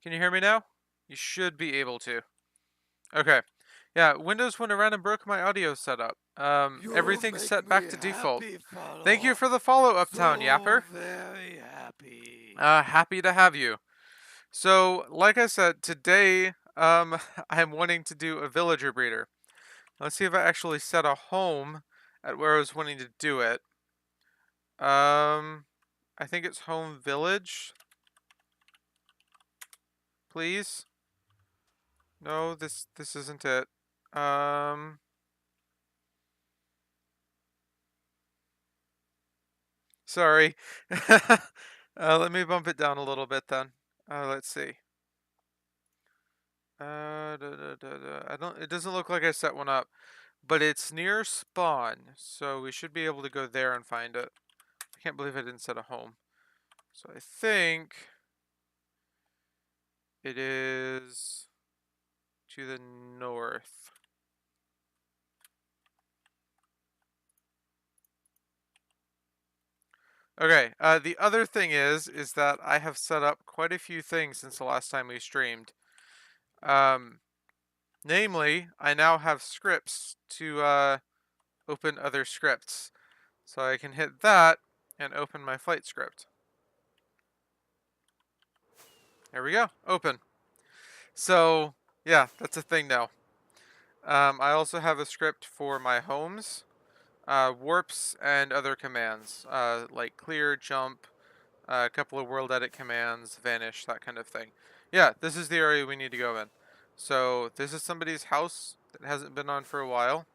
Can you hear me now? You should be able to. Okay. Yeah, Windows went around and broke my audio setup. You Everything's make set me back to default. happy, Thank you fellow. for the follow, Uptown So Yapper. very happy. Happy to have you. So, like I said, today, I'm wanting to do a villager breeder. Let's see if I actually set a home at where I was wanting to do it. I think it's home village. Please. No, this isn't it. Um, Sorry. Let me bump it down a little bit then. Let's see. I don't. It doesn't look like I set one up, but it's near spawn, so we should be able to go there and find it. I can't believe I didn't set a home. So I think it is to the north. Okay. The other thing is that I have set up quite a few things since the last time we streamed. Um, Namely, I now have scripts to open other scripts. So I can hit that and open my flight script. There we go, open. So yeah, that's a thing now. I also have a script for my homes, warps, and other commands, like clear, jump, a couple of world edit commands, vanish, that kind of thing. Yeah, this is the area we need to go in. So this is somebody's house that hasn't been on for a while.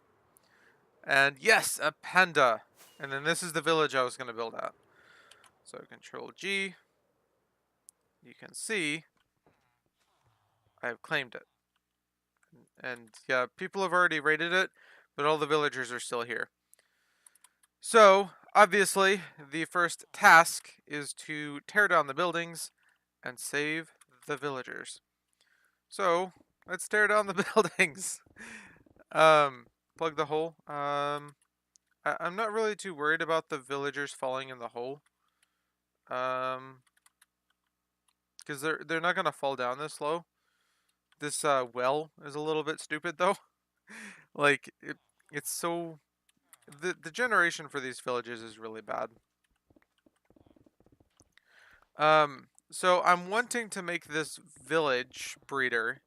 And yes, a panda. And then this is the village I was going to build at. So Control G. You can see I've claimed it. And yeah, people have already raided it, but all the villagers are still here. So, obviously, the first task is to tear down the buildings and save the villagers. So, let's tear down the buildings. Um, Plug the hole. I'm not really too worried about the villagers falling in the hole. Um, because they're not gonna fall down this low. This well is a little bit stupid though. Like it's so the generation for these villages is really bad. So I'm wanting to make this village breeder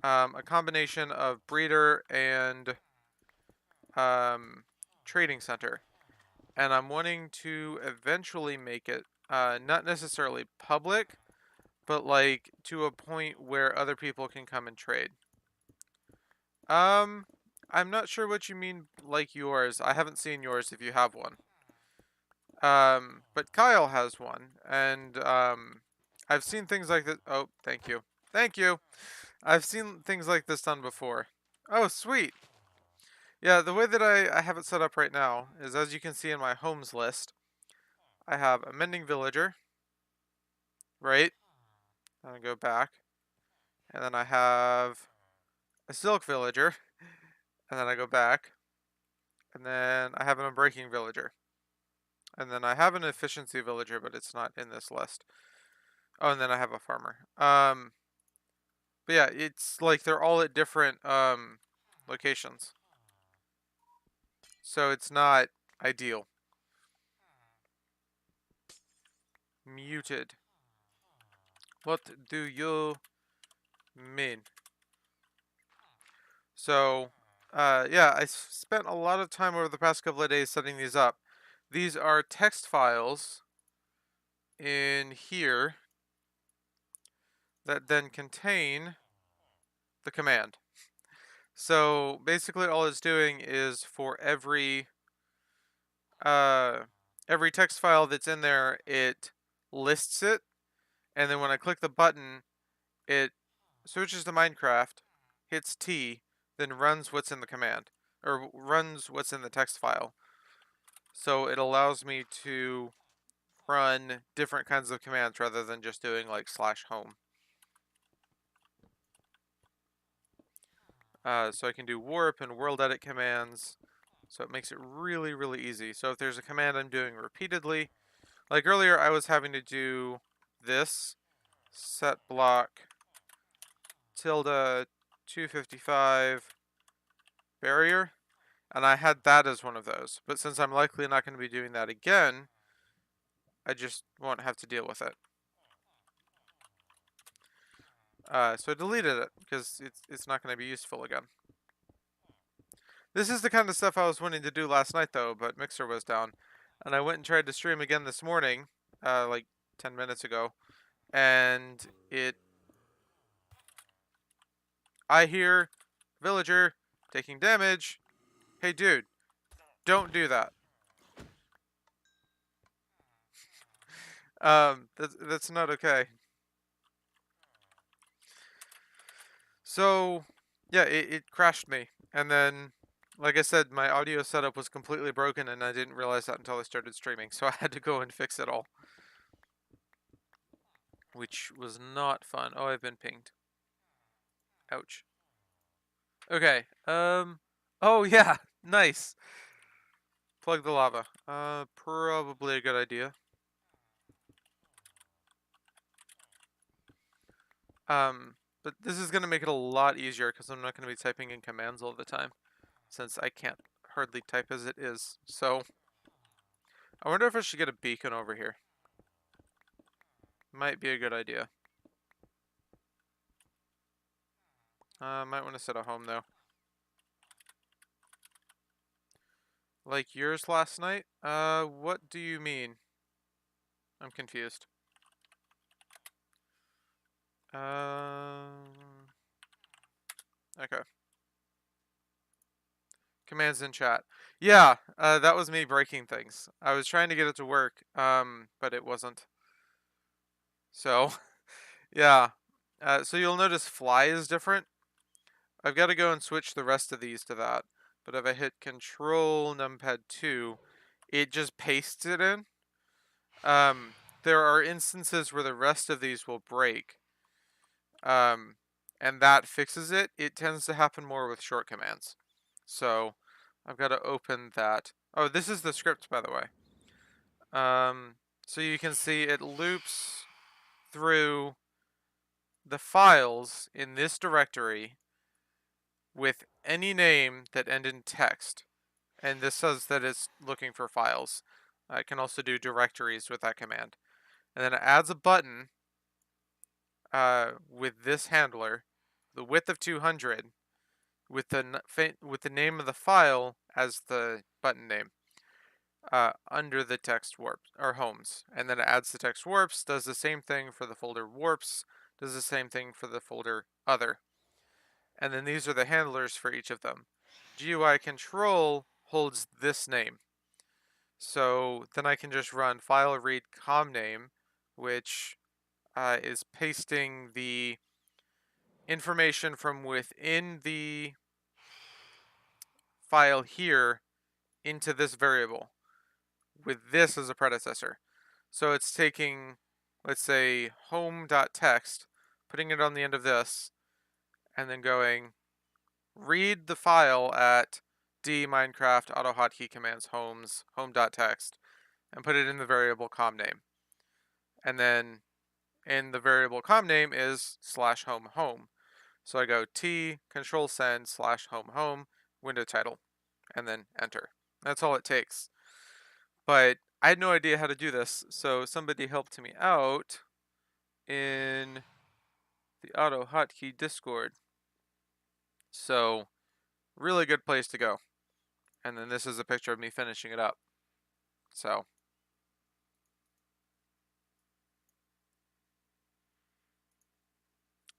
a combination of breeder and trading center, and I'm wanting to eventually make it not necessarily public, but like to a point where other people can come and trade. Um, I'm not sure what you mean like yours. I haven't seen yours if you have one. But Kyle has one, and I've seen things like this. Oh, thank you. Thank you. I've seen things like this done before. Oh, sweet. Yeah, the way that I have it set up right now is, as you can see in my homes list, I have a mending villager, right? And I go back, and then I have a silk villager, and then I go back, and then I have an unbreaking villager. And then I have an efficiency villager, but it's not in this list. Oh, and then I have a farmer. But yeah, it's like they're all at different locations. So it's not ideal. Muted. What do you mean? So, yeah, I spent a lot of time over the past couple of days setting these up. These are text files in here that then contain the command. So basically all it's doing is for uh, every text file that's in there, it lists it, and then when I click the button, it switches to Minecraft, hits T, then runs what's in the command, or runs what's in the text file. So it allows me to run different kinds of commands rather than just doing like /home. So I can do warp and world edit commands. So it makes it really, really easy. So if there's a command I'm doing repeatedly, like earlier I was having to do this set block tilde 255 barrier, and I had that as one of those. But since I'm likely not going to be doing that again, I just won't have to deal with it. So I deleted it because it's not going to be useful again. This is the kind of stuff I was wanting to do last night though, but Mixer was down, and I went and tried to stream again this morning, like 10 minutes ago, and I hear villager taking damage. Hey dude, don't do that. That's not okay. So, yeah, it crashed me. And then, like I said, my audio setup was completely broken, and I didn't realize that until I started streaming. So I had to go and fix it all, which was not fun. Oh, I've been pinged. Ouch. Okay. Oh yeah, nice. Plug the lava. Probably a good idea. But this is gonna make it a lot easier because I'm not gonna be typing in commands all the time, since I can't hardly type as it is. So I wonder if I should get a beacon over here. Might be a good idea. Might want to set a home though. Like yours last night? What do you mean? I'm confused. Okay. Commands in chat. Yeah, that was me breaking things. I was trying to get it to work, but it wasn't. So, yeah. So you'll notice fly is different. I've got to go and switch the rest of these to that. But if I hit Control Numpad 2, it just pastes it in. There are instances where the rest of these will break. And that fixes it. It tends to happen more with short commands. So I've got to open that. Oh, this is the script, by the way. So you can see it loops through the files in this directory with any name that end in text. And this says that it's looking for files. I can also do directories with that command. And then it adds a button with this handler, the width of 200, with the name of the file as the button name under the text warps or homes, and then it adds the text warps, does the same thing for the folder warps, does the same thing for the folder other, and then these are the handlers for each of them. GUI control holds this name, so then I can just run file read com name, which is pasting the information from within the file here into this variable with this as a predecessor. So it's taking, let's say, home.text, putting it on the end of this, and then going read the file at d minecraft autohotkey commands homes home.text and put it in the variable com name. And then in the variable com name is slash home home. So I go T control send slash home home window title and then enter. That's all it takes. But I had no idea how to do this, so somebody helped me out in the auto hotkey Discord. So really good place to go. And then this is a picture of me finishing it up. So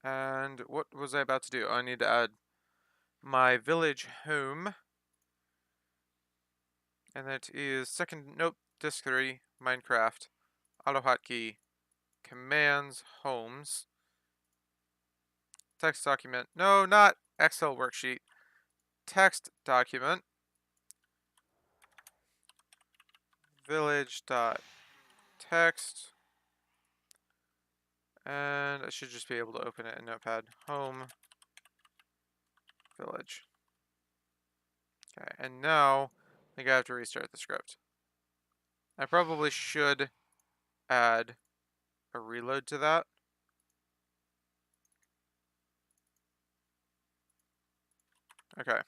and what was I about to do? I need to add my village home. And that is disk 3, Minecraft, auto hotkey, commands, homes, text document. No, not Excel worksheet. Text document, village.text, and I should just be able to open it in Notepad. Home, village. Okay, and now I think I have to restart the script. I probably should add a reload to that. Okay.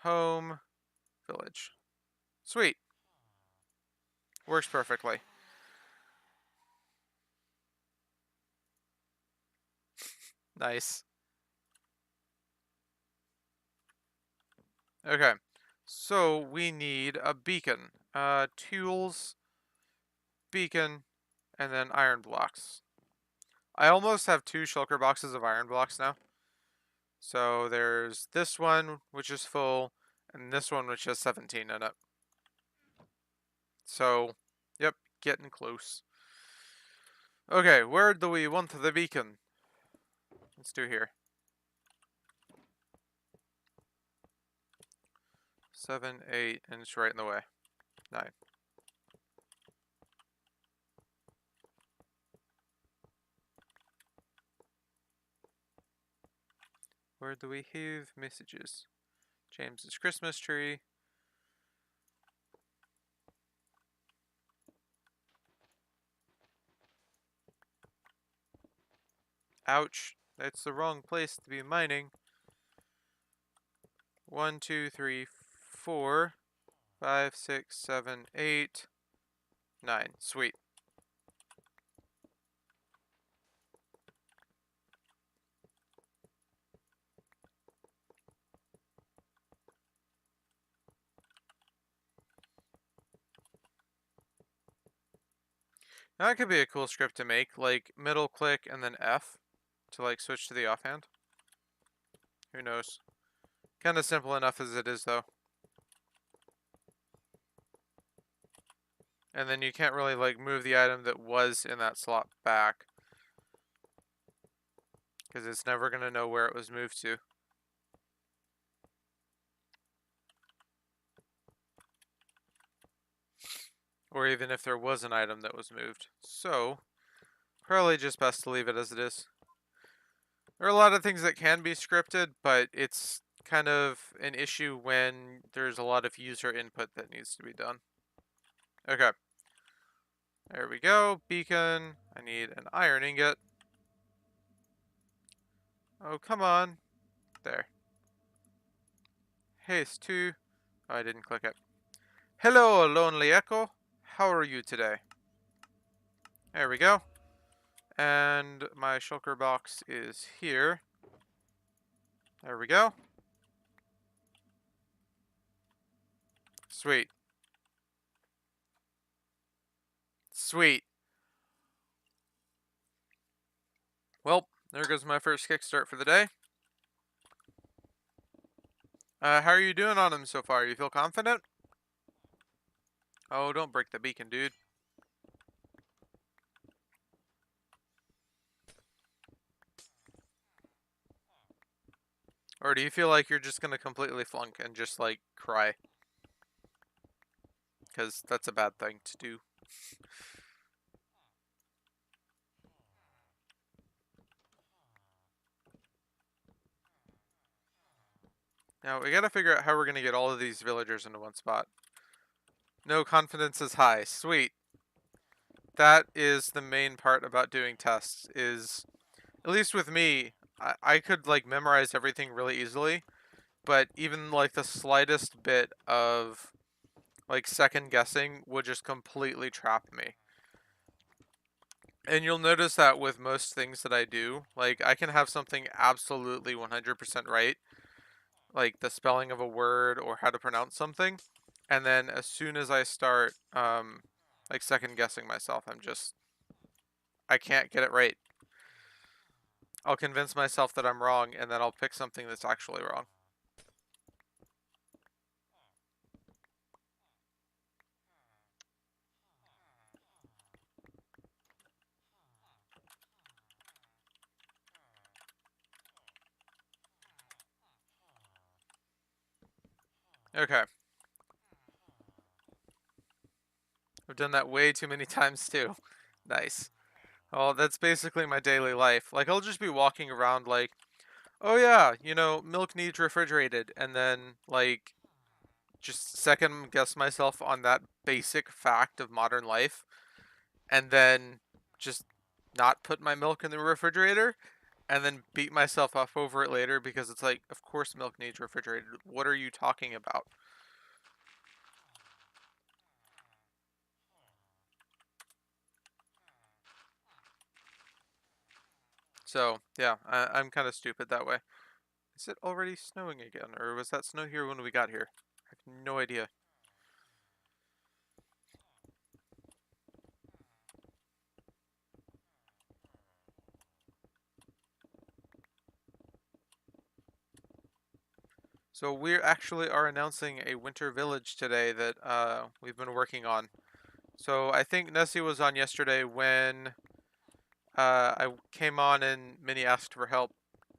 Home, village. Sweet. Works perfectly. Nice. Okay. So we need a beacon. Tools, beacon, and then iron blocks. I almost have 2 shulker boxes of iron blocks now. So there's this one, which is full, and this one, which has 17 in it. So, yep, getting close. Okay, where do we want the beacon? Let's do here. 7, 8, and it's right in the way. 9. Where do we have messages? James's Christmas tree. Ouch. That's the wrong place to be mining. 1, 2, 3, 4, 5, 6, 7, 8, 9. Sweet. Now that could be a cool script to make, like middle click and then F to like switch to the offhand. Who knows? Kind of simple enough as it is though. And then you can't really like move the item that was in that slot back, because it's never going to know where it was moved to. Or even if there was an item that was moved. So, probably just best to leave it as it is. There are a lot of things that can be scripted, but it's kind of an issue when there's a lot of user input that needs to be done. Okay. There we go. Beacon. I need an iron ingot. Oh, come on. There. Haste 2. Oh, I didn't click it. Hello, Lonely Echo. How are you today? There we go. And my shulker box is here. There we go. Sweet. Sweet. Well, there goes my first kickstart for the day. How are you doing on them so far? You feel confident? Oh, don't break the beacon, dude. Or do you feel like you're just gonna completely flunk and just, like, cry? Because that's a bad thing to do. Now, we gotta figure out how we're gonna get all of these villagers into one spot. No confidence is high. Sweet. That is the main part about doing tests, is, at least with me, I could, like, memorize everything really easily, but even, like, the slightest bit of, like, second guessing would just completely trap me. And you'll notice that with most things that I do, like, I can have something absolutely 100% right, like the spelling of a word or how to pronounce something, and then as soon as I start, like, second guessing myself, I can't get it right. I'll convince myself that I'm wrong, and then I'll pick something that's actually wrong. Okay. I've done that way too many times too. Nice. Oh, that's basically my daily life. Like, I'll just be walking around like, oh yeah, milk needs refrigerated, and then, like, just second guess myself on that basic fact of modern life, and then just not put my milk in the refrigerator, and then beat myself up over it later because it's like, of course milk needs refrigerated. What are you talking about? So, yeah, I'm kind of stupid that way. Is it already snowing again? Or was that snow here when we got here? I have no idea. So we actually are announcing a winter village today that we've been working on. So I think Nessie was on yesterday when I came on and Minnie asked for help.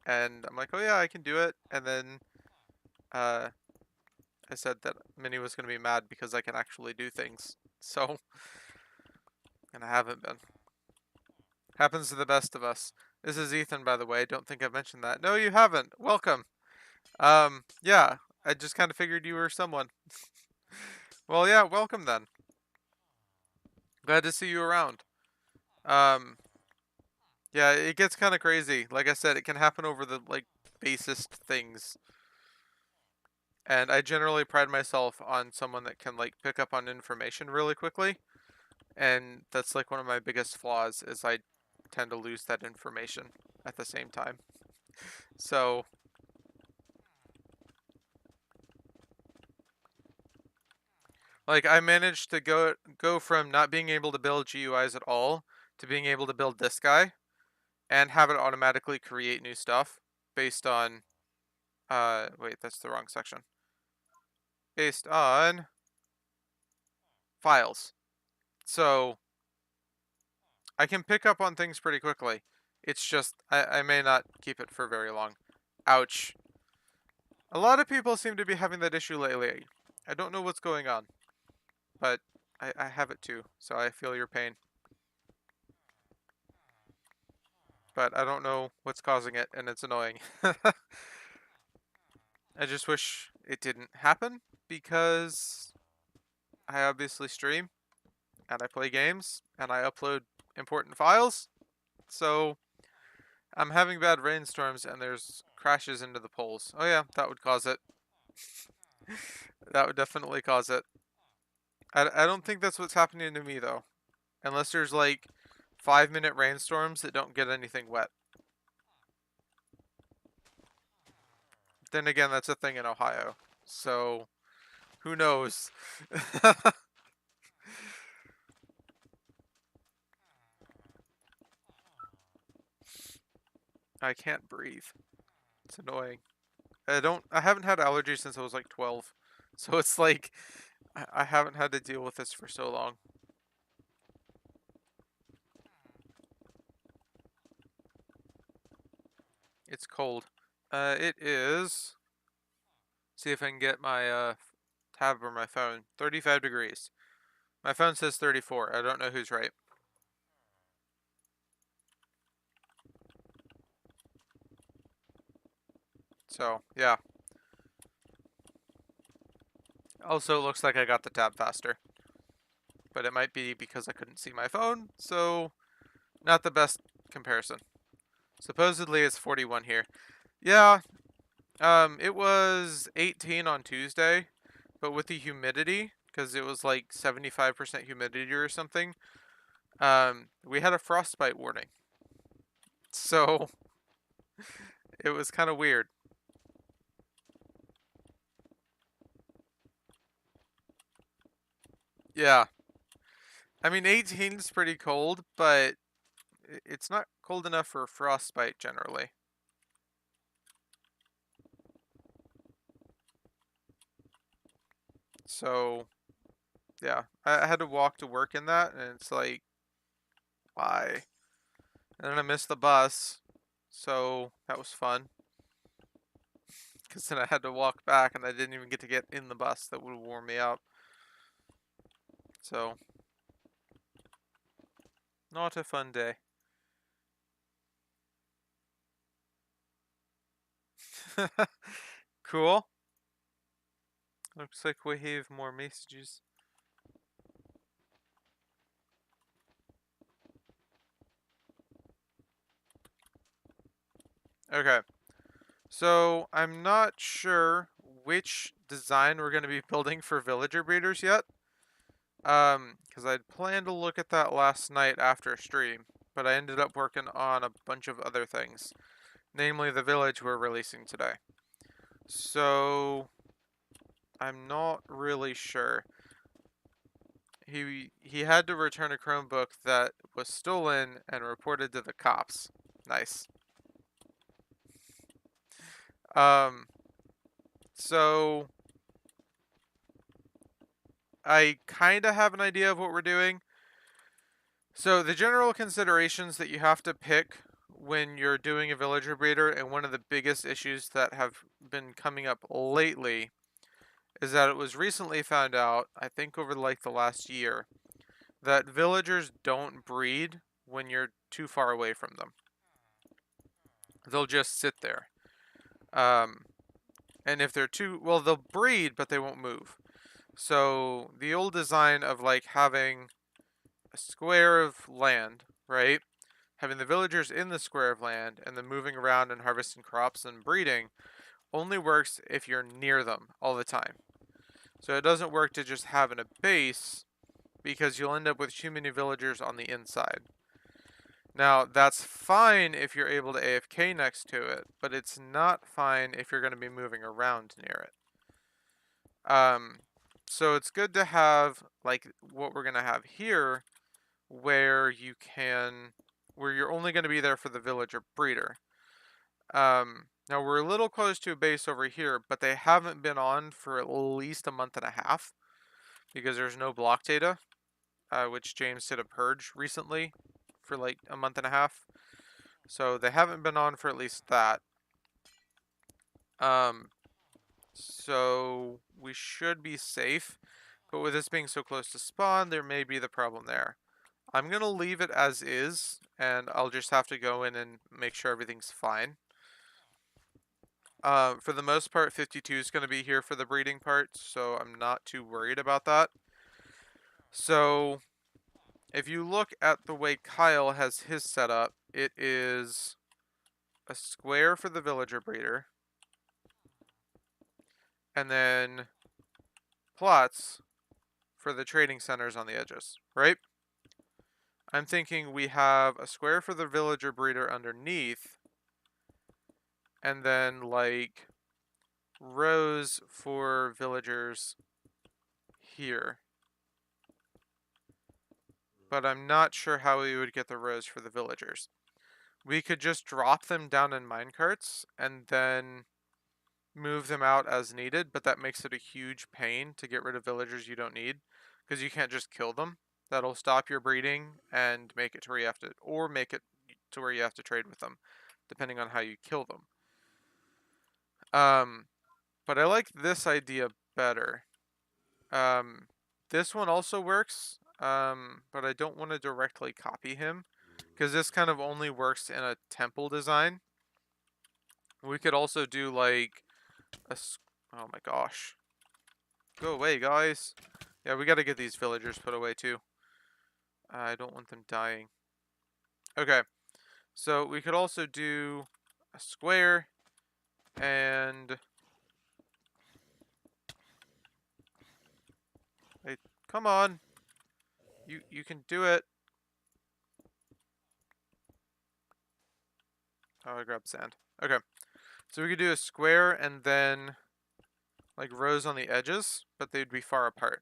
And I'm like, oh yeah, I can do it. And then uh, I said that Minnie was going to be mad because I can actually do things. So, and I haven't been. Happens to the best of us. This is Ethan, by the way. Don't think I've mentioned that. No, you haven't. Welcome. Yeah, I just kind of figured you were someone. Well, yeah, welcome then. Glad to see you around. Um, yeah, it gets kind of crazy. Like I said, it can happen over the like basest things. And I generally pride myself on someone that can like pick up on information really quickly. And that's like one of my biggest flaws is I tend to lose that information at the same time. So, like I managed to go from not being able to build GUIs at all to being able to build this guy and have it automatically create new stuff based on wait, that's the wrong section. Based on files. So, I can pick up on things pretty quickly. It's just I may not keep it for very long. Ouch. A lot of people seem to be having that issue lately. I don't know what's going on, but I have it too, so I feel your pain. But I don't know what's causing it, and it's annoying. I just wish it didn't happen, because I obviously stream, and I play games, and I upload important files, so I'm having bad rainstorms, and there's crashes into the poles. Oh yeah, that would cause it. That would definitely cause it. I don't think that's what's happening to me, though. Unless there's like 5-minute rainstorms that don't get anything wet. Then again, that's a thing in Ohio. So, who knows? I can't breathe. It's annoying. I haven't had allergies since I was like 12. So it's like, I haven't had to deal with this for so long. It's cold. It is, see if I can get my tab or my phone. 35 degrees. My phone says 34. I don't know who's right. So, yeah. Also, it looks like I got the tab faster. But it might be because I couldn't see my phone, so not the best comparison. Supposedly it's 41 here. Yeah, it was 18 on Tuesday, but with the humidity, because it was like 75% humidity or something, we had a frostbite warning. So it was kind of weird. Yeah. I mean, 18 is pretty cold, but it's not cold enough for frostbite generally. So, yeah. I had to walk to work in that, and it's like, why? And then I missed the bus, so that was fun. Because then I had to walk back, and I didn't even get to get in the bus that would warm me up. So, not a fun day. Cool. Looks like we have more messages. Okay. So I'm not sure which design we're going to be building for villager breeders yet. Because I'd planned to look at that last night after stream, but I ended up working on a bunch of other things, namely the village we're releasing today. So I'm not really sure. He had to return a Chromebook that was stolen and reported to the cops. Nice. Um, so I kind of have an idea of what we're doing. So the general considerations that you have to pick when you're doing a villager breeder, and one of the biggest issues that have been coming up lately, is that it was recently found out, I think over like the last year, that villagers don't breed when you're too far away from them. They'll just sit there. Um, and if they're too, well, they'll breed, but they won't move. So the old design of like having a square of land, right? Having the villagers in the square of land and then moving around and harvesting crops and breeding only works if you're near them all the time. So it doesn't work to just have in a base because you'll end up with too many villagers on the inside. Now, that's fine if you're able to AFK next to it, but it's not fine if you're going to be moving around near it. So it's good to have, like, what we're going to have here, where you can, where you're only going to be there for the villager breeder. Now we're a little close to a base over here, but they haven't been on for at least a month and a half because there's no block data, which James did a purge recently for like a month and a half. So they haven't been on for at least that. Um, so we should be safe, but with this being so close to spawn, there may be the problem there. I'm gonna leave it as is, and I'll just have to go in and make sure everything's fine. For the most part, 52 is going to be here for the breeding part, so I'm not too worried about that. So, if you look at the way Kyle has his setup, it is a square for the villager breeder, and then plots for the trading centers on the edges, right? I'm thinking we have a square for the villager breeder underneath, and then like rows for villagers here. But I'm not sure how we would get the rows for the villagers. We could just drop them down in minecarts and then move them out as needed, but that makes it a huge pain to get rid of villagers you don't need because you can't just kill them. That'll stop your breeding and make it to where you have to, or make it to where you have to trade with them, depending on how you kill them. Um, but I like this idea better. Um, this one also works, but I don't want to directly copy him because this kind of only works in a temple design. We could also do like oh my gosh. Go away, guys. Yeah, we gotta get these villagers put away too. I don't want them dying. Okay, so we could also do a square and... Hey, come on. You can do it. Oh, I grabbed sand. Okay, so we could do a square and then like rows on the edges, but they'd be far apart.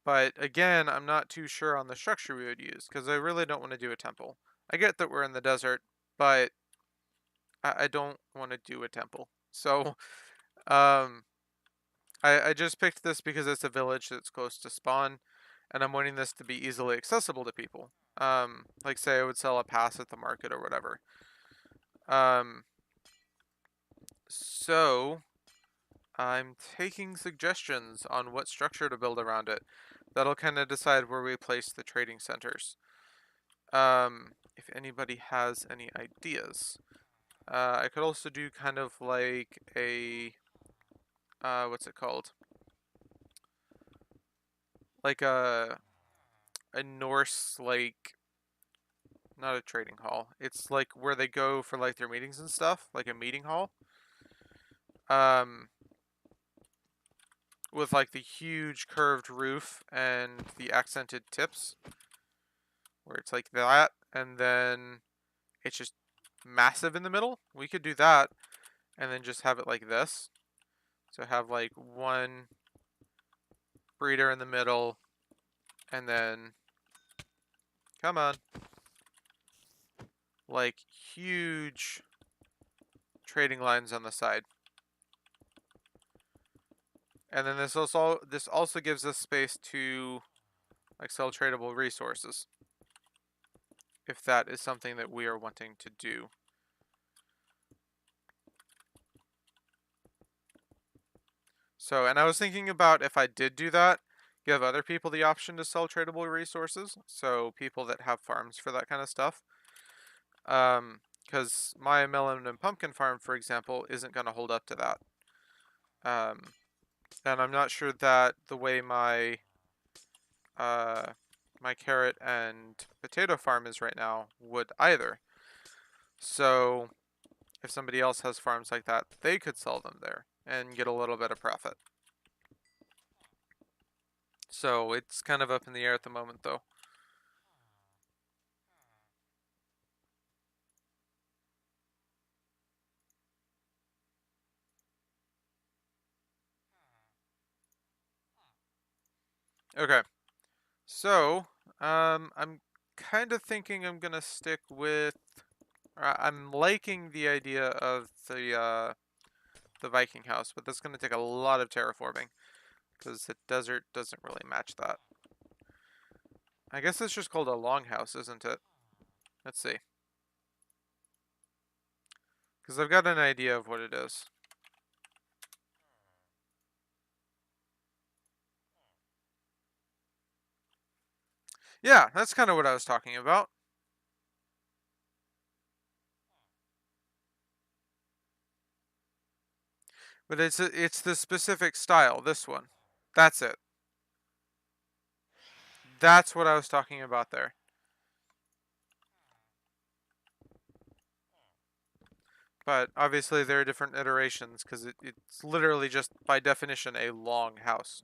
But again, I'm not too sure on the structure we would use because I really don't want to do a temple. I get that we're in the desert, but I don't want to do a temple. So, um, I just picked this because it's a village that's close to spawn, and I'm wanting this to be easily accessible to people. Like say I would sell a pass at the market or whatever. Um, so I'm taking suggestions on what structure to build around it. That'll kind of decide where we place the trading centers. If anybody has any ideas. I could also do kind of like a, what's it called? Like a Norse, like, not a trading hall. It's like where they go for like their meetings and stuff, like a meeting hall. Um, with like the huge curved roof and the accented tips, where it's like that, and then it's just massive in the middle. We could do that, and then just have it like this. So have like one breeder in the middle, and then come on, like huge trading lines on the side. And then this also gives us space to like sell tradable resources, if that is something that we are wanting to do. So, and I was thinking about if I did do that, give other people the option to sell tradable resources. So people that have farms for that kind of stuff. Because my melon and pumpkin farm, for example, isn't going to hold up to that. And I'm not sure that the way uh, my carrot and potato farm is right now would either. So if somebody else has farms like that, they could sell them there and get a little bit of profit. So it's kind of up in the air at the moment, though. Okay, so I'm kind of thinking I'm gonna stick with. I'm liking the idea of the Viking house, but that's gonna take a lot of terraforming because the desert doesn't really match that. I guess it's just called a longhouse, isn't it? Let's see, because I've got an idea of what it is. Yeah, that's kind of what I was talking about. But it's the specific style, this one. That's it. That's what I was talking about there. But obviously there are different iterations because it's literally just by definition a long house.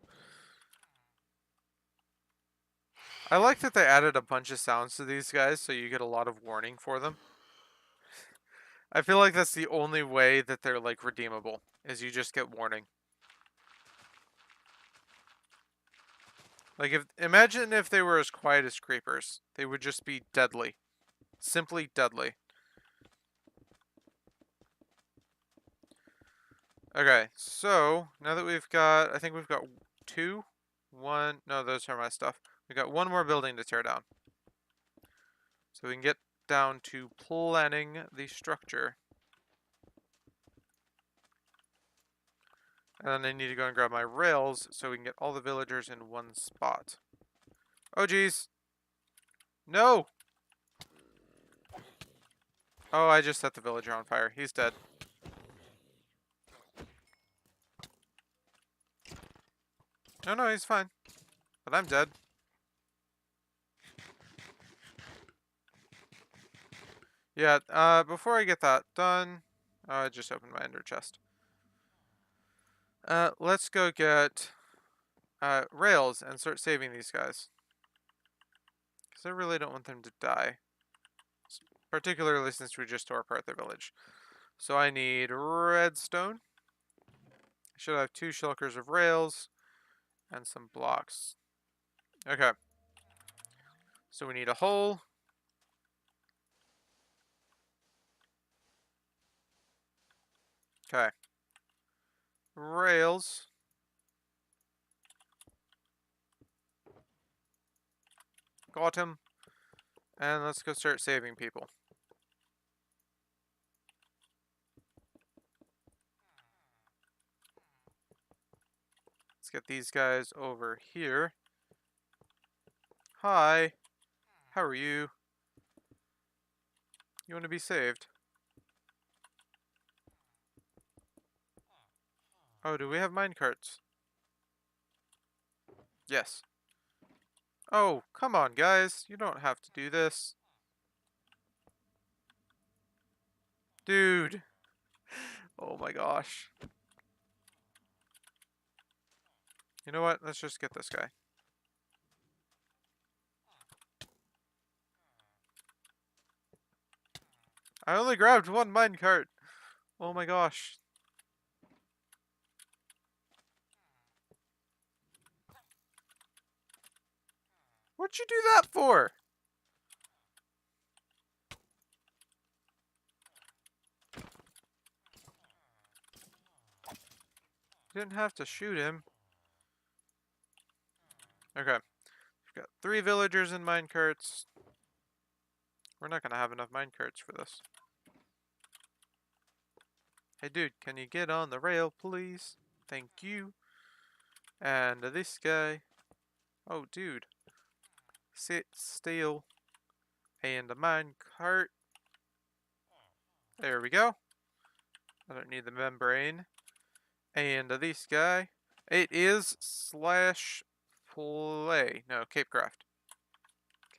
I like that they added a bunch of sounds to these guys so you get a lot of warning for them. I feel like that's the only way that they're like redeemable is you just get warning. Like if imagine if they were as quiet as creepers. They would just be deadly. Simply deadly. Okay, so now that we've got, I think we've got two, one, no, those are my stuff. We got one more building to tear down. So we can get down to planning the structure. And then I need to go and grab my rails so we can get all the villagers in one spot. Oh, geez. No! Oh, I just set the villager on fire. He's dead. No, no, he's fine. But I'm dead. Yeah, before I get that done, I just opened my ender chest. Let's go get rails and start saving these guys. Because I really don't want them to die. Particularly since we just tore apart their village. So I need redstone. I should have 2 shulkers of rails and some blocks. Okay. So we need a hole. Okay. Rails. Got him. And let's go start saving people. Let's get these guys over here. Hi. How are you? You want to be saved? Oh, do we have minecarts? Yes. Oh, come on, guys. You don't have to do this. Dude. Oh my gosh. You know what? Let's just get this guy. I only grabbed one minecart. Oh my gosh. What'd you do that for? You didn't have to shoot him. Okay. We've got 3 villagers in minecarts. We're not gonna have enough minecarts for this. Hey dude, can you get on the rail, please? Thank you. And this guy. Oh dude. Sit still. And a minecart. There we go. I don't need the membrane. And this guy. It is slash play. No, capecraft.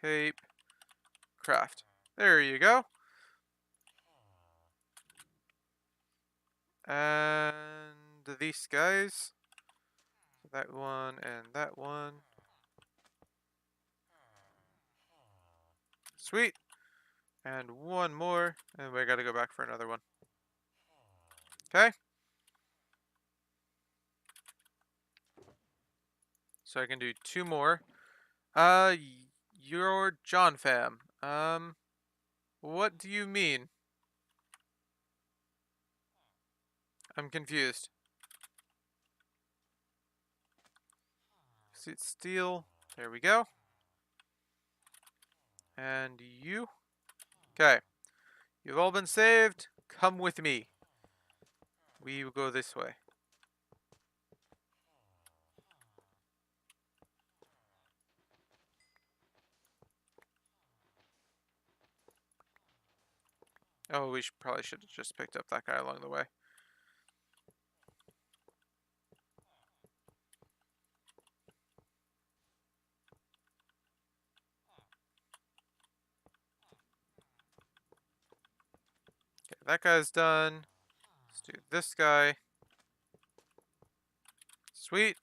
Capecraft. There you go. And these guys. That one and that one. Sweet. And one more. And we gotta go back for another one. Okay. So I can do 2 more. You're John Fam. What do you mean? I'm confused. Sit steel. There we go. And you. Okay. You've all been saved. Come with me. We will go this way. Oh, we probably should have just picked up that guy along the way. Okay, that guy's done. Let's do this guy. Sweet.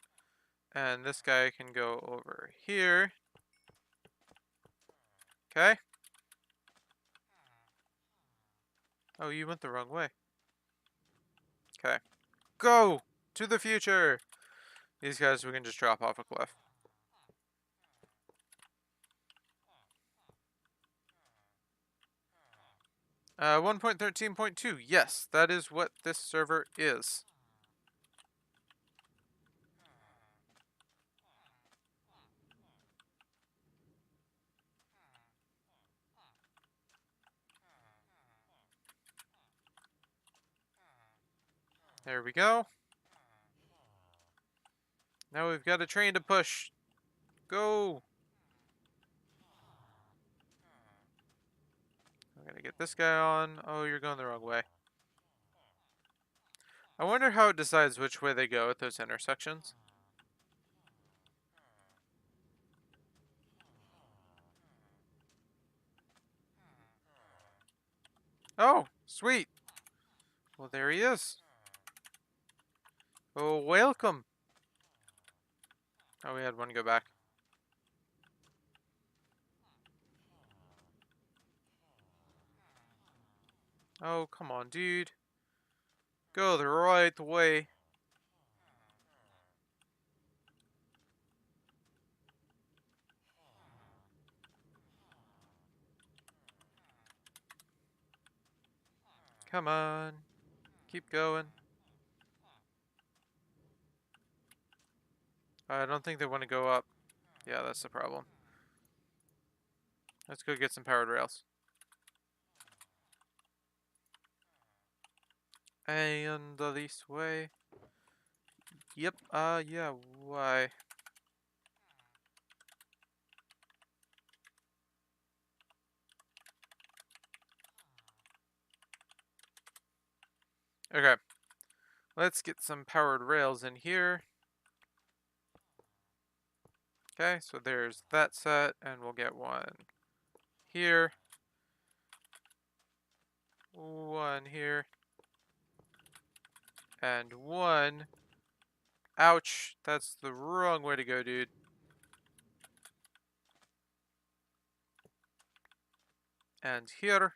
And this guy can go over here. Okay. Oh, you went the wrong way. Okay. Go! To the future! These guys we can just drop off a cliff. 1.13.2. Yes, that is what this server is. There we go. Now we've got a train to push. Go! I'm gonna get this guy on. Oh, you're going the wrong way. I wonder how it decides which way they go at those intersections. Oh, sweet. Well, there he is. Oh, welcome. Oh, we had one go back. Oh, come on, dude. Go the right way. Come on. Keep going. I don't think they want to go up. Yeah, that's the problem. Let's go get some powered rails. And this way. Yep, yeah, why? Okay. Let's get some powered rails in here. Okay, so there's that set, and we'll get one here. one here. And one. Ouch. That's the wrong way to go, dude. And here.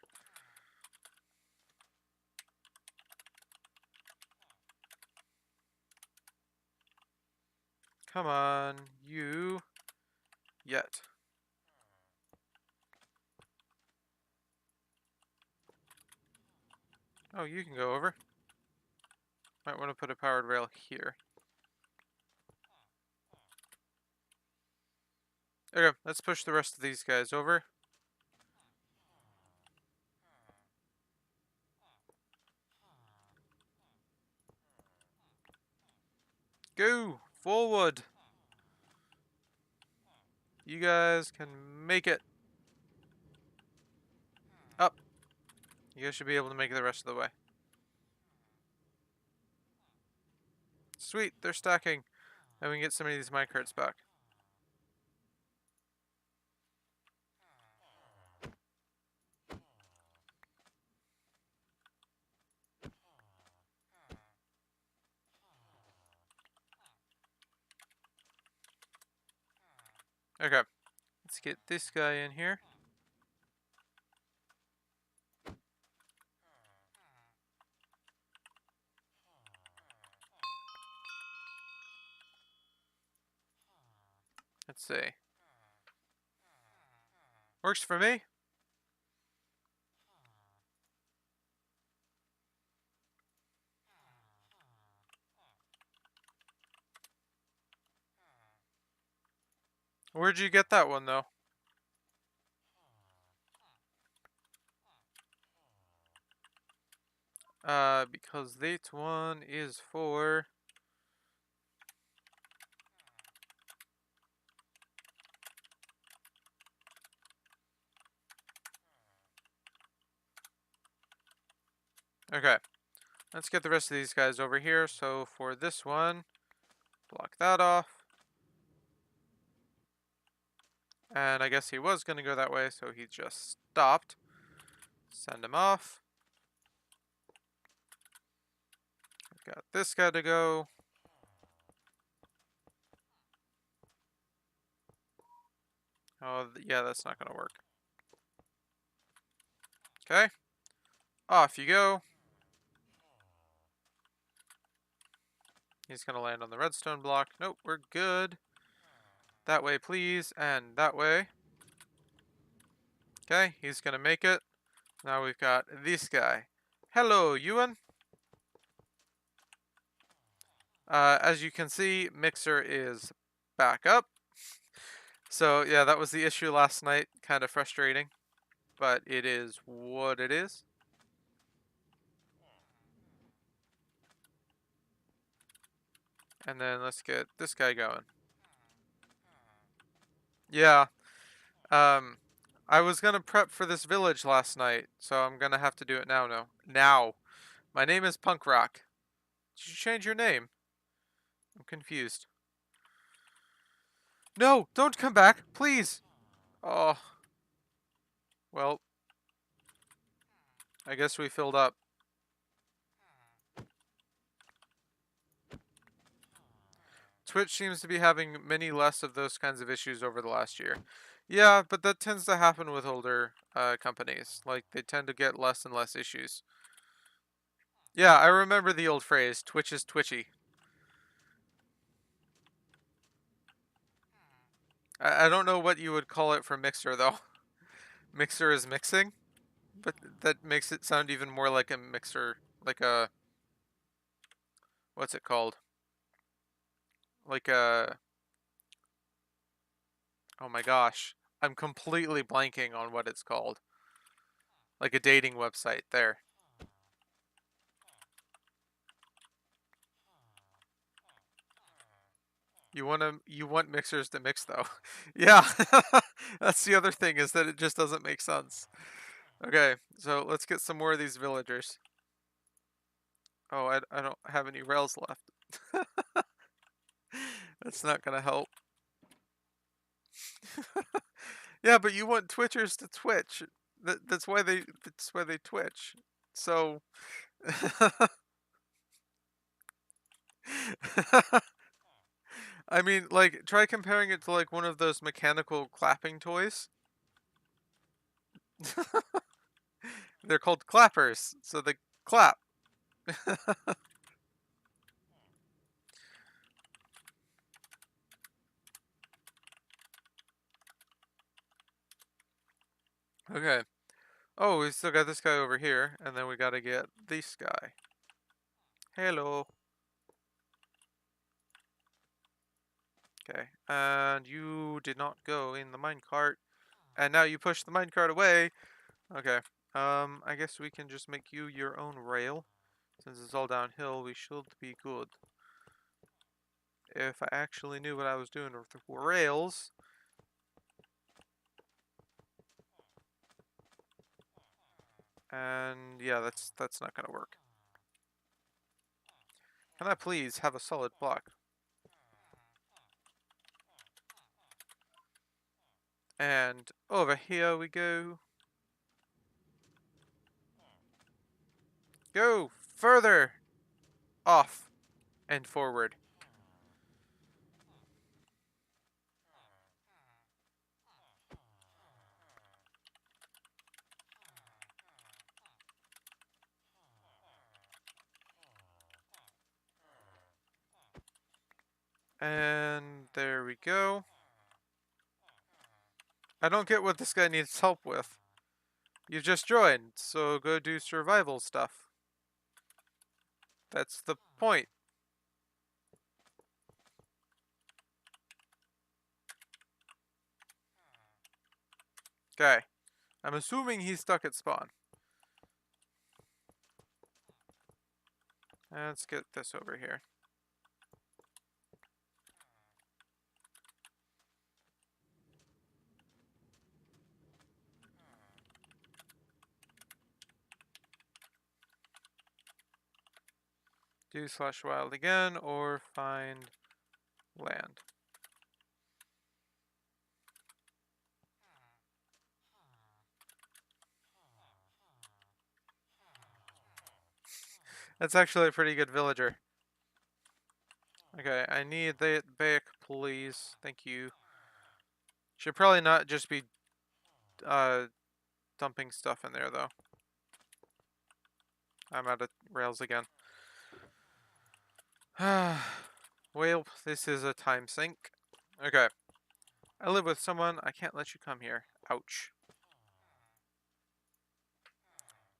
Come on, you. Yet. Oh, you can go over. Might want to put a powered rail here. Okay, let's push the rest of these guys over. Go! Forward! You guys can make it. Up. You guys should be able to make it the rest of the way. Sweet, they're stacking. And we can get some of these minecarts back. Okay, let's get this guy in here. Let's see. Works for me. Where'd you get that one, though? Because that one is for... Okay, let's get the rest of these guys over here. So for this one, block that off. And I guess he was going to go that way, so he just stopped. Send him off. We've got this guy to go. Oh, yeah, that's not going to work. Okay. Off you go. He's going to land on the redstone block. Nope, we're good. That way, please, and that way. Okay, he's going to make it. Now we've got this guy. Hello, Ewan. As you can see, Mixer is back up. So, yeah, that was the issue last night. Kind of frustrating. But it is what it is. And then let's get this guy going. Yeah. Um, I was gonna prep for this village last night, so I'm gonna have to do it now. No, now. My name is Punk Rock. Did you change your name? I'm confused. No, don't come back, please. Oh, well, I guess we filled up. Twitch seems to be having many less of those kinds of issues over the last year. Yeah, but that tends to happen with older companies. Like, they tend to get less and less issues. Yeah, I remember the old phrase, Twitch is twitchy. I don't know what you would call it for Mixer, though. Mixer is mixing, but that makes it sound even more like a mixer, like a... What's it called? Like a... Oh my gosh. I'm completely blanking on what it's called. Like a dating website, there. You want mixers to mix though. Yeah. That's the other thing, is that it just doesn't make sense. Okay, so let's get some more of these villagers. Oh, I don't have any rails left. That's not gonna help. Yeah, but you want Twitchers to Twitch. That's why they Twitch. So, I mean, like, try comparing it to like one of those mechanical clapping toys. They're called clappers, so they clap. Okay. Oh, we still got this guy over here, and then we gotta get this guy. Hello. Okay, and you did not go in the minecart, and now you push the minecart away. Okay, I guess we can just make you your own rail. Since it's all downhill, we should be good. If I actually knew what I was doing with the rails. And yeah, that's not gonna work. Can I please have a solid block? And over here we go. Go further off and forward. And there we go. I don't get what this guy needs help with. You just joined, so go do survival stuff. That's the point. Okay. I'm assuming he's stuck at spawn. Let's get this over here. Do slash wild again or find land. That's actually a pretty good villager. Okay, I need that back, please. Thank you. Should probably not just be uh dumping stuff in there though. I'm out of rails again. Well, this is a time sink. Okay. I live with someone. I can't let you come here. Ouch.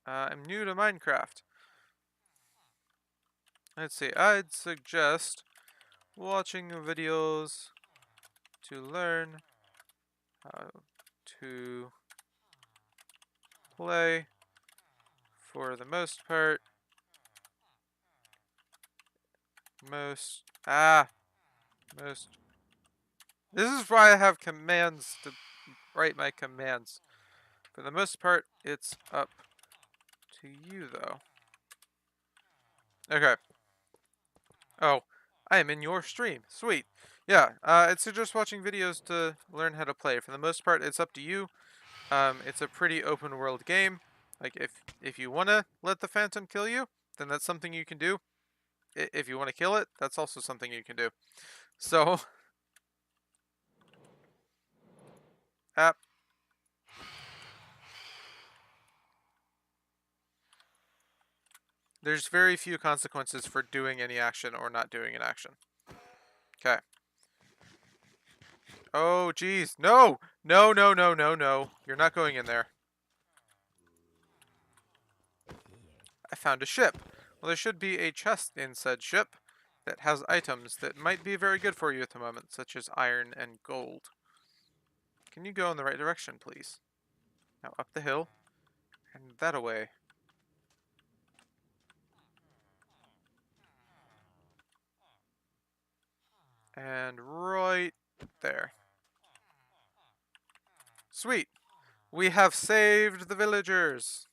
I'm new to Minecraft. Let's see. I'd suggest watching videos to learn how to play for the most part. Most. Most. This is why I have commands to write my commands. For the most part, it's up to you, though. Okay. Oh, I am in your stream. Sweet. Yeah, I'd suggest watching videos to learn how to play. For the most part, it's up to you. It's a pretty open world game. Like, if you want to let the Phantom kill you, then that's something you can do. If you want to kill it, that's also something you can do. So, app. There's very few consequences for doing any action or not doing an action. Okay. Oh, geez. No! No, no, no, no, no. You're not going in there. I found a ship. Well, there should be a chest in said ship that has items that might be very good for you at the moment, such as iron and gold. Can you go in the right direction, please? Now up the hill, and that away. And right there. Sweet! We have saved the villagers!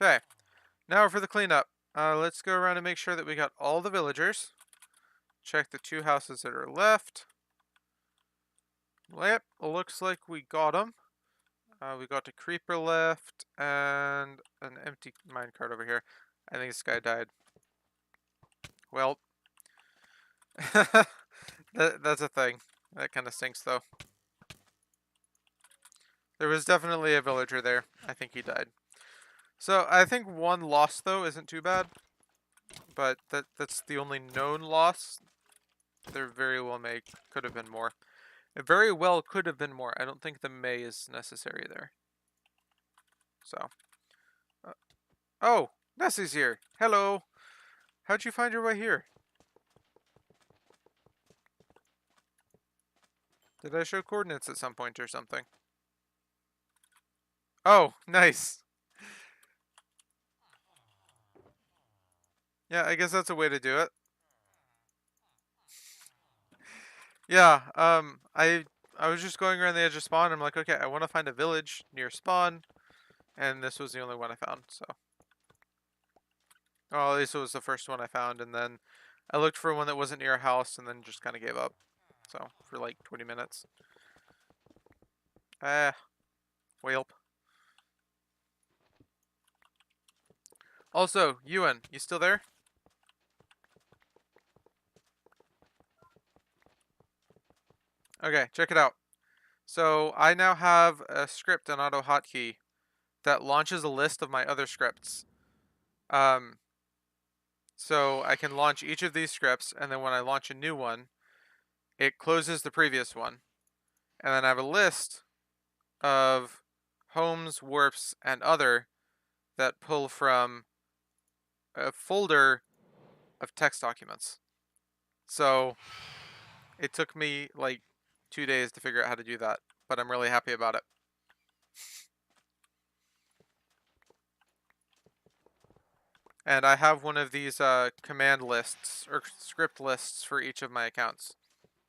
Okay, now for the cleanup. Let's go around and make sure that we got all the villagers. Check the two houses that are left. Yep, looks like we got him. We got a creeper left and an empty minecart over here. I think this guy died. Well, that's a thing. That kind of stinks, though. There was definitely a villager there. I think he died. So I think one loss though isn't too bad, but that's the only known loss. There very well could have been more. It very well could have been more. I don't think the may is necessary there. So, uh, oh, Nessie's here. Hello. How'd you find your way here? Did I show coordinates at some point or something? Oh, nice. Yeah, I guess that's a way to do it. Yeah, I was just going around the edge of spawn. I'm like, okay, I want to find a village near spawn, and this was the only one I found. So, well, at least it was the first one I found, and then I looked for one that wasn't near a house, and then just kind of gave up. So for like 20 minutes. Ah, whelp. Also, Ewan, you still there? Okay, check it out. So I now have a script on auto hotkey that launches a list of my other scripts. Um, so I can launch each of these scripts, and then when I launch a new one, it closes the previous one. And then I have a list of homes, warps, and other that pull from a folder of text documents. So it took me like 2 days to figure out how to do that, but I'm really happy about it. And I have one of these command lists or script lists for each of my accounts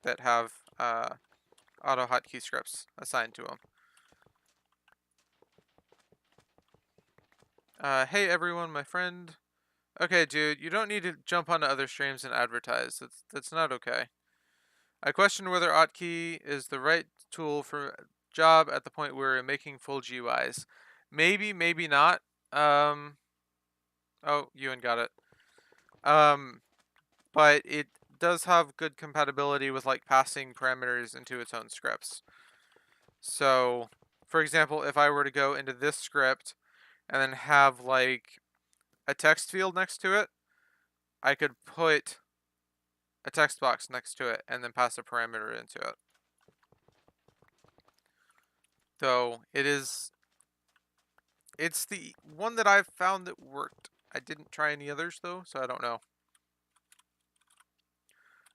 that have auto hotkey scripts assigned to them. Hey everyone, my friend. Okay, dude, you don't need to jump onto other streams and advertise. That's not okay. I question whether hotkey is the right tool for a job at the point where we're making full GUIs. Maybe, maybe not. Oh, Ewan got it. But it does have good compatibility with like passing parameters into its own scripts. So, for example, if I were to go into this script and then have like a text field next to it, I could put a text box next to it and then pass a parameter into it. So it's the one that I've found that worked. I didn't try any others though, so I don't know.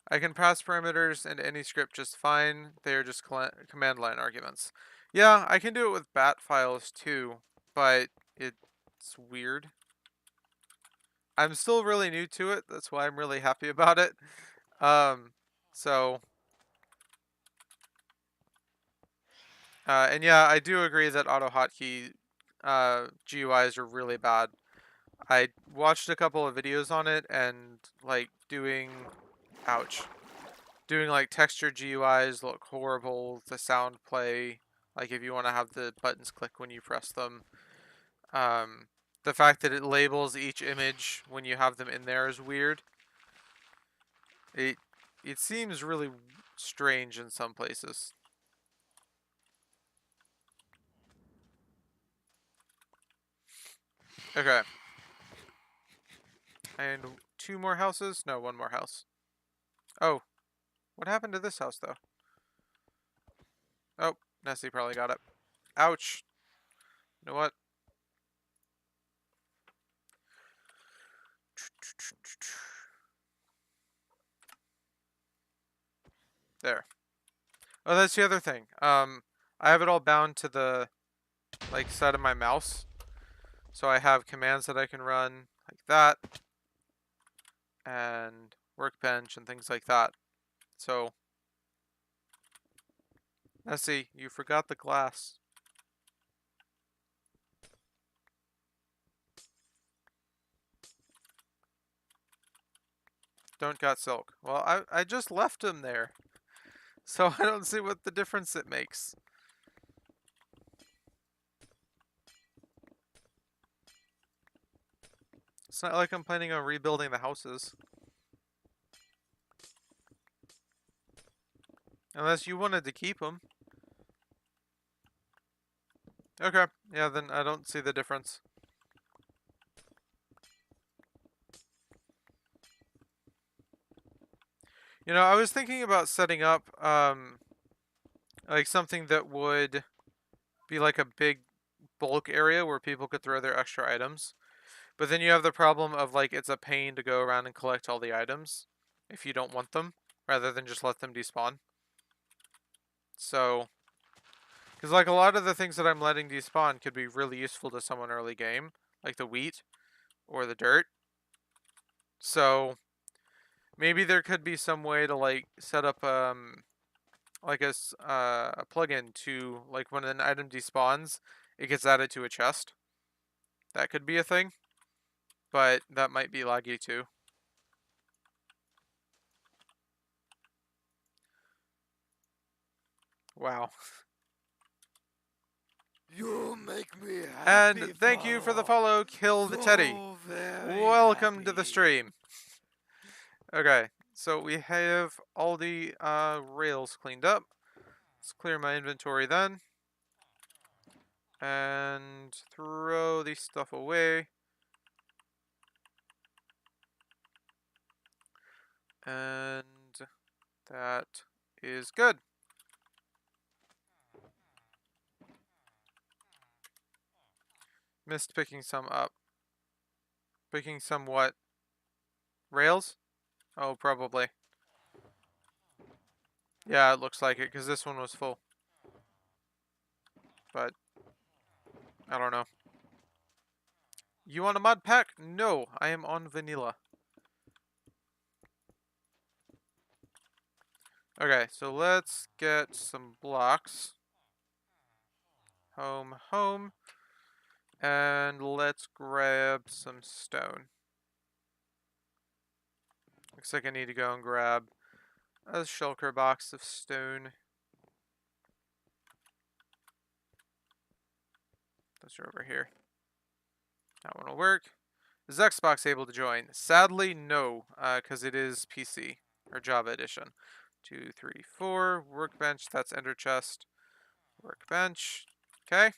I can pass parameters into any script just fine. They are just command line arguments. Yeah, I can do it with bat files too, but it's weird. I'm still really new to it. That's why I'm really happy about it. Um, so, and yeah, I do agree that auto hotkey GUIs are really bad. I watched a couple of videos on it and like ouch, doing like texture GUIs look horrible. The sound play, like if you want to have the buttons click when you press them. Um, the fact that it labels each image when you have them in there is weird. It it seems really strange in some places. Okay. And two more houses? No, one more house. Oh, what happened to this house though? Oh, Nessie probably got it. Ouch. You know what? There. Oh, that's the other thing. I have it all bound to the like side of my mouse. So I have commands that I can run like that and workbench and things like that. So let's see, you forgot the glass. Don't got silk. Well, I just left him there. So I don't see what the difference it makes. It's not like I'm planning on rebuilding the houses. Unless you wanted to keep them. Okay, yeah, then I don't see the difference. You know, I was thinking about setting up, like something that would be like a big bulk area where people could throw their extra items. But then you have the problem of like it's a pain to go around and collect all the items if you don't want them, rather than just let them despawn. So, because like a lot of the things that I'm letting despawn could be really useful to someone early game, like the wheat or the dirt. So maybe there could be some way to like set up like a plugin to like when an item despawns, it gets added to a chest. That could be a thing, but that might be laggy too. Wow. You make me happy, And thank you for the Father. follow, Kill the Teddy. So very Welcome to the happy. stream. Okay, so we have all the rails cleaned up. Let's clear my inventory then. And throw the stuff away. And that is good. Missed picking some up. Picking some what? Rails? Oh, probably. Yeah, it looks like it, because this one was full. But, I don't know. You want a mod pack? No, I am on vanilla. Okay, so let's get some blocks. Home, home. And let's grab some stone. Looks like I need to go and grab a shulker box of stone. Those are over here. That one will work. Is Xbox able to join? Sadly, no, because it is PC, or Java Edition. 2, 3, 4. Workbench, that's ender chest. Workbench. Okay.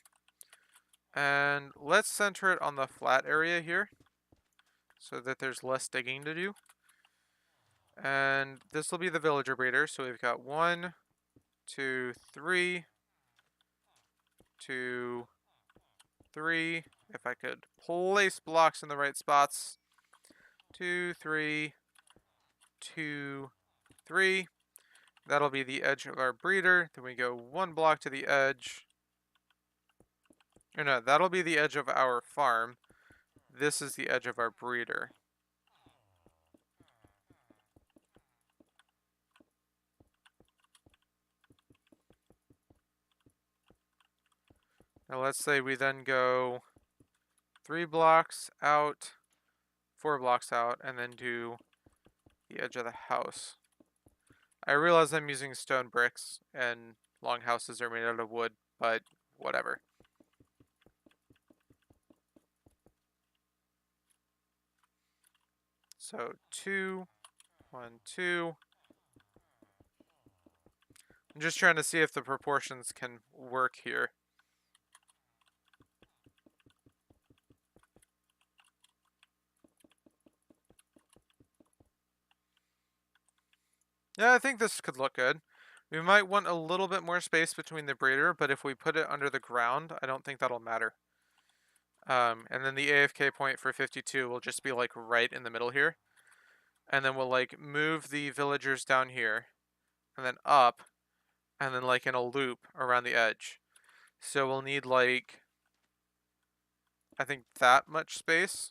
And let's center it on the flat area here, so that there's less digging to do. And this will be the villager breeder. So we've got 1, 2, 3, 2, 3. If I could place blocks in the right spots. 2, 3, 2, 3. That'll be the edge of our breeder. Then we go 1 block to the edge. Or no, that'll be the edge of our farm. This is the edge of our breeder. Now let's say we then go 3 blocks out, 4 blocks out, and then do the edge of the house. I realize I'm using stone bricks, and long houses are made out of wood, but whatever. So 2, 1, 2. I'm just trying to see if the proportions can work here. Yeah, I think this could look good. We might want a little bit more space between the breeder, but if we put it under the ground, I don't think that'll matter. And then the AFK point for 52 will just be like right in the middle here. And then we'll like move the villagers down here, and then up, and then like in a loop around the edge. So we'll need like, I think that much space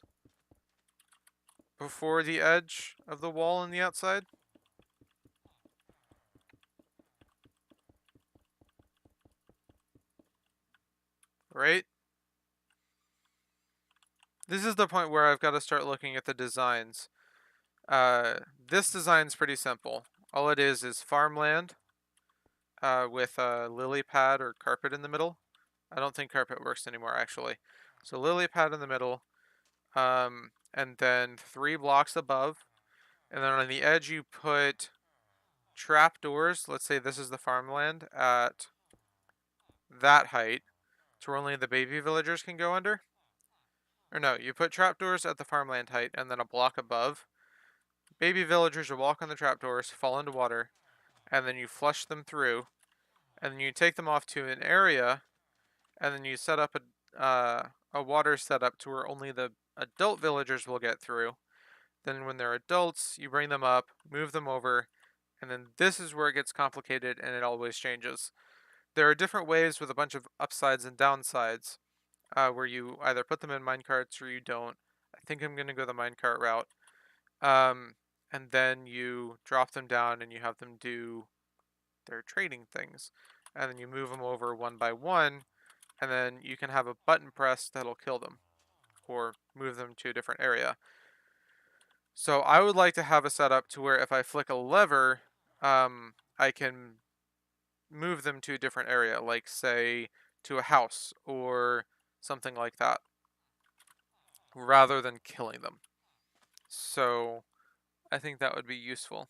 before the edge of the wall on the outside. Right? This is the point where I've got to start looking at the designs. This design's pretty simple. All it is farmland, with a lily pad or carpet in the middle. I don't think carpet works anymore, actually. So lily pad in the middle, and then 3 blocks above, and then on the edge you put trap doors. Let's say this is the farmland at that height, to where only the baby villagers can go under. Or no, you put trapdoors at the farmland height and then a block above. Baby villagers will walk on the trapdoors, fall into water, and then you flush them through, and then you take them off to an area, and then you set up a water setup to where only the adult villagers will get through. Then when they're adults, you bring them up, move them over, and then this is where it gets complicated and it always changes. There are different ways with a bunch of upsides and downsides, where you either put them in minecarts or you don't. I think I'm going to go the minecart route. Um, and then you drop them down and you have them do their trading things. And then you move them over one by one, and then you can have a button press that'll kill them or move them to a different area. So I would like to have a setup to where if I flick a lever, I can move them to a different area, like say to a house or something like that, rather than killing them. So I think that would be useful.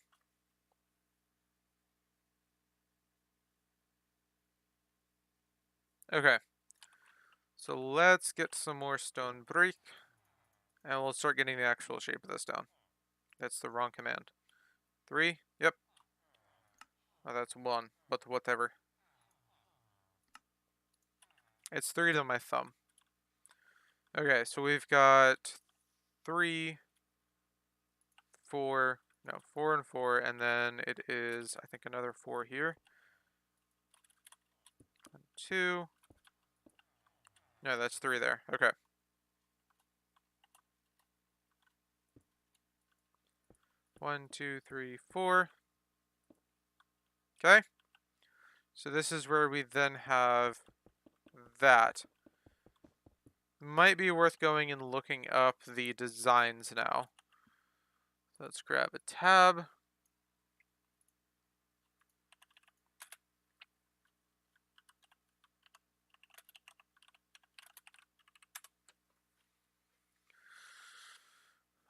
Okay, so let's get some more stone brick, and we'll start getting the actual shape of this down. That's the wrong command. 3, yep. Oh, that's 1, but whatever. It's 3 to my thumb. Okay, so we've got 3, 4, no, 4 and 4, and then it is, I think, another 4 here. 1, 2. No, that's 3 there. Okay. 1, 2, 3, 4. Okay. So this is where we then have that. Might be worth going and looking up the designs now. Let's grab a tab.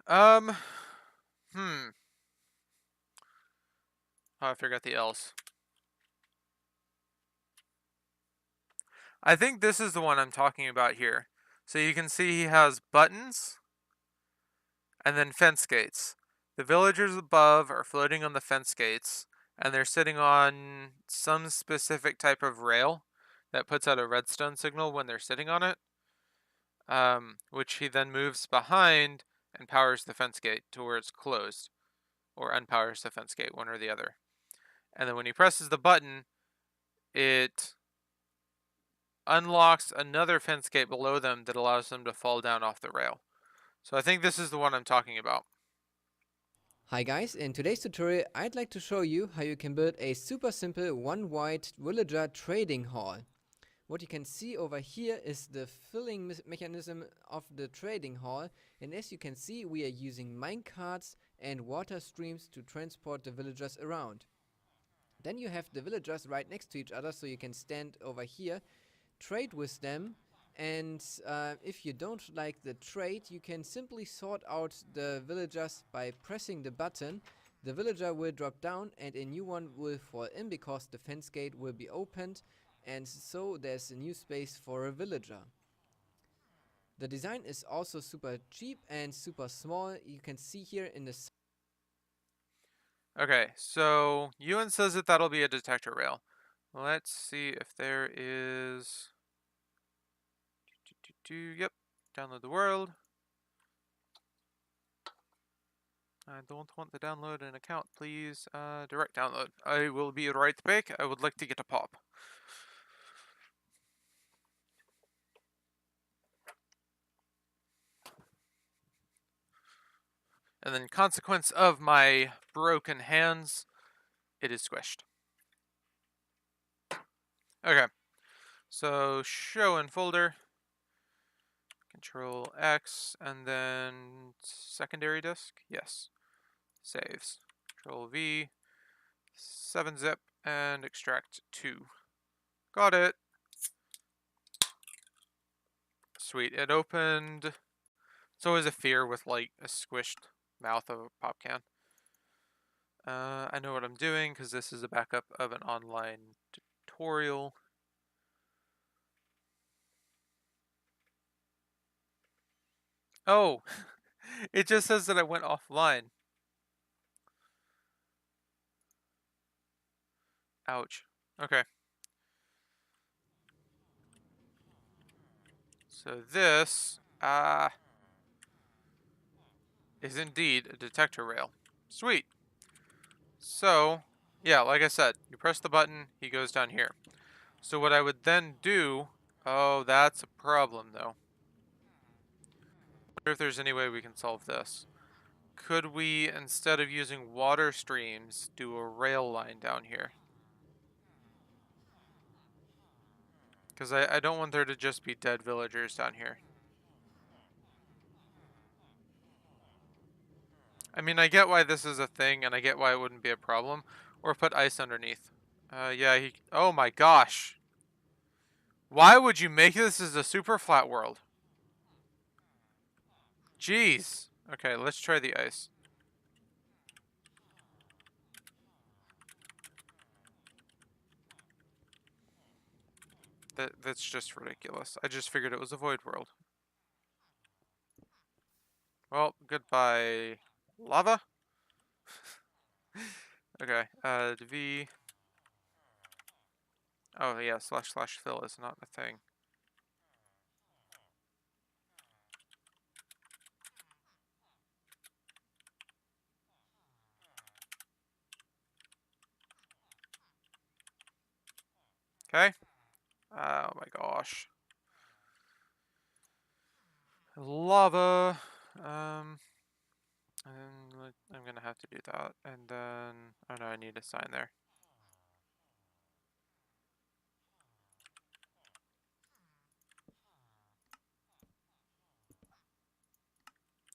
Um, hmm. Oh, I forgot the L's. I think this is the one I'm talking about here. So you can see he has buttons and then fence gates. The villagers above are floating on the fence gates, and they're sitting on some specific type of rail that puts out a redstone signal when they're sitting on it, which he then moves behind and powers the fence gate to where it's closed, or unpowers the fence gate, one or the other. And then when he presses the button, it unlocks another fence gate below them that allows them to fall down off the rail. So I think this is the one I'm talking about. Hi guys, in today's tutorial I'd like to show you how you can build a super simple one-wide villager trading hall. What you can see over here is the filling mechanism of the trading hall, and as you can see we are using minecarts and water streams to transport the villagers around. Then you have the villagers right next to each other, so you can stand over here, trade with them, and if you don't like the trade, you can simply sort out the villagers by pressing the button. The villager will drop down and a new one will fall in because the fence gate will be opened, and so there's a new space for a villager. The design is also super cheap and super small. You can see here in the Okay, so Ewan says that that'll be a detector rail. Let's see if there is... Yep, download the world. I don't want to download an account, please. Direct download. I will be right back. I would like to get a pop. And then, consequence of my broken hands, it is squished. Okay, so show in folder, Control X, and then secondary disk. Yes, saves. Control V, 7-zip, and extract 2. Got it. Sweet. It opened. It's always a fear with like a squished mouth of a pop can. I know what I'm doing because this is a backup of an online tutorial. Oh, it just says that I went offline. Ouch. Okay. So this is indeed a detector rail. Sweet. So, yeah, like I said, you press the button, he goes down here. So what I would then do, oh, that's a problem though. I wonder if there's any way we can solve this. Could we, instead of using water streams, do a rail line down here? Because I don't want there to just be dead villagers down here. I mean, I get why this is a thing, and I get why it wouldn't be a problem. Or put ice underneath. Yeah, he... Oh my gosh! Why would you make this as a super flat world? Jeez! Okay, let's try the ice. That's just ridiculous. I just figured it was a void world. Well, goodbye, lava. Okay, V. Oh yeah, / fill is not a thing. Okay. Oh my gosh. Lava. And I'm gonna have to do that, and then oh no, I need a sign there.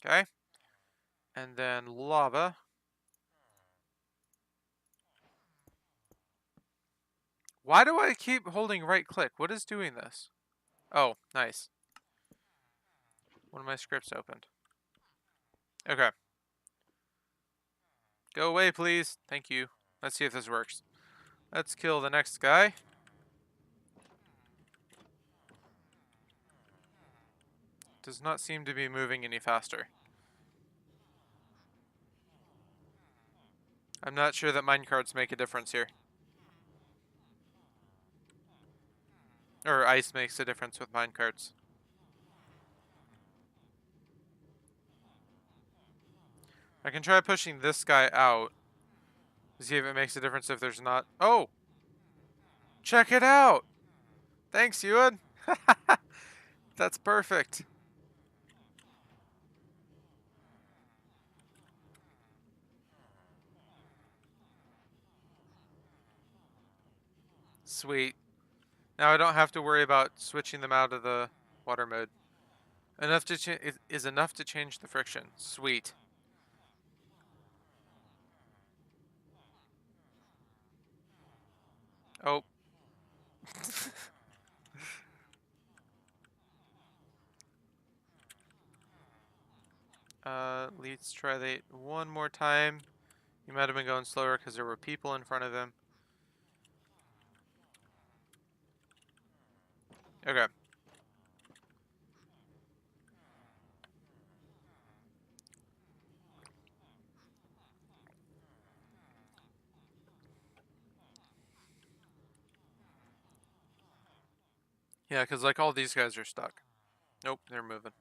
Okay. And then lava. Why do I keep holding right click? What is doing this? Oh, nice. One of my scripts opened. Okay. Go away, please. Thank you. Let's see if this works. Let's kill the next guy. Does not seem to be moving any faster. I'm not sure that minecarts make a difference here. Or ice makes a difference with minecarts. I can try pushing this guy out. To see if it makes a difference if there's not... Oh! Check it out! Thanks, Ewan! That's perfect. Sweet. Now I don't have to worry about switching them out of the water mode. Enough to is enough to change the friction. Sweet. Oh. Let's try that one more time. He might have been going slower because there were people in front of him. Okay. Yeah, because like all these guys are stuck. Nope, they're moving.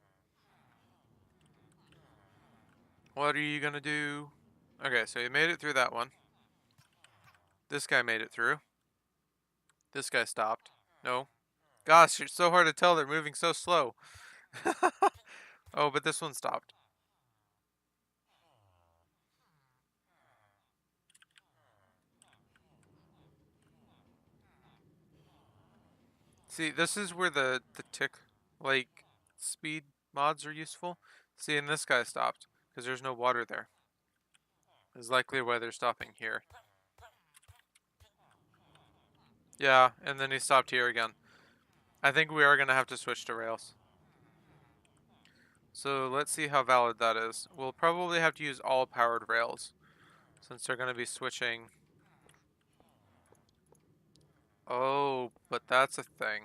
What are you gonna do? Okay, so you made it through that one. This guy made it through. This guy stopped. No. Gosh, it's so hard to tell. They're moving so slow. Oh, but this one stopped. See, this is where the tick, like, speed mods are useful. See, and this guy stopped because there's no water there. Is likely why they're stopping here. Yeah, and then he stopped here again. I think we are going to have to switch to rails. So let's see how valid that is. We'll probably have to use all powered rails since they're going to be switching. Oh, but that's a thing.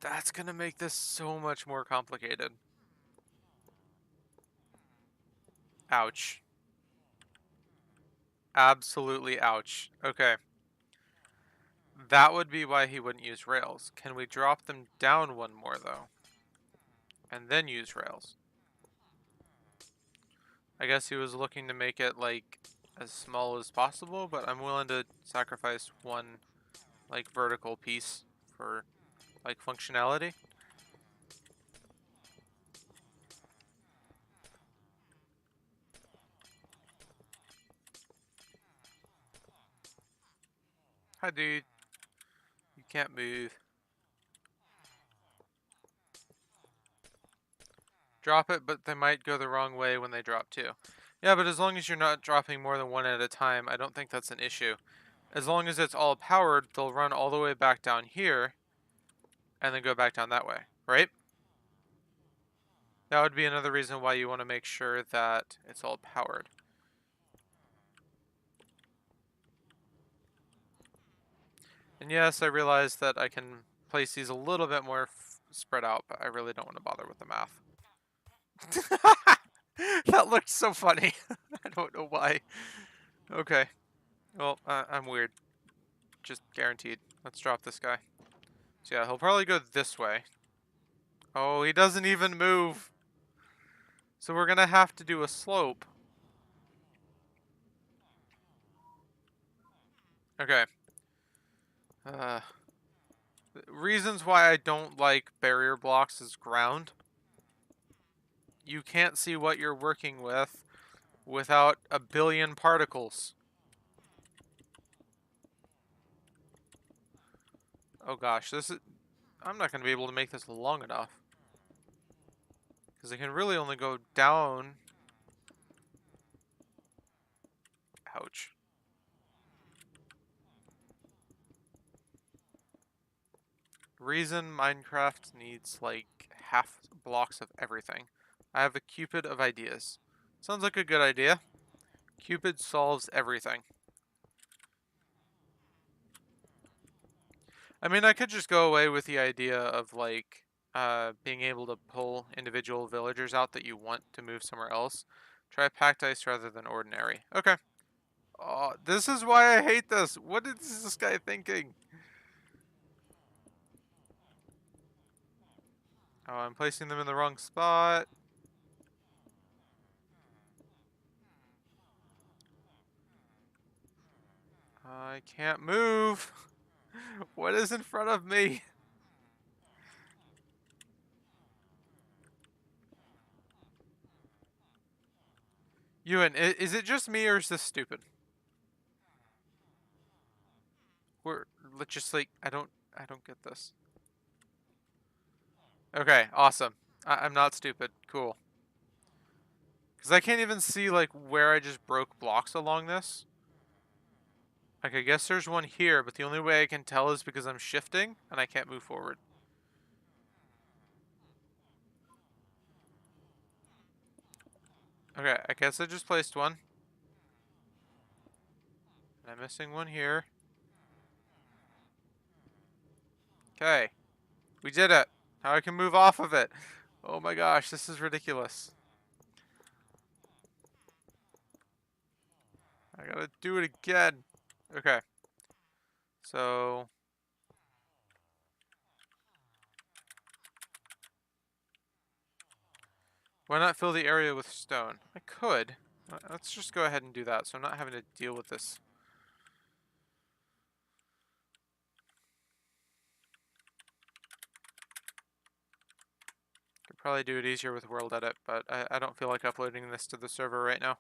That's going to make this so much more complicated. Ouch. Absolutely ouch. Okay. That would be why he wouldn't use rails. Can we drop them down one more, though? And then use rails? I guess he was looking to make it, like, as small as possible, but I'm willing to sacrifice one, like, vertical piece for, like, functionality. Hi, dude. You can't move. Drop it, but they might go the wrong way when they drop too. Yeah, but as long as you're not dropping more than one at a time, I don't think that's an issue. As long as it's all powered, they'll run all the way back down here and then go back down that way, right? That would be another reason why you want to make sure that it's all powered. And yes, I realize that I can place these a little bit more spread out, but I really don't want to bother with the math. That looked so funny. I don't know why. Okay. Well, I'm weird. Just guaranteed. Let's drop this guy. So yeah, he'll probably go this way. Oh, he doesn't even move. So we're gonna have to do a slope. Okay. Uh, reasons why I don't like barrier blocks is ground. You can't see what you're working with without a billion particles. Oh gosh, this is... I'm not gonna be able to make this long enough. Because it can really only go down. Ouch. Reason Minecraft needs like half blocks of everything. I have a Cupid of ideas. Sounds like a good idea. Cupid solves everything. I mean, I could just go away with the idea of like being able to pull individual villagers out that you want to move somewhere else. Try packed ice rather than ordinary. Okay. Oh, this is why I hate this. What is this guy thinking? Oh, I'm placing them in the wrong spot. I can't move. What is in front of me? Ewan, is it just me or is this stupid? We're let's just like I don't get this. Okay, awesome. I'm not stupid. Cool. Because I can't even see like where I just broke blocks along this. Like I guess there's one here, but the only way I can tell is because I'm shifting and I can't move forward. Okay, I guess I just placed one. And I'm missing one here. Okay. We did it. Now I can move off of it. Oh my gosh, this is ridiculous. I gotta do it again. Okay. So... why not fill the area with stone? I could. Let's just go ahead and do that so I'm not having to deal with this. Could probably do it easier with World Edit, but I don't feel like uploading this to the server right now.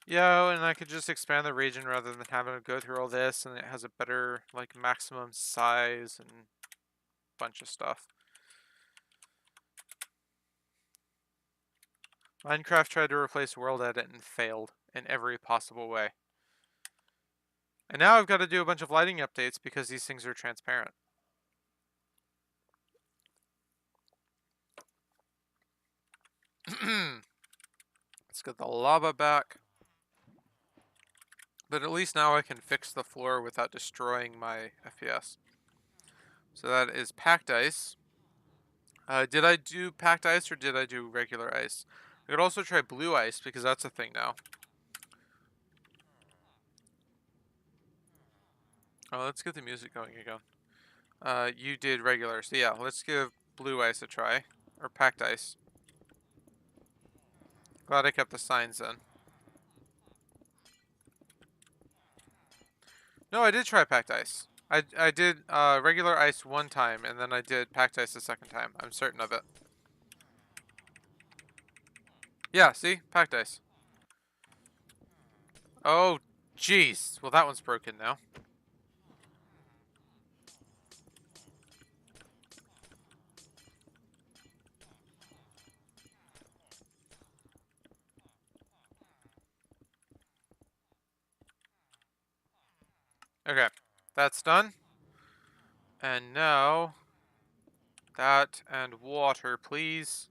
Yeah, and I could just expand the region rather than having to go through all this, and it has a better, like, maximum size and bunch of stuff. Minecraft tried to replace World Edit and failed in every possible way. And now I've got to do a bunch of lighting updates because these things are transparent. Let's get the lava back. But at least now I can fix the floor without destroying my FPS. So that is packed ice. Did I do packed ice or did I do regular ice? I could also try blue ice because that's a thing now. Oh, let's get the music going again. You did regular, so yeah, let's give blue ice a try. Or packed ice. Glad I kept the signs in. No, I did try packed ice. I did regular ice one time, and then I did packed ice the second time. I'm certain of it. Yeah, see? Packed ice. Oh, jeez. Well, that one's broken now. Okay, that's done. And now, that and water, please.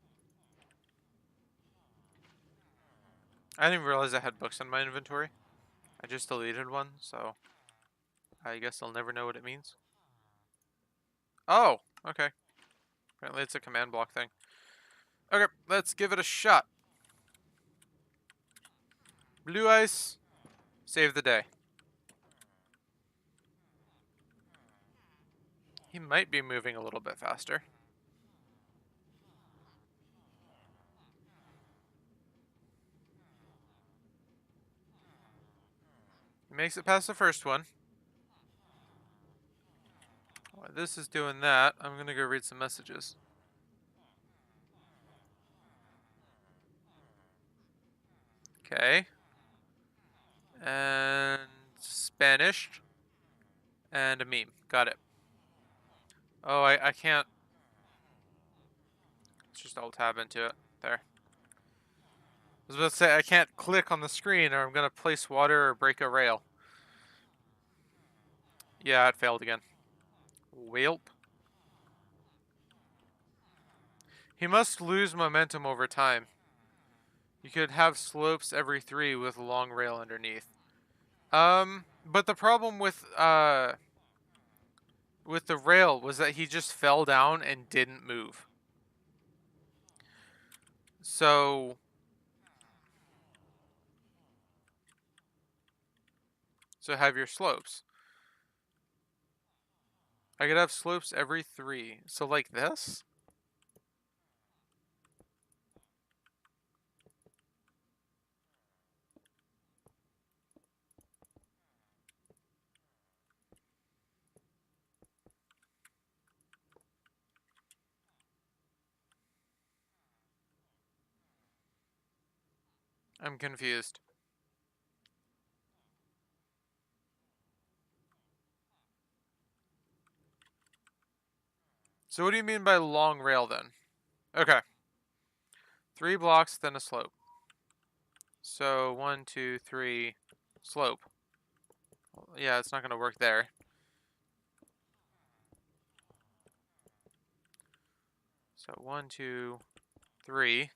I didn't realize I had books in my inventory. I just deleted one, so I guess I'll never know what it means. Oh, okay. Apparently it's a command block thing. Okay, let's give it a shot. Blue ice, save the day. He might be moving a little bit faster. He makes it past the first one. While this is doing that, I'm gonna go read some messages. Okay. And Spanish. And a meme. Got it. Oh, I can't. Let's just alt tab into it. There. I was about to say, I can't click on the screen or I'm gonna place water or break a rail. Yeah, it failed again. Welp. He must lose momentum over time. You could have slopes every 3 with a long rail underneath. But the problem with the rail was that he just fell down and didn't move. So have your slopes. I could have slopes every 3. So like this? I'm confused. So what do you mean by long rail then? Okay. 3 blocks, then a slope. So 1, 2, 3, slope. Well, yeah, it's not going to work there. So 1, 2, 3.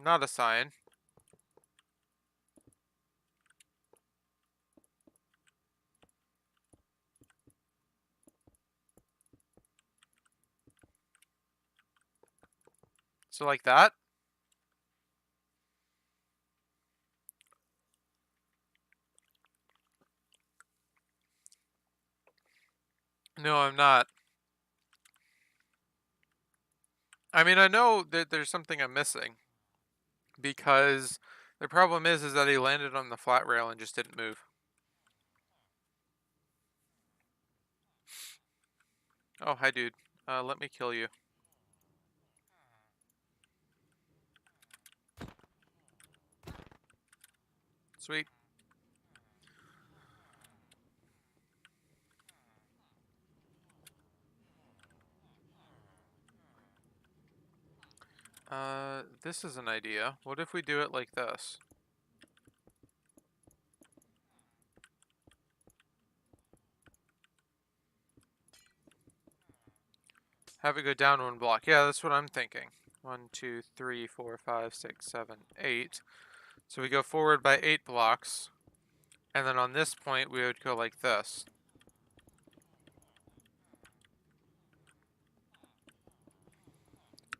Not a sign. So like that? No, I'm not. I mean, I know that there's something I'm missing. Because the problem is that he landed on the flat rail and just didn't move. Oh, hi, dude. Let me kill you. Sweet. This is an idea. What if we do it like this? Have it go down one block. Yeah, that's what I'm thinking. 1, 2, 3, 4, 5, 6, 7, 8. So we go forward by 8 blocks. And then on this point, we would go like this.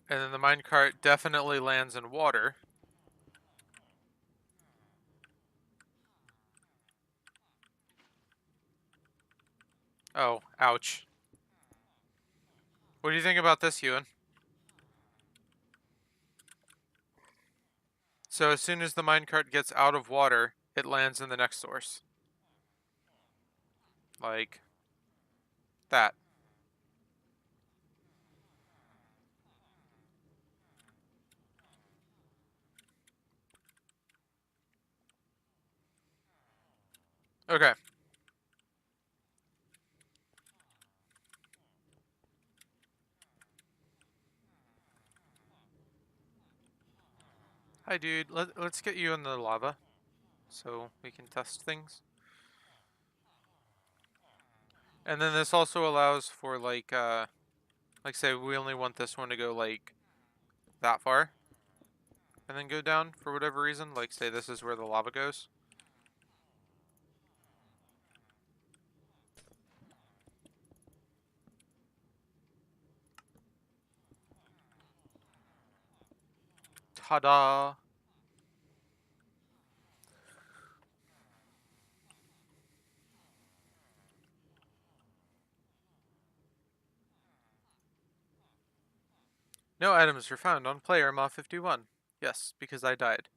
And then the minecart definitely lands in water. Oh, ouch. What do you think about this, Ewan? So as soon as the minecart gets out of water, it lands in the next source. Like that. Okay. Hi, dude. Let's get you in the lava so we can test things. And then this also allows for like say we only want this one to go like that far and then go down for whatever reason. Like say this is where the lava goes. Ta-da! No items were found on player Ma 51. Yes, because I died.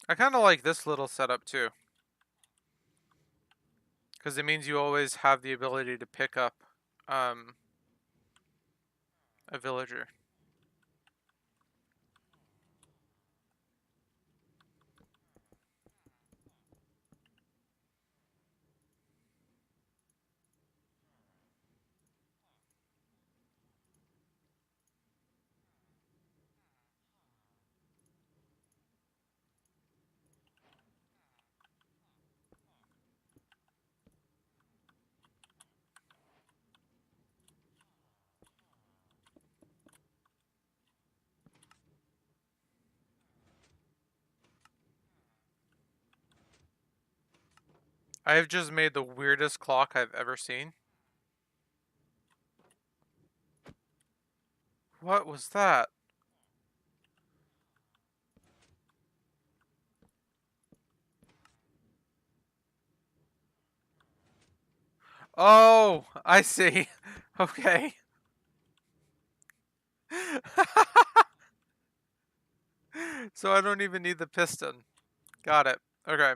I kind of like this little setup too. Because it means you always have the ability to pick up um, a villager. I have just made the weirdest clock I've ever seen. What was that? Oh, I see. Okay. So I don't even need the piston. Got it. Okay.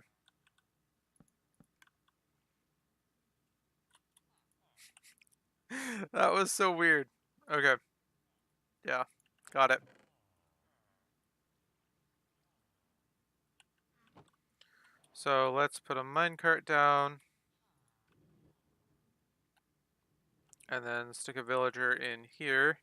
That was so weird. Okay. Yeah. Got it. So let's put a minecart down. And then stick a villager in here.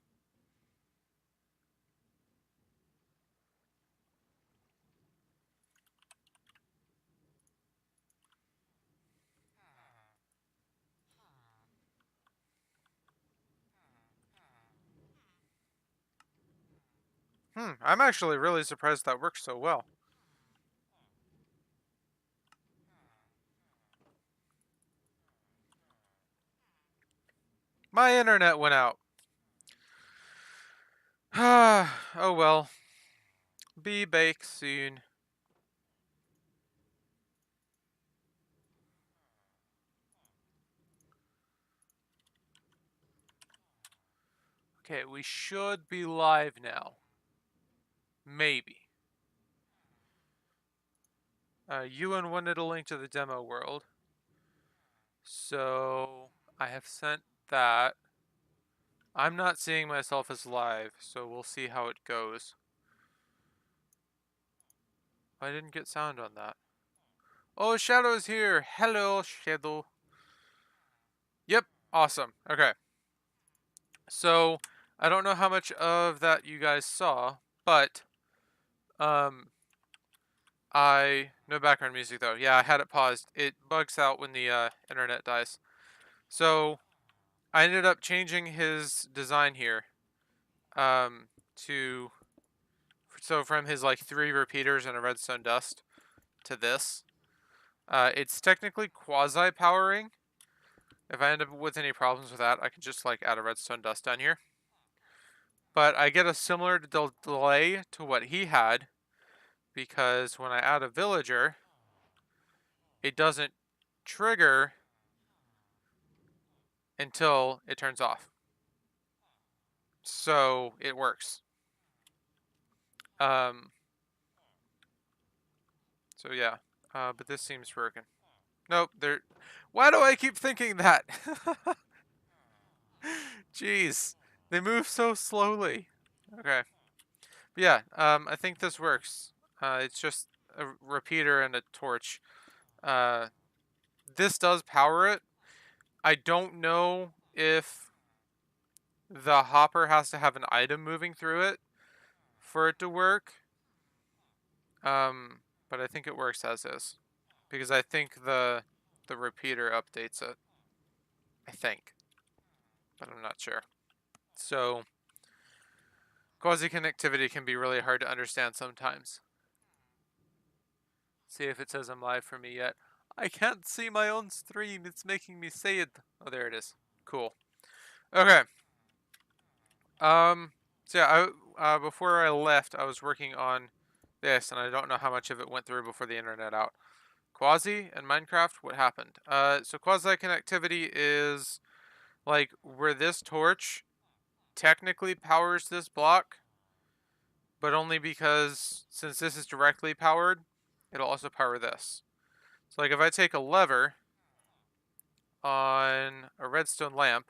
I'm actually really surprised that works so well. My internet went out. Oh well. Be back soon. Okay, we should be live now. Maybe. Ewan wanted a link to the demo world. So I have sent that. I'm not seeing myself as live, so we'll see how it goes. I didn't get sound on that. Oh, Shadow's here. Hello, Shadow. Yep, awesome. Okay. So, I don't know how much of that you guys saw, but um no background music though. Yeah, I had it paused. It bugs out when the internet dies. So, I ended up changing his design here um to from his like 3 repeaters and a redstone dust to this. It's technically quasi-powering. If I end up with any problems with that, I can just like add a redstone dust down here. But I get a similar delay to what he had because when I add a villager, it doesn't trigger until it turns off. So it works. Um, so yeah, but this seems broken. Nope, there. Why do I keep thinking that? Jeez, they move so slowly. Okay. But yeah, I think this works. It's just a repeater and a torch. Uh, this does power it. I don't know if the hopper has to have an item moving through it for it to work. But I think it works as is because I think the repeater updates it. I think, but I'm not sure. So quasi connectivity can be really hard to understand sometimes. See if it says I'm live for me yet. I can't see my own stream. It's making me say it. Oh, there it is. Cool. Okay. So yeah, before I left, I was working on this, and I don't know how much of it went through before the internet out. Quasi and Minecraft, what happened? So quasi connectivity is like where this torch technically powers this block, but only because since this is directly powered, it'll also power this. So like if I take a lever on a redstone lamp,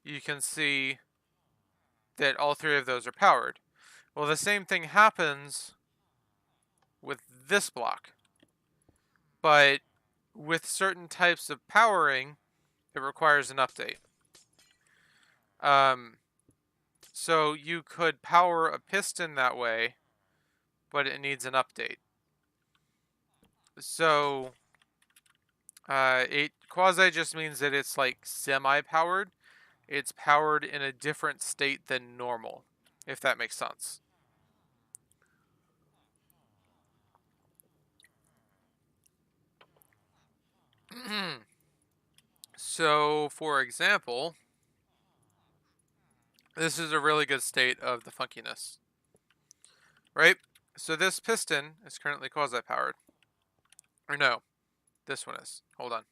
you can see that all 3 of those are powered. Well, the same thing happens with this block, but with certain types of powering, it requires an update. Um, so you could power a piston that way, but it needs an update. So it quasi just means that it's like semi-powered. It's powered in a different state than normal, if that makes sense. So, for example, this is a really good state of the funkiness, right? So this piston is currently quasi-powered. Or no, this one is. Hold on.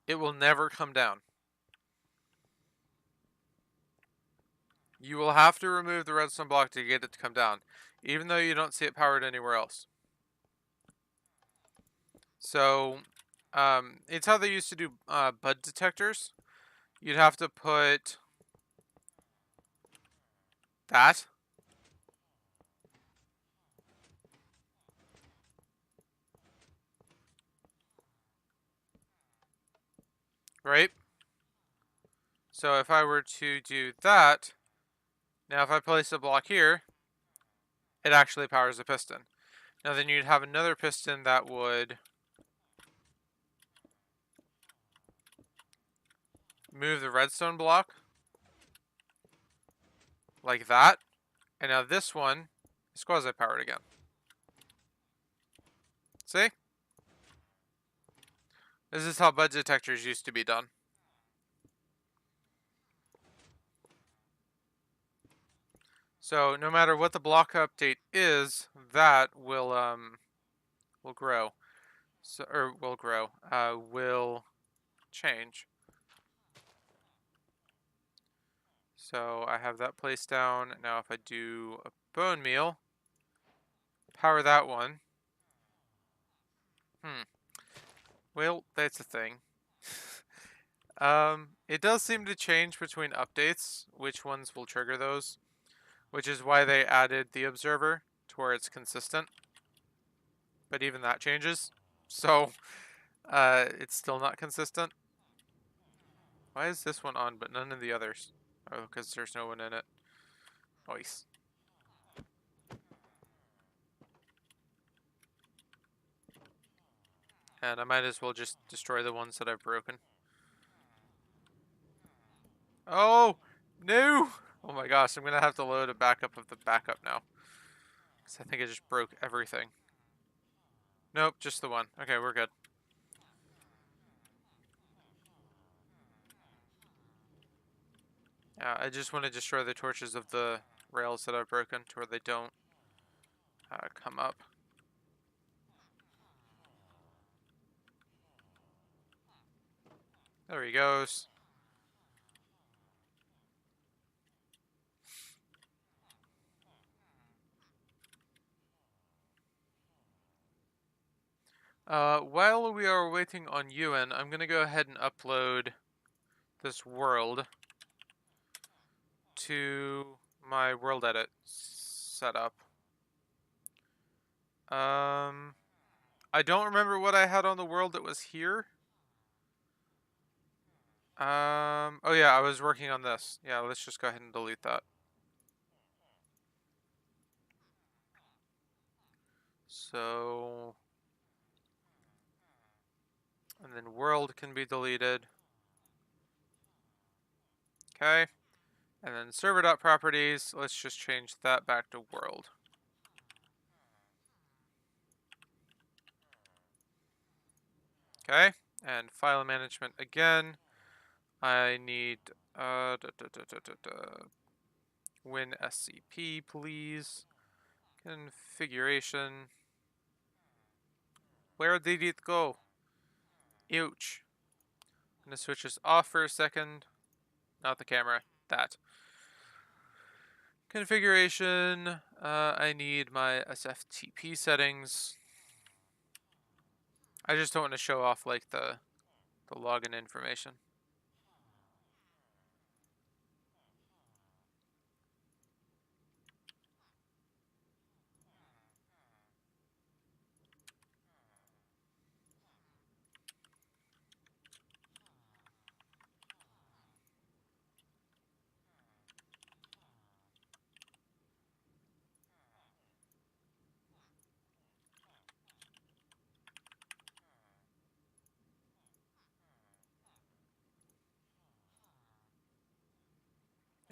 It will never come down. You will have to remove the redstone block to get it to come down, even though you don't see it powered anywhere else. So, it's how they used to do bud detectors. You'd have to put that. Right? So if I were to do that, now if I place a block here, it actually powers the piston. Now then you'd have another piston that would move the redstone block like that. And now this one is quasi-powered again. See? This is how bud detectors used to be done. So no matter what the block update is, that will grow. So will change. So I have that placed down. Now if I do a bone meal, power that one. Well, that's the thing. It does seem to change between updates, which ones will trigger those. which is why they added the observer to where it's consistent. But even that changes. So, it's still not consistent. Why is this one on, but none of the others? Oh, because there's no one in it. Nice. And I might as well just destroy the ones that I've broken. Oh, no! Oh my gosh, I'm gonna have to load a backup of the backup now. Because I think I just broke everything. Nope, just the one. Okay, we're good. Yeah, I just want to destroy the torches of the rails that I've broken to where they don't come up. There he goes. While we are waiting on Ewan, I'm gonna go ahead and upload this world to my world edit setup. I don't remember what I had on the world that was here. Oh yeah, I was working on this. Yeah, let's just go ahead and delete that. So, and then world can be deleted. Okay. And then server.properties, let's just change that back to world. Okay. And file management again. I need WinSCP, please. Configuration. Where did it go? Ouch. I'm gonna switch this off for a second. Not the camera. That. Configuration. I need my SFTP settings. I just don't want to show off like the login information.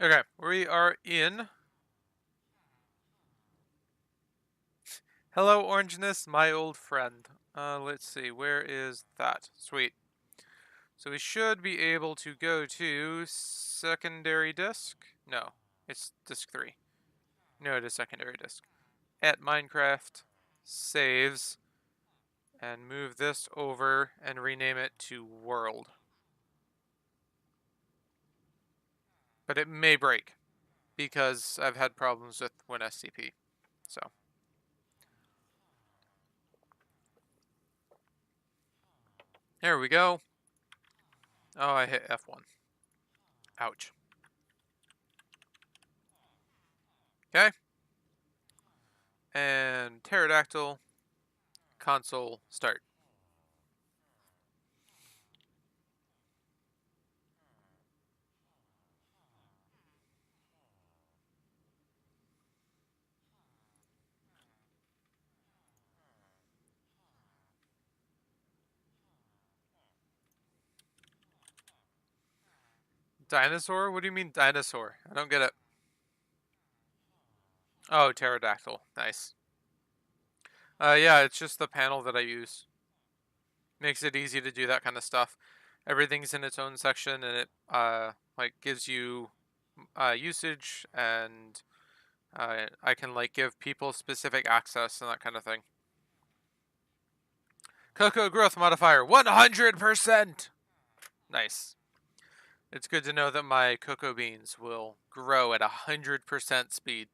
Okay, we are in. Hello, Orangeness, my old friend. Let's see, where is that? Sweet. So we should be able to go to secondary disk. No, it's disk 3. No, it is secondary disk. At Minecraft, saves, and move this over and rename it to world. But it may break because I've had problems with WinSCP. So. There we go. Oh, I hit F1. Ouch. Okay. And pterodactyl, console, start. Dinosaur? What do you mean dinosaur? I don't get it. Oh, pterodactyl. Nice. Yeah, it's just the panel that I use. Makes it easy to do that kind of stuff. Everything's in its own section, and it like gives you usage, and I can like give people specific access and that kind of thing. Cocoa growth modifier 100%. Nice. It's good to know that my cocoa beans will grow at 100% speed.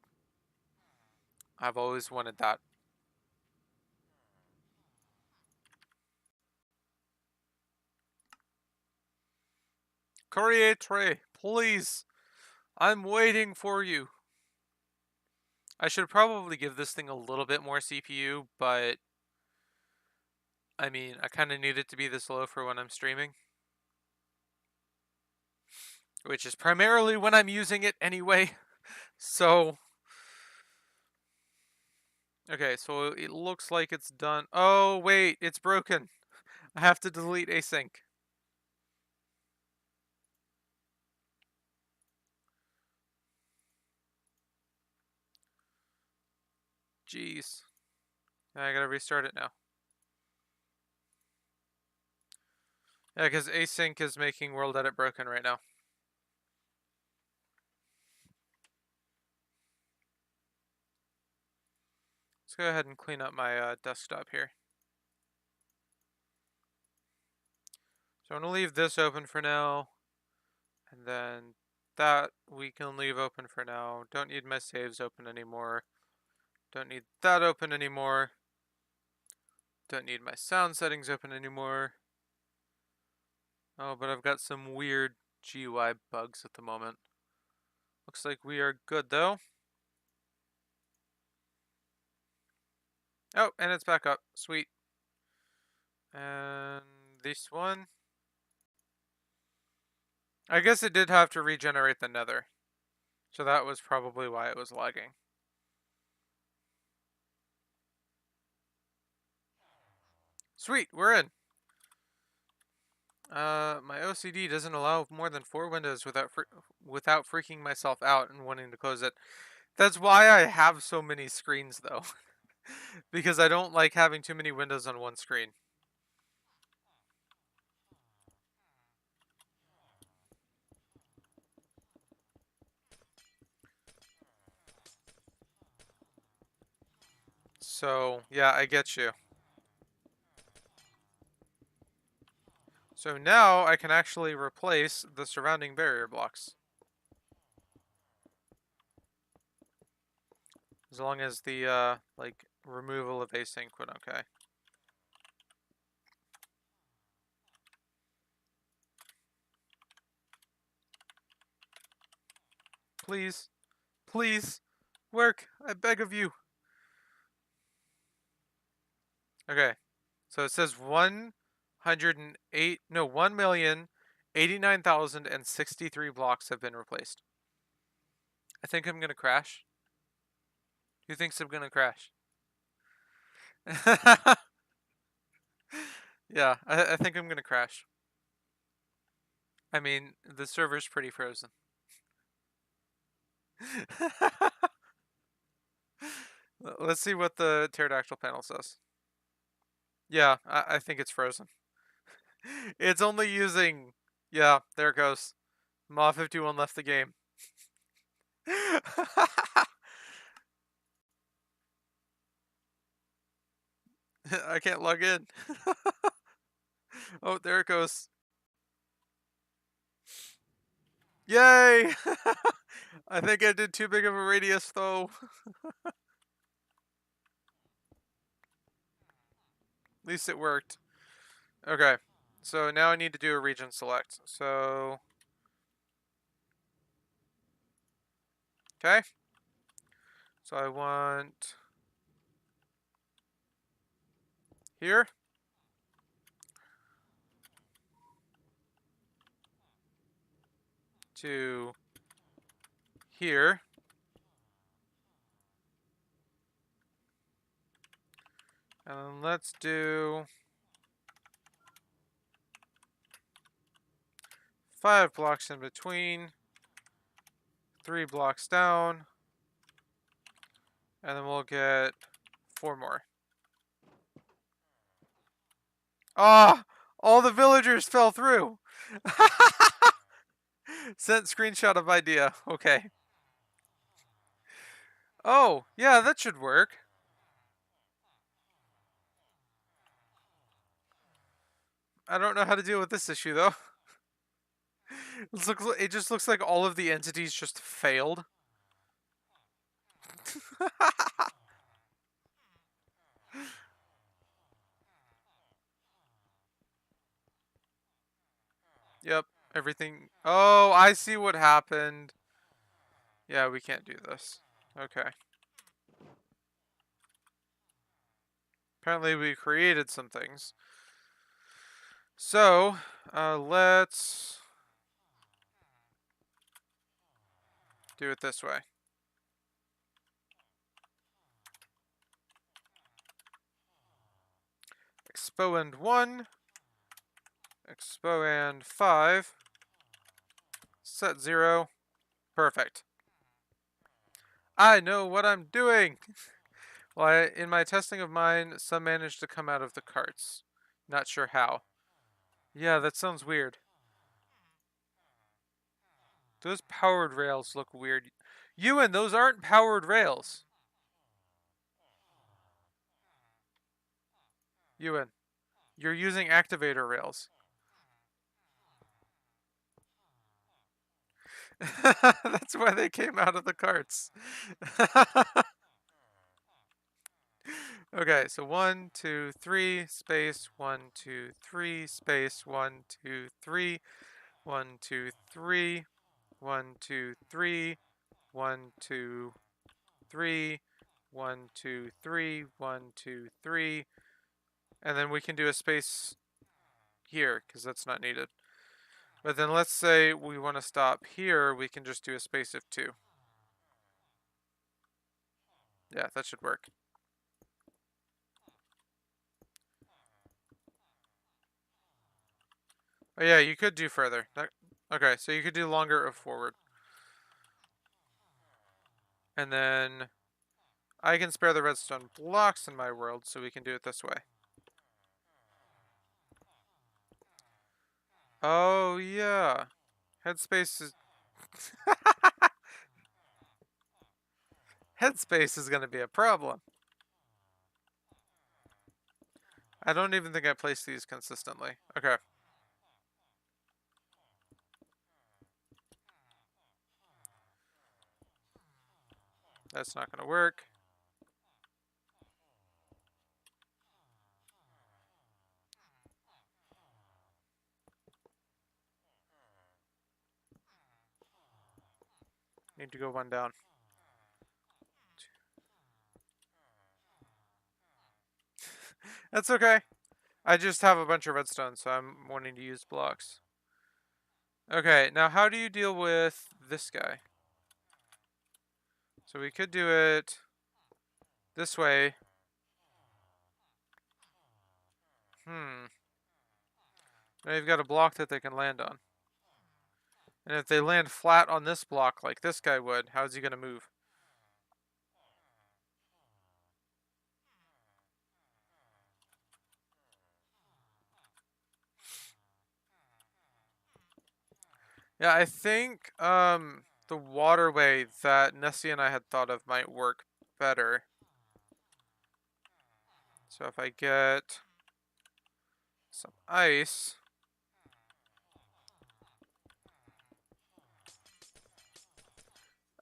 I've always wanted that. Create tray, please. I'm waiting for you. I should probably give this thing a little bit more CPU, but I mean, I kind of need it to be this low for when I'm streaming, which is primarily when I'm using it anyway. So, okay, so it looks like it's done. Oh, wait, it's broken. I have to delete async. Jeez. I gotta restart it now. Yeah, because async is making world edit broken right now. Let's go ahead and clean up my desktop here. So I'm gonna leave this open for now, and then that we can leave open for now. Don't need my saves open anymore. Don't need that open anymore. Don't need my sound settings open anymore. Oh, but I've got some weird GUI bugs at the moment. Looks like we are good though. Oh, and it's back up. Sweet. And this one. I guess it did have to regenerate the nether. So that was probably why it was lagging. Sweet, we're in. My OCD doesn't allow more than 4 windows without freaking myself out and wanting to close it. That's why I have so many screens, though. Because I don't like having too many windows on one screen. So, yeah, I get you. So now I can actually replace the surrounding barrier blocks. As long as the, like, removal of async went okay. Please. Please. Work. I beg of you. Okay. So it says 1,089,063 blocks have been replaced. I think I'm gonna crash. Who thinks I'm gonna crash? Yeah, I think I'm gonna crash. I mean, the server's pretty frozen. Let's see what the pterodactyl panel says. Yeah, I think it's frozen. It's only using... Yeah, there it goes. Ma 51 left the game. I can't log in. Oh, there it goes. Yay! I think I did too big of a radius, though. At least it worked. Okay, so now I need to do a region select. So... Okay. So I want... Here. To... Here. And let's do... 5 blocks in between. 3 blocks down. And then we'll get 4 more. Ah! All the villagers fell through! Sent screenshot of idea. Okay. Oh, yeah, that should work. I don't know how to deal with this issue, though. It just looks like all of the entities just failed. Yep, everything... Oh, I see what happened. Yeah, we can't do this. Okay. Apparently we created some things. So, let's do it this way. Expoand 1, expoand 5, set 0. Perfect. I know what I'm doing! Well, in my testing of mine, some managed to come out of the carts. Not sure how. Yeah, that sounds weird. Those powered rails look weird. Ewan, those aren't powered rails. Ewan, you're using activator rails. That's why they came out of the carts. Okay, so 1, 2, 3, space, 1, 2, 3, space, 1, 2, 3, 1, 2, 3, 1, 2, 3, 1, 2, 3, 1, 2, 3, 1, 2, 3, and then we can do a space here, because that's not needed. But then let's say we want to stop here, we can just do a space of 2. Yeah, that should work. Oh yeah, you could do further. Okay, so you could do longer of forward. And then I can spare the redstone blocks in my world, so we can do it this way. Oh yeah. Headspace is Headspace is gonna be a problem. I don't even think I placed these consistently. Okay. That's not gonna work. Need to go one down. That's okay. I just have a bunch of redstone, so I'm wanting to use blocks. Okay, now how do you deal with this guy? So we could do it this way. Now you've got a block that they can land on. And if they land flat on this block like this guy would, how's he gonna move? Yeah, I think the waterway that Nessie and I had thought of might work better. So if I get some ice,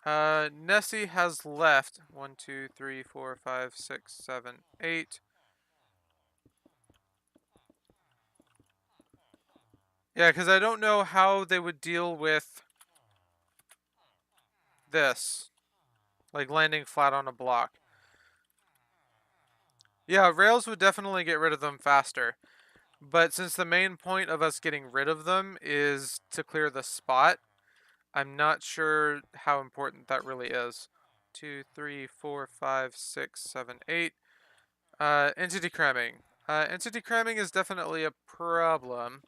Nessie has left 1, 2, 3, 4, 5, 6, 7, 8. Yeah, because I don't know how they would deal with this, like landing flat on a block. Yeah, rails would definitely get rid of them faster. But since the main point of us getting rid of them is to clear the spot, I'm not sure how important that really is. 2, 3, 4, 5, 6, 7, 8. Entity cramming. Entity cramming is definitely a problem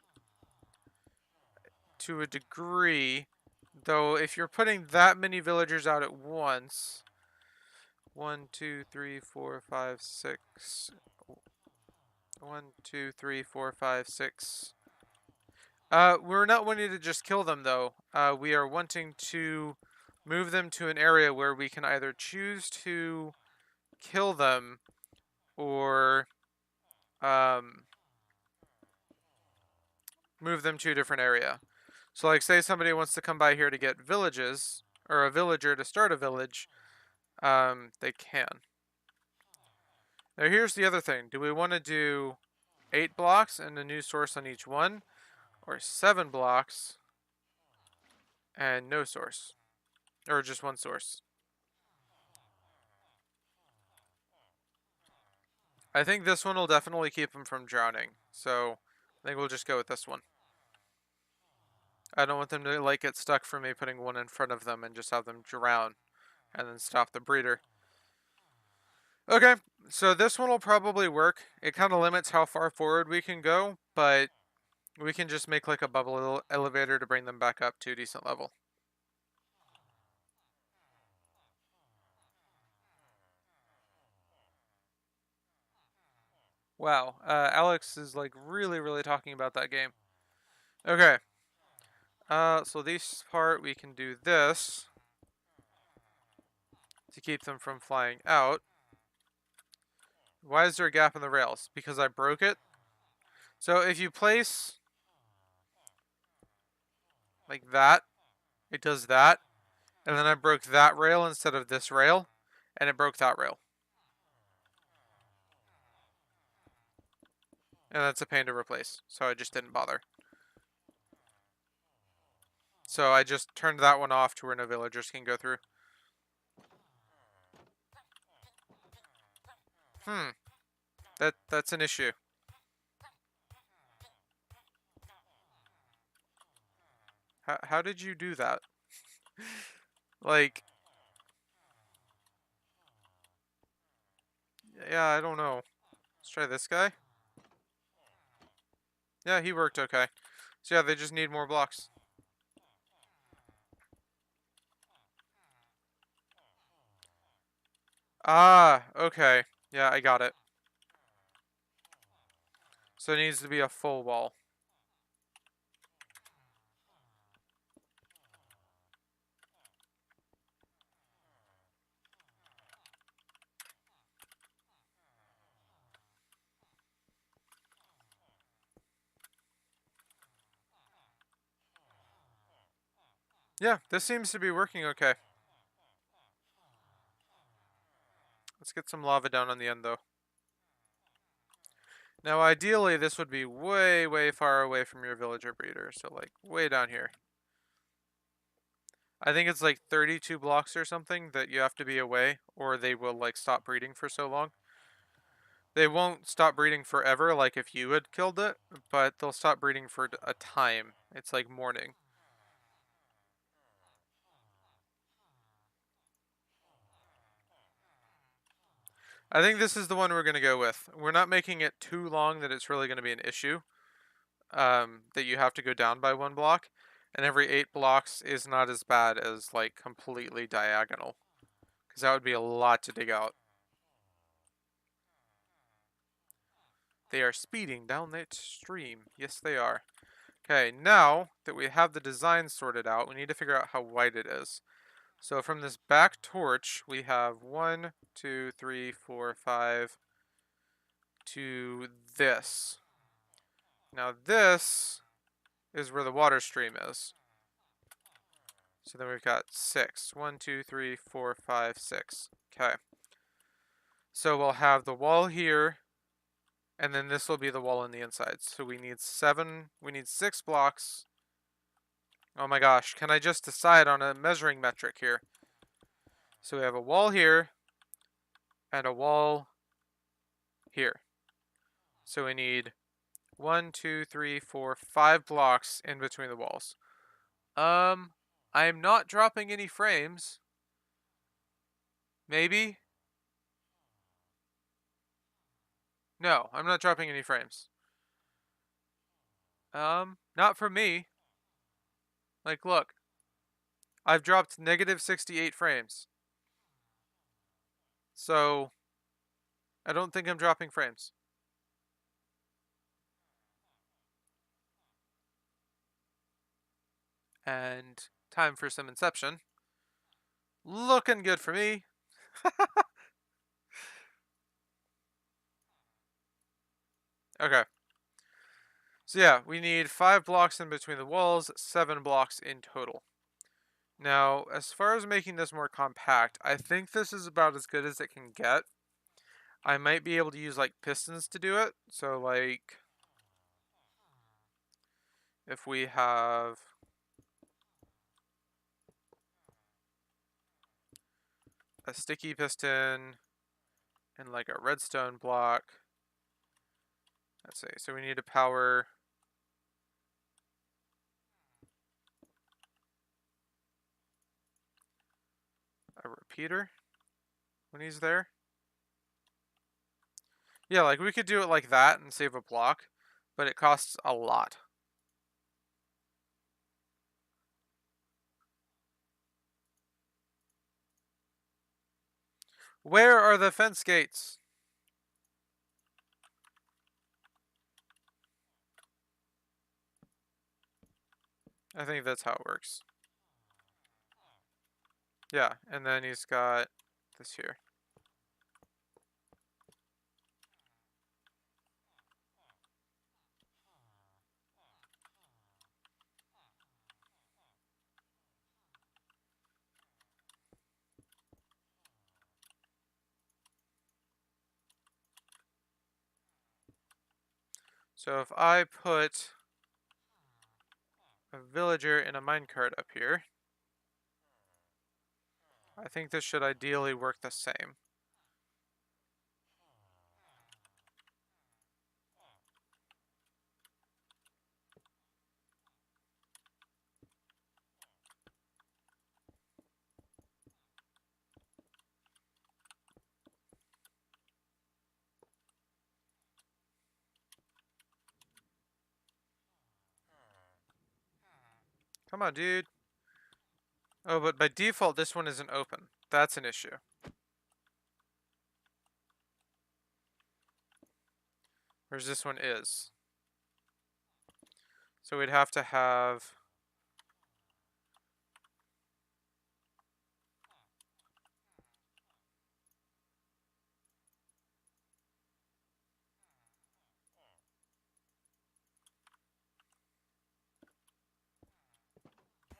to a degree, though if you're putting that many villagers out at once, 1, 2, 3, 4, 5, 6. 1, 2, 3, 4, 5, 6. We're not wanting to just kill them though. We are wanting to move them to an area where we can either choose to kill them or move them to a different area. So like say somebody wants to come by here to get villages, or a villager to start a village, they can. Now here's the other thing. Do we want to do 8 blocks and a new source on each one, or 7 blocks and no source? Or just one source? I think this one will definitely keep them from drowning. So I think we'll just go with this one. I don't want them to like get stuck for me putting one in front of them and just have them drown and then stop the breeder. Okay, so this one will probably work. It kind of limits how far forward we can go, but we can just make like a bubble elevator to bring them back up to a decent level. Wow, Alex is like really talking about that game. Okay, so this part we can do this to keep them from flying out. Why is there a gap in the rails? Because I broke it? So if you place like that, it does that, and then I broke that rail instead of this rail, and it broke that rail. And that's a pain to replace, so I just didn't bother. So I just turned that one off to where no villagers can go through. That's an issue. How did you do that? Like, yeah, I don't know. Let's try this guy. Yeah, he worked okay. So yeah, they just need more blocks. Ah, okay. Yeah, I got it. So it needs to be a full wall. Yeah, this seems to be working okay. Let's get some lava down on the end, though. Now, ideally, this would be way far away from your villager breeder. So, like, way down here. I think it's like 32 blocks or something that you have to be away, or they will, like, stop breeding for so long. They won't stop breeding forever, like if you had killed it, but they'll stop breeding for a time. It's like morning. I think this is the one we're going to go with. We're not making it too long that it's really going to be an issue. That you have to go down by one block. And every 8 blocks is not as bad as like completely diagonal. Because that would be a lot to dig out. They are speeding down that stream. Yes, they are. Okay, now that we have the design sorted out, we need to figure out how wide it is. So from this back torch, we have 1, 2, 3, 4, 5 to this. Now this is where the water stream is. So then we've got 6. 1, 2, 3, 4, 5, 6. Okay. So we'll have the wall here, and then this will be the wall on the inside. So we need 6 blocks. Oh my gosh, can I just decide on a measuring metric here? So we have a wall here, and a wall here. So we need 1, 2, 3, 4, 5 blocks in between the walls. I'm not dropping any frames. Maybe? No, I'm not dropping any frames. Not for me. Like, look. I've dropped negative 68 frames. So, I don't think I'm dropping frames. And time for some inception. Looking good for me. Okay. So yeah, we need 5 blocks in between the walls, 7 blocks in total. Now, as far as making this more compact, I think this is about as good as it can get. I might be able to use like pistons to do it. So like, if we have a sticky piston and like a redstone block, Let's see. So we need to power a repeater when he's there. Yeah, like we could do it like that and save a block, but it costs a lot. Where are the fence gates? I think that's how it works. Yeah, and then he's got this here. So if I put a villager in a minecart up here, I think this should ideally work the same. Come on, dude. Oh, but by default, this one isn't open. That's an issue. Whereas this one is. So we'd have to have...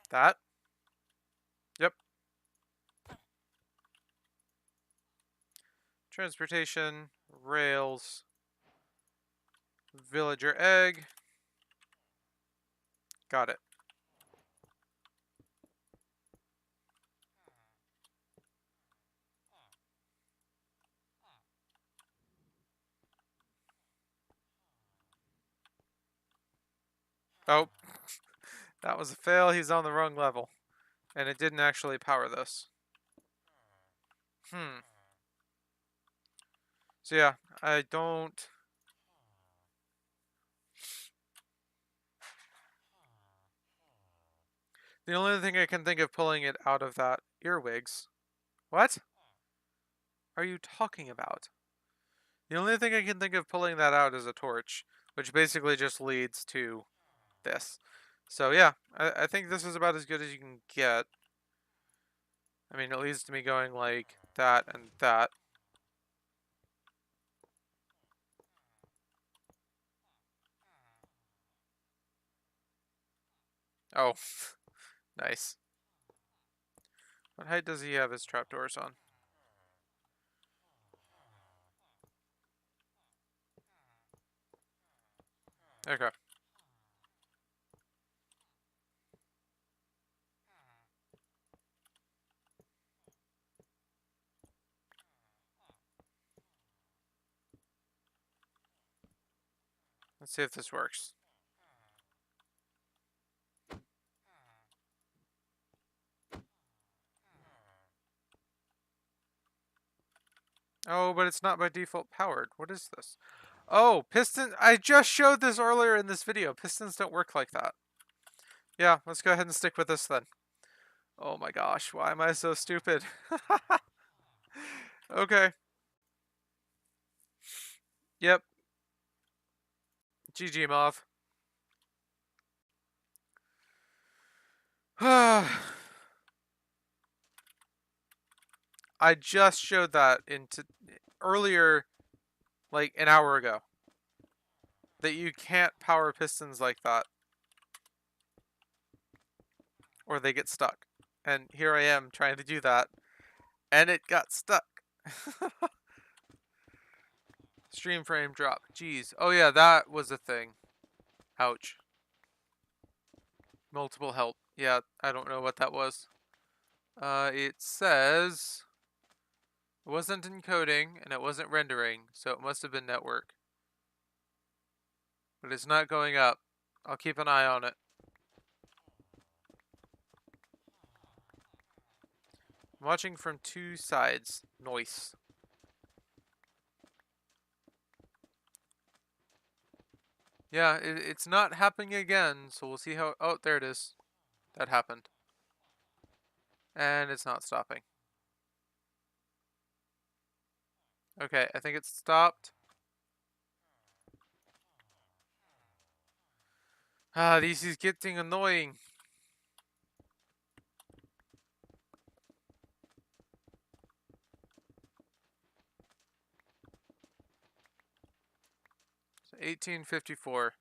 that. Yep. Transportation, rails, villager egg. Got it. Oh, that was a fail. He's on the wrong level. And it didn't actually power this. So yeah, I don't... The only thing I can think of pulling it out of that earwigs... What are you talking about? The only thing I can think of pulling that out is a torch, which basically just leads to this. So yeah, I think this is about as good as you can get. I mean, it leads to me going like that and that. Oh, nice. What height does he have his trapdoors on? Okay. Let's see if this works. Oh, but it's not by default powered. What is this? Oh, piston. I just showed this earlier in this video. Pistons don't work like that. Yeah, let's go ahead and stick with this then. Oh my gosh, why am I so stupid? Okay. Yep. GG, Mauve. I just showed that earlier, like an hour ago, that you can't power pistons like that, or they get stuck. And here I am trying to do that, and it got stuck. Stream frame drop. Jeez. Oh yeah, that was a thing. Ouch. Multiple help. Yeah, I don't know what that was. It says it wasn't encoding and it wasn't rendering, so it must have been network. but it's not going up. I'll keep an eye on it. I'm watching from two sides. Noise. Yeah, it's not happening again, so we'll see how... Oh, there it is. That happened. And it's not stopping. Okay, I think it's stopped. Ah, this is getting annoying. So 1854.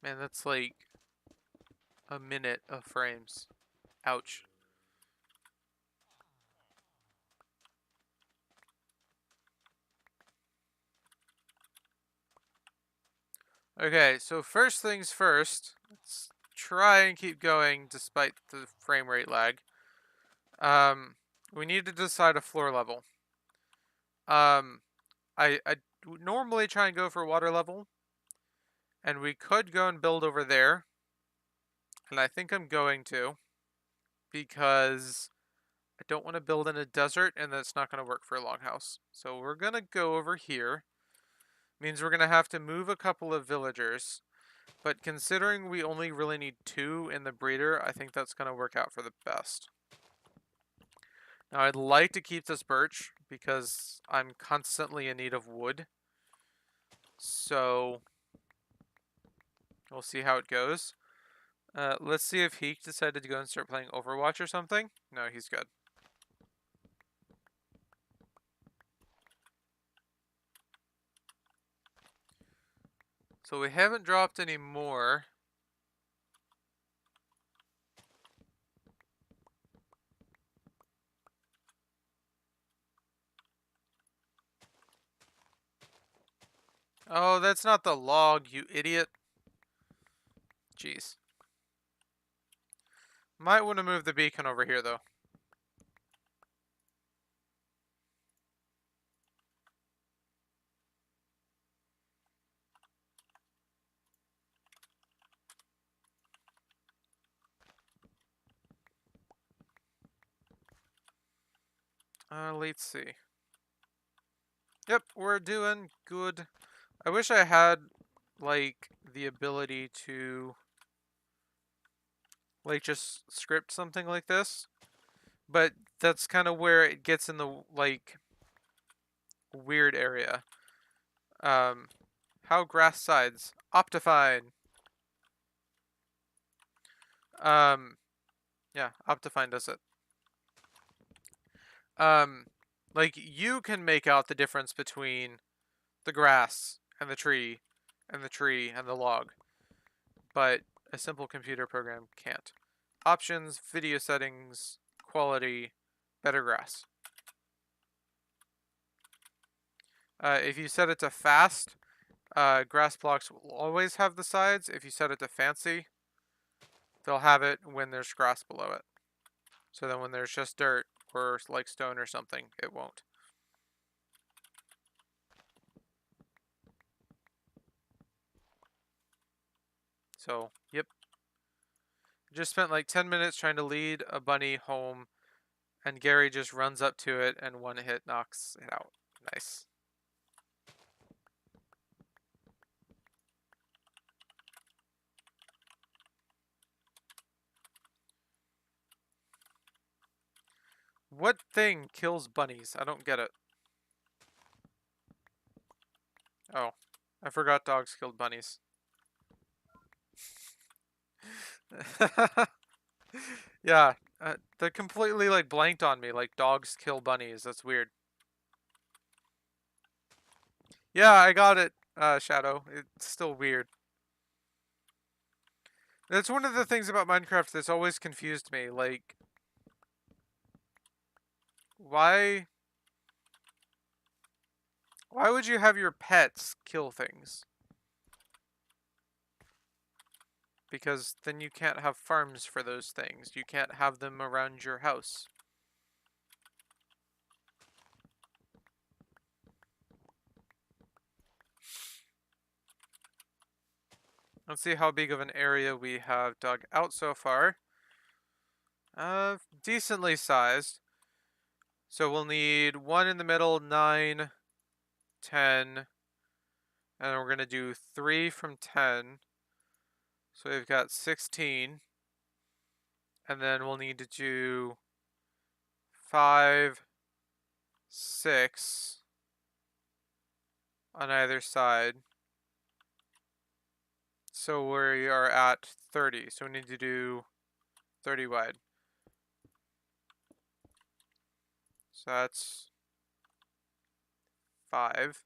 Man, that's like a minute of frames. Ouch. Okay, so first things first, let's try and keep going despite the frame rate lag. Um, we need to decide a floor level. Um, I normally try and go for water level, and we could go and build over there, and I think I'm going to, because I don't want to build in a desert, and that's not going to work for a longhouse. So we're going to go over here. Means we're going to have to move a couple of villagers. But considering we only really need 2 in the breeder, I think that's going to work out for the best. Now I'd like to keep this birch because I'm constantly in need of wood. So we'll see how it goes. Let's see if he decided to go and start playing Overwatch or something. No, he's good. So we haven't dropped any more. Oh, that's not the log, you idiot. Jeez. Might want to move the beacon over here, though. Let's see. Yep, we're doing good. I wish I had, like, the ability to, like, just script something like this. But that's kind of where it gets in the, like, weird area. How grass sides? Optifine. Yeah, Optifine does it. Like, you can make out the difference between the grass and the tree and the tree and the log, but a simple computer program can't. Options, video settings, quality, better grass. If you set it to fast, grass blocks will always have the sides. If you set it to fancy, they'll have it when there's grass below it. So then when there's just dirt or like stone or something, it won't. So, yep. Just spent like 10 minutes trying to lead a bunny home, and Gary just runs up to it and one hit knocks it out. Nice. What thing kills bunnies? I don't get it. Oh, I forgot dogs killed bunnies. Yeah, they completely like blanked on me, like dogs kill bunnies. That's weird. Yeah, I got it, Shadow. It's still weird. That's one of the things about Minecraft that's always confused me. Like, why would you have your pets kill things? Because then you can't have farms for those things. You can't have them around your house. Let's see how big of an area we have dug out so far. Decently sized. So we'll need 1 in the middle, 9, 10, and we're going to do 3 from 10. So we've got 16. And then we'll need to do 5, 6 on either side. So we are at 30. So we need to do 30 wide. So that's 5.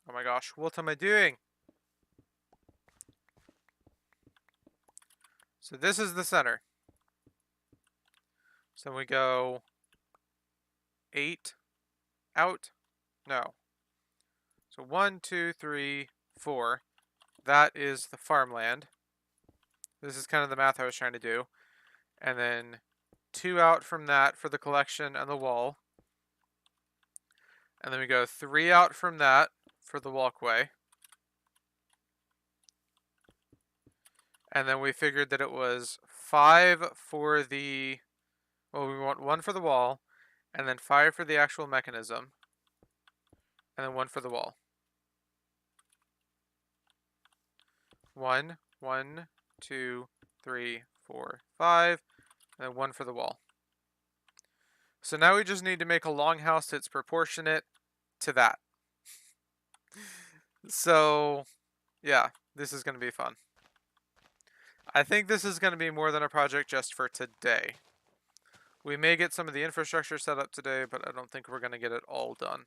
Oh my gosh, what am I doing? So this is the center. So we go 8 out. No. So 1, 2, 3, 4. That is the farmland. This is kind of the math I was trying to do. And then 2 out from that for the collection and the wall. And then we go 3 out from that for the walkway. And then we figured that it was 5 for the, well, we want 1 for the wall, and then 5 for the actual mechanism, and then 1 for the wall. 1, 1, 2, 3, 4, 5, and then 1 for the wall. So now we just need to make a longhouse that's proportionate to that. So, yeah, this is going to be fun. I think this is going to be more than a project just for today. We may get some of the infrastructure set up today, but I don't think we're going to get it all done.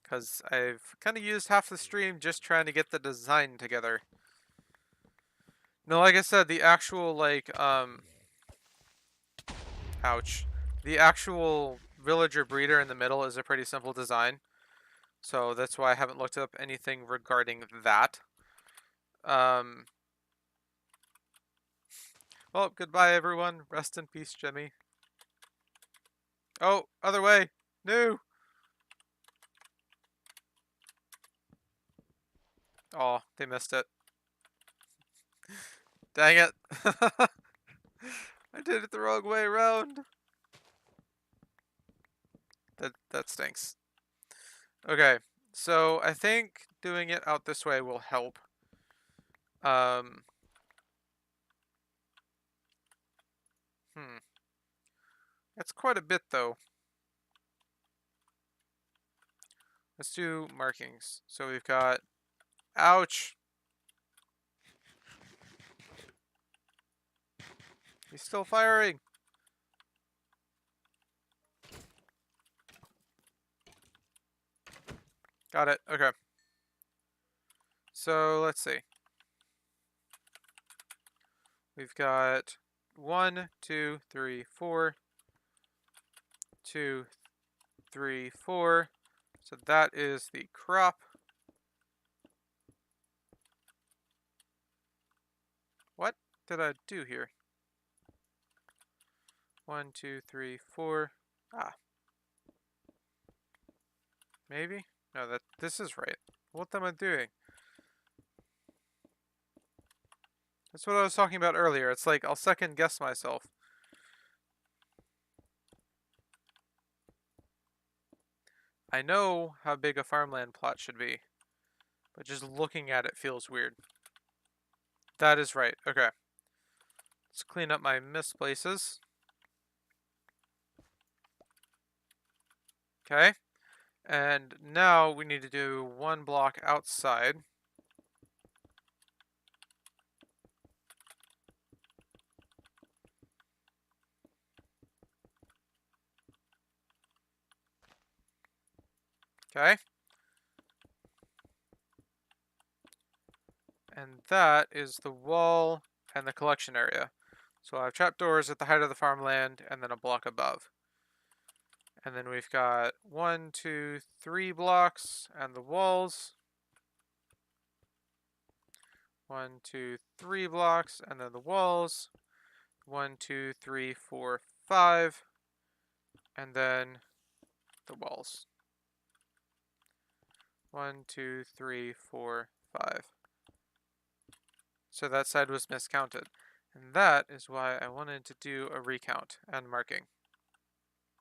Because I've kind of used half the stream just trying to get the design together. No, like I said, the actual, like, ouch. The actual villager breeder in the middle is a pretty simple design. So that's why I haven't looked up anything regarding that. Well, goodbye everyone. Rest in peace, Jimmy. Oh, other way. No. Oh, they missed it. Dang it. I did it the wrong way around. That stinks. Okay, so I think doing it out this way will help. That's quite a bit though. Let's do markings. So we've got, ouch. He's still firing. Got it. Okay. So let's see. We've got 1, 2, 3, 4. 2, 3, 4. So that is the crop. What did I do here? 1, 2, 3, 4. Ah. Maybe? No, this is right. What am I doing? That's what I was talking about earlier. It's like I'll second guess myself. I know how big a farmland plot should be, but just looking at it feels weird. That is right. Okay. Let's clean up my misplaces. Okay. And now we need to do 1 block outside. Okay. And that is the wall and the collection area. So I have trapdoors at the height of the farmland and then a block above. And then we've got 1, 2, 3 blocks and the walls. 1, 2, 3 blocks and then the walls. 1, 2, 3, 4, 5. And then the walls. 1, 2, 3, 4, 5. So that side was miscounted. And that is why I wanted to do a recount and marking.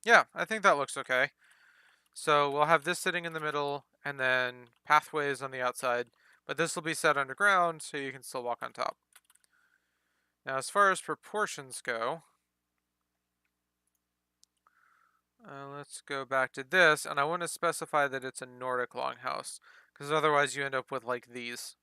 Yeah, I think that looks okay. So we'll have this sitting in the middle and then pathways on the outside. But this will be set underground so you can still walk on top. Now as far as proportions go, let's go back to this. And I want to specify that it's a Nordic longhouse. Because otherwise you end up with like these.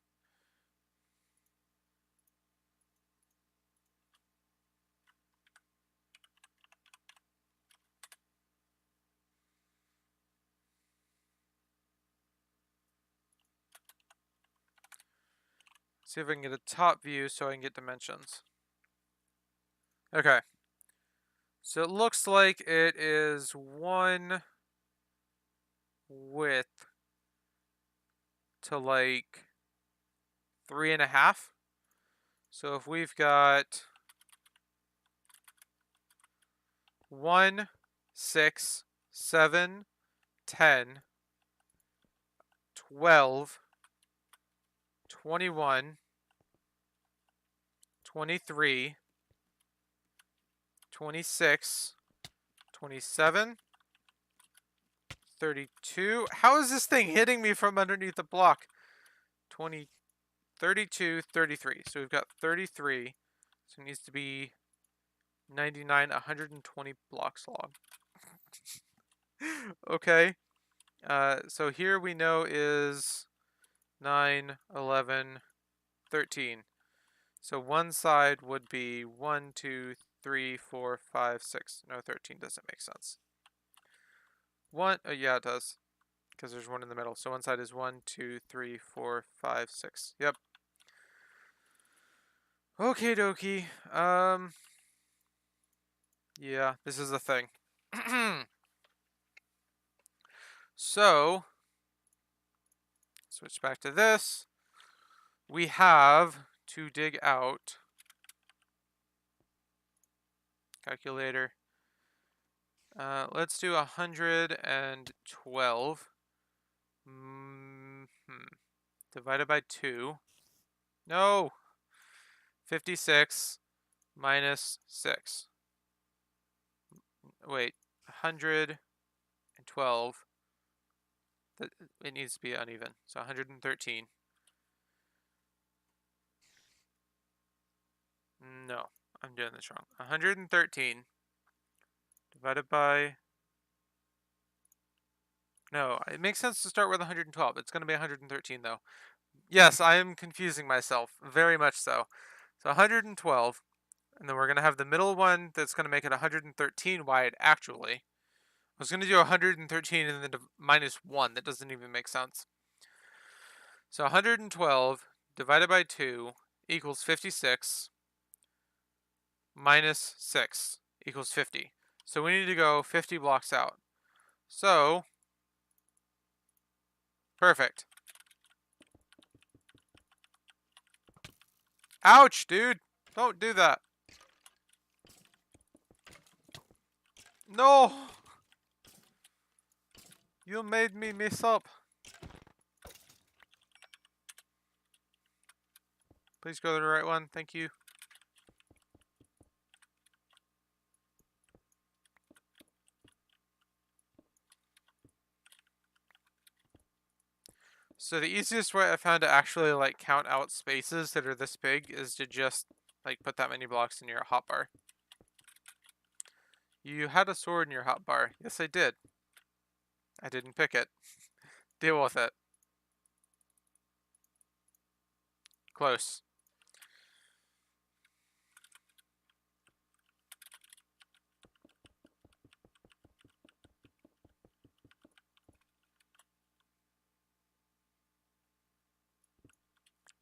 See if I can get a top view so I can get dimensions. Okay. So it looks like it is 1 width to like 3.5. So if we've got 1, 6, 7, 10, 12, 21, 23, 26, 27, 32. How is this thing hitting me from underneath the block? 20, 32, 33. So we've got 33. So it needs to be 99, 120 blocks long. Okay. So here we know is 9, 11, 13. So one side would be 1, 2, 3, 4, 5, 6. No, 13 doesn't make sense. Yeah, it does. Because there's one in the middle. So one side is 1, 2, 3, 4, 5, 6. Yep. Okay, dokie. Yeah, this is the thing. So, switch back to this. We have to dig out calculator. Let's do 112 divided by 2. No! 56 minus 6. Wait, 112. It needs to be uneven. So 113. No, I'm doing this wrong. 113 divided by... No, it makes sense to start with 112. It's going to be 113 though. Yes, I am confusing myself. Very much so. So 112. And then we're going to have the middle one that's going to make it 113 wide, actually. I was going to do 113 and then minus 1. That doesn't even make sense. So 112 divided by 2 equals 56 minus 6 equals 50. So we need to go 50 blocks out. So, perfect. Ouch, dude! Don't do that. No! You made me mess up. Please go to the right one. Thank you. So the easiest way I found to actually like count out spaces that are this big is to just like put that many blocks in your hotbar. You had a sword in your hotbar. Yes, I did. I didn't pick it. Deal with it. Close.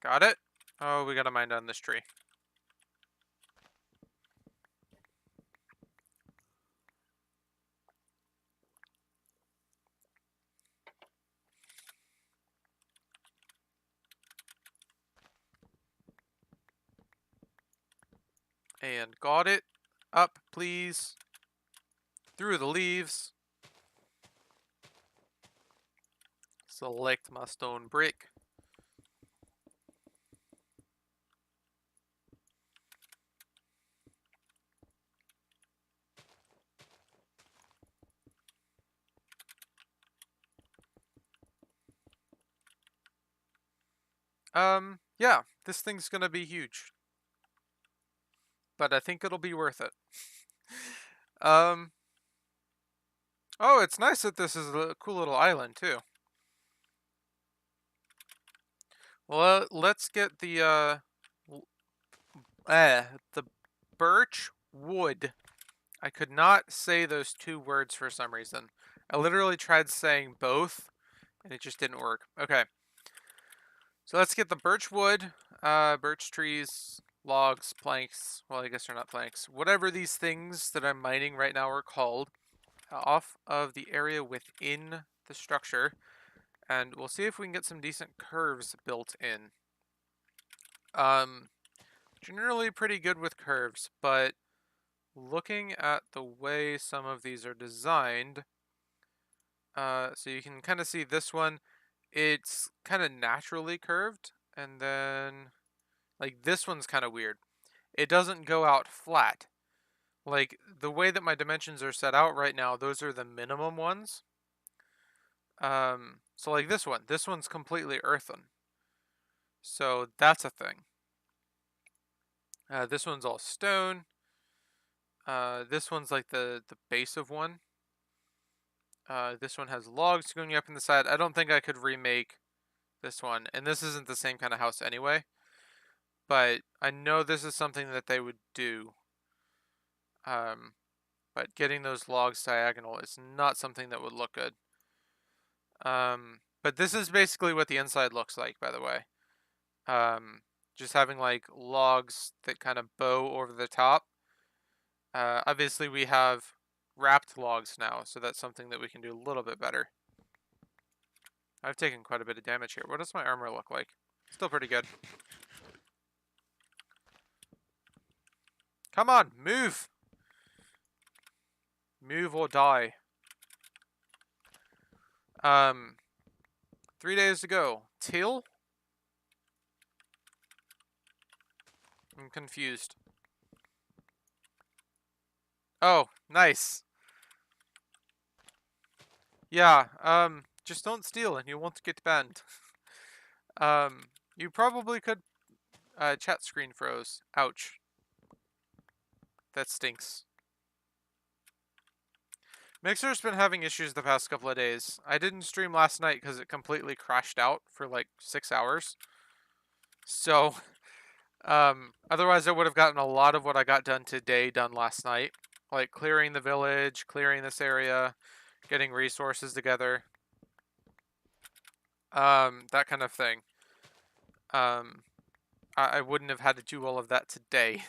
Got it? Oh, we gotta mine down this tree. And got it. Up, please. Through the leaves. Select my stone brick. Yeah, this thing's gonna be huge. But I think it'll be worth it. Oh, it's nice that this is a cool little island, too. Well, let's get the the birch wood. I could not say those two words for some reason. I literally tried saying both, and it just didn't work. Okay. So let's get the birch wood, birch trees, logs, planks. Well, I guess they're not planks. Whatever these things that I'm mining right now are called, off of the area within the structure. And we'll see if we can get some decent curves built in. Generally pretty good with curves, but looking at the way some of these are designed, so you can kind of see this one, it's kind of naturally curved, and then like this one's kind of weird. It doesn't go out flat. Like the way that my dimensions are set out right now, those are the minimum ones. So like this one's completely earthen. So that's a thing. This one's all stone. This one's like the base of one. This one has logs going up in the side. I don't think I could remake this one. And this isn't the same kind of house anyway. But I know this is something that they would do. But getting those logs diagonal is not something that would look good. But this is basically what the inside looks like, by the way. Just having like logs that kind of bow over the top. Obviously we have wrapped logs now, so that's something that we can do a little bit better. I've taken quite a bit of damage here. What does my armor look like? Still pretty good. Come on, move! Move or die. 3 days to go. Till? I'm confused. Oh, nice. Yeah, just don't steal and you won't get banned. You probably could, chat screen froze. Ouch. That stinks. Mixer's been having issues the past couple of days. I didn't stream last night because it completely crashed out for like 6 hours. So, otherwise I would have gotten a lot of what I got done today done last night. Like clearing the village, clearing this area, getting resources together. That kind of thing. I wouldn't have had to do all of that today.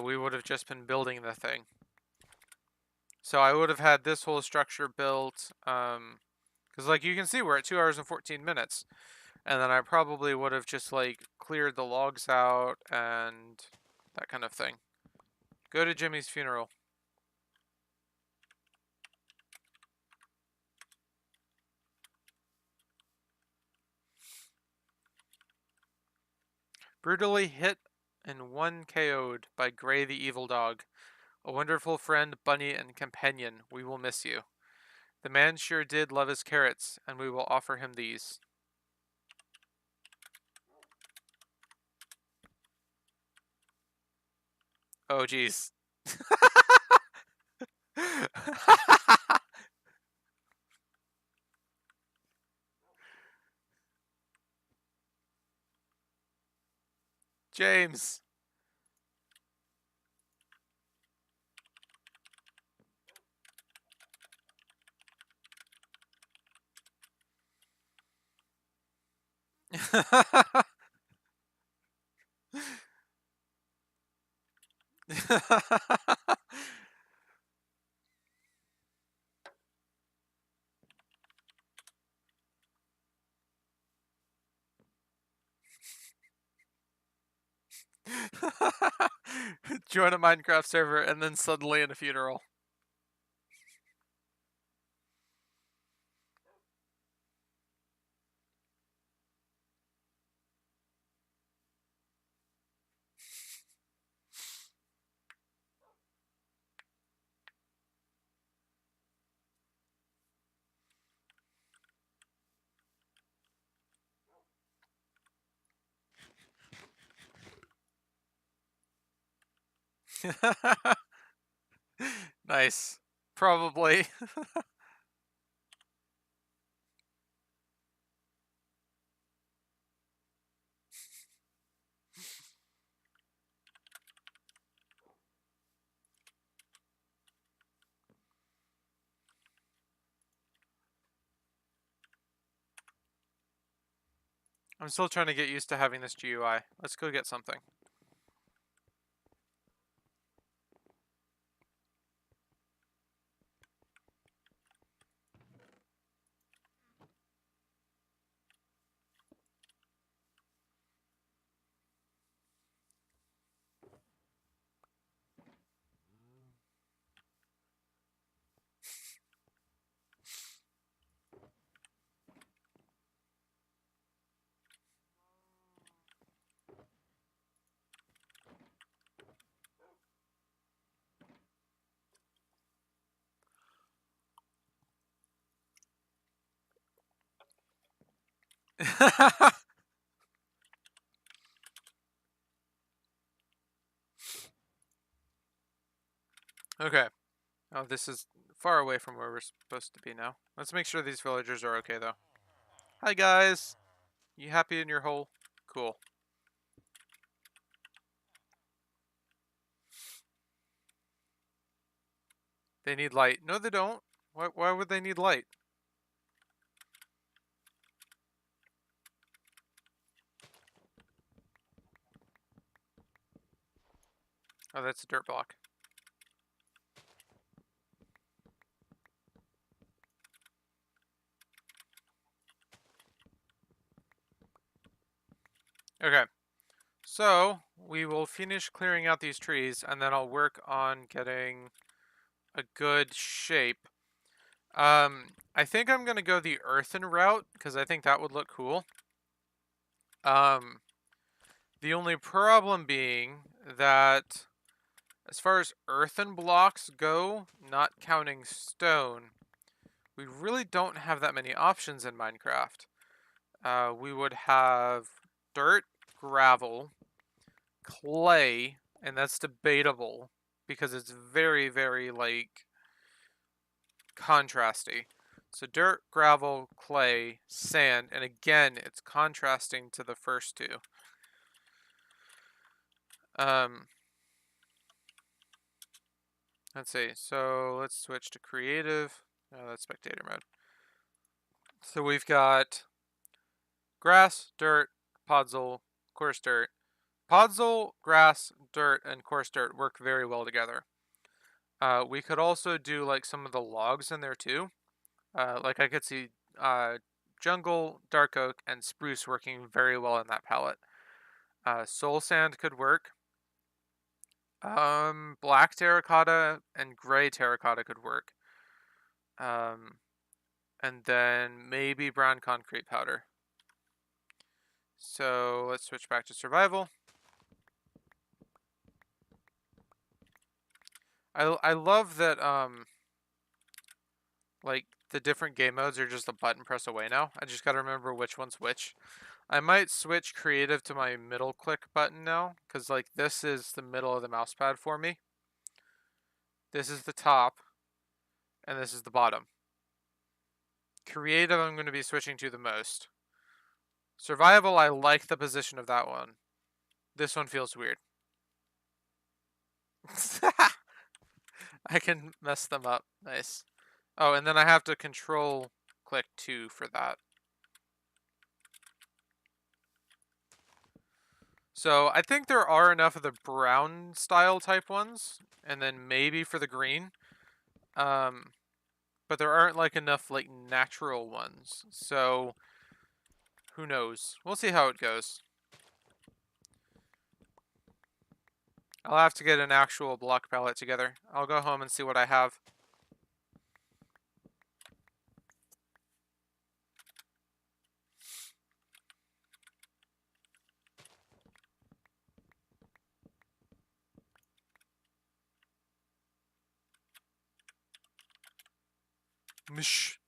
We would have just been building the thing. So I would have had this whole structure built, because like you can see we're at 2 hours and 14 minutes. And then I probably would have just like cleared the logs out and that kind of thing. Go to Jimmy's funeral. Brutally hit and one KO'd by Gray the Evil Dog. A wonderful friend, bunny, and companion. We will miss you. The man sure did love his carrots, and we will offer him these. Oh, jeez. James. Join a Minecraft server and then suddenly in a funeral. Nice. Probably. I'm still trying to get used to having this GUI. Let's go get something. Okay. Oh, this is far away from where we're supposed to be now. Let's make sure these villagers are okay, though. Hi, guys. You happy in your hole? Cool. They need light. No, they don't. Why would they need light? Oh, that's a dirt block. Okay. So, we will finish clearing out these trees, and then I'll work on getting a good shape. I think I'm going to go the earthen route, because I think that would look cool. The only problem being that as far as earthen blocks go, not counting stone, we really don't have that many options in Minecraft. We would have dirt, gravel, clay, and that's debatable because it's very, very, like, contrasty. So dirt, gravel, clay, sand, and again, it's contrasting to the first two. Let's see. So let's switch to creative. No, that's spectator mode. So we've got grass, dirt, podzol, coarse dirt. Podzol, grass, dirt, and coarse dirt work very well together. We could also do like some of the logs in there too. Like I could see jungle, dark oak, and spruce working very well in that palette. Soul sand could work. Black terracotta and gray terracotta could work. And then maybe brown concrete powder. So let's switch back to survival. I love that like the different game modes are just a button press away now. I just gotta remember which one's which. I might switch creative to my middle click button now, because like this is the middle of the mouse pad for me. This is the top, and this is the bottom. Creative I'm going to be switching to the most. Survival, I like the position of that one. This one feels weird. I can mess them up. Nice. Oh, and then I have to control click 2 for that. So I think there are enough of the brown style type ones, and then maybe for the green. But there aren't like enough like natural ones. So who knows? We'll see how it goes. I'll have to get an actual block palette together. I'll go home and see what I have. Mish.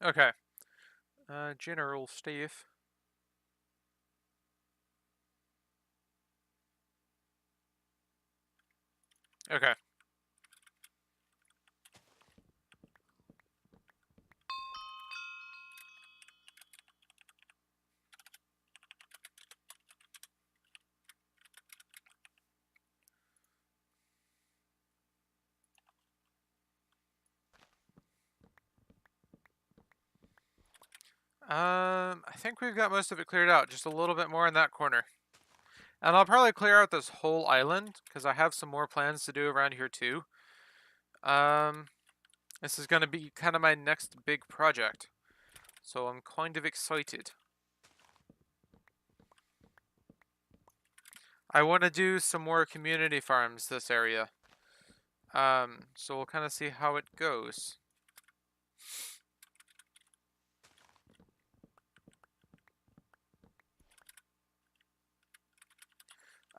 Okay. General Steve. Okay. I think we've got most of it cleared out. Just a little bit more in that corner. And I'll probably clear out this whole island, because I have some more plans to do around here too. This is going to be kind of my next big project. So I'm kind of excited. I want to do some more community farms this area. So we'll kind of see how it goes.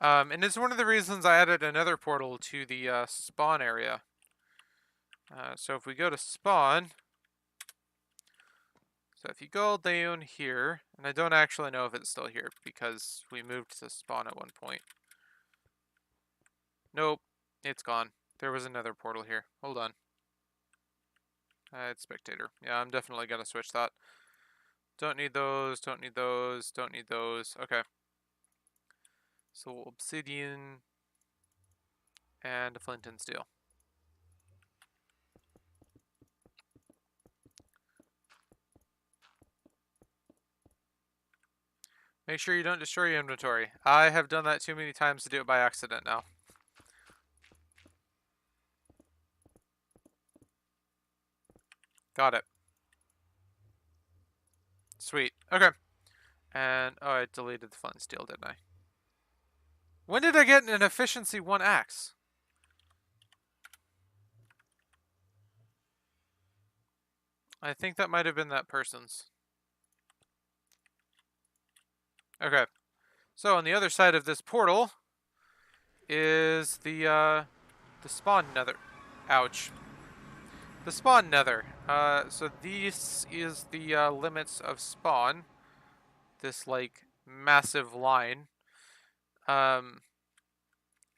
And it's one of the reasons I added another portal to the spawn area. So if we go to spawn, so if you go down here, and I don't actually know if it's still here because we moved to spawn at one point. Nope, it's gone. There was another portal here. Hold on. It's spectator. Yeah, I'm definitely gonna switch that. Don't need those, don't need those, don't need those. Okay. So obsidian and flint and steel. Make sure you don't destroy your inventory. I have done that too many times to do it by accident now. Got it. Sweet. Okay. And, oh, I deleted the flint and steel, didn't I? When did I get an efficiency 1 axe? I think that might have been that person's. Okay. So on the other side of this portal is the spawn nether. Ouch. The spawn nether. So this is the limits of spawn. This like massive line.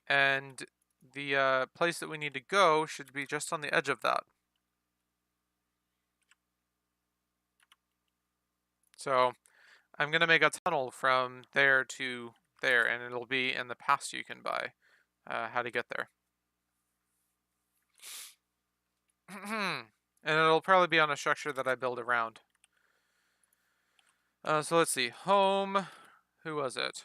And the place that we need to go should be just on the edge of that. So I'm gonna make a tunnel from there to there, and it'll be in the past you can buy how to get there. And it'll probably be on a structure that I build around. So let's see. Home. Who was it?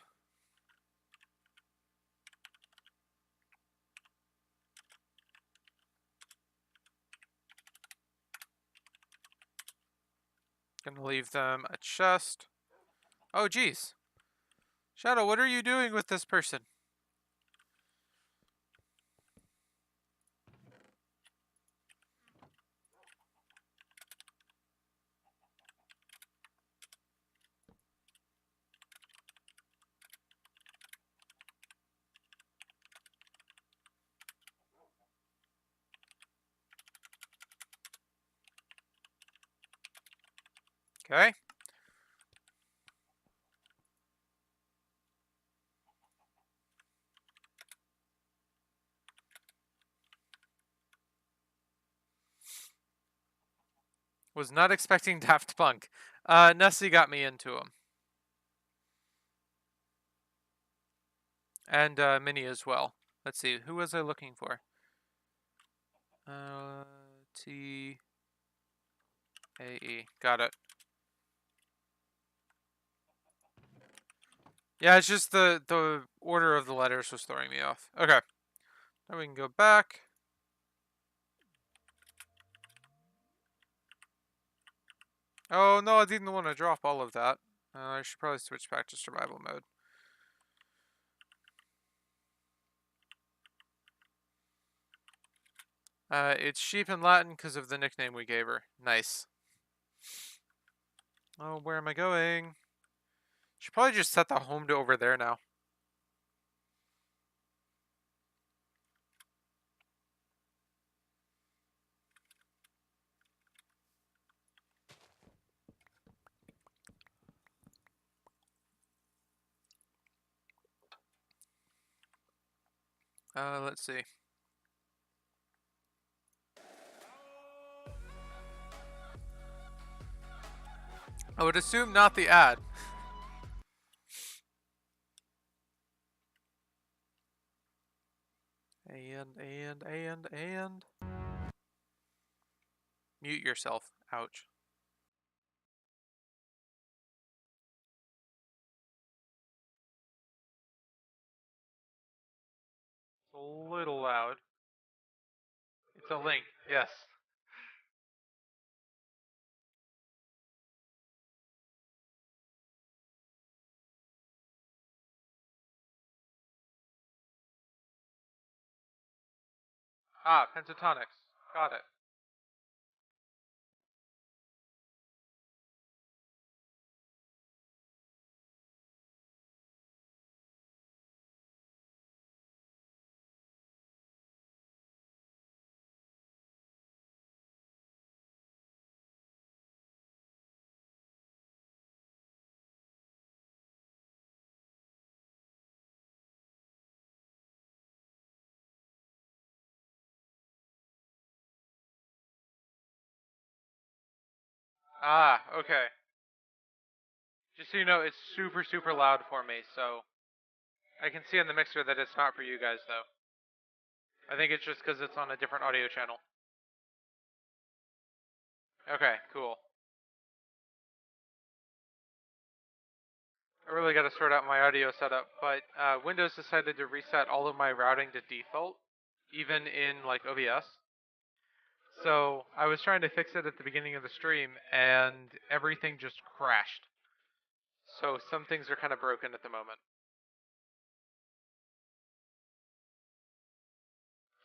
Gonna leave them a chest. Oh, geez. Shadow, what are you doing with this person? Okay. Was not expecting Daft Punk. Nessie got me into him. And Minnie as well. Let's see, who was I looking for? T A E. Got it. Yeah, it's just the order of the letters was throwing me off. Okay. Now we can go back. Oh no, I didn't want to drop all of that. I should probably switch back to survival mode. It's sheep in Latin because of the nickname we gave her. Nice. Oh, where am I going? Should probably just set the home to over there now. Let's see. I would assume not the ad. And. Mute yourself. Ouch. It's a little loud. It's a link. Yes. Ah, pentatonics. Got it. Ah, okay. Just so you know, it's super, super loud for me, so I can see in the mixer that it's not for you guys, though. I think it's just because it's on a different audio channel. Okay, cool. I really got to sort out my audio setup, but Windows decided to reset all of my routing to default, even in like OBS. So I was trying to fix it at the beginning of the stream, and everything just crashed. So some things are kind of broken at the moment.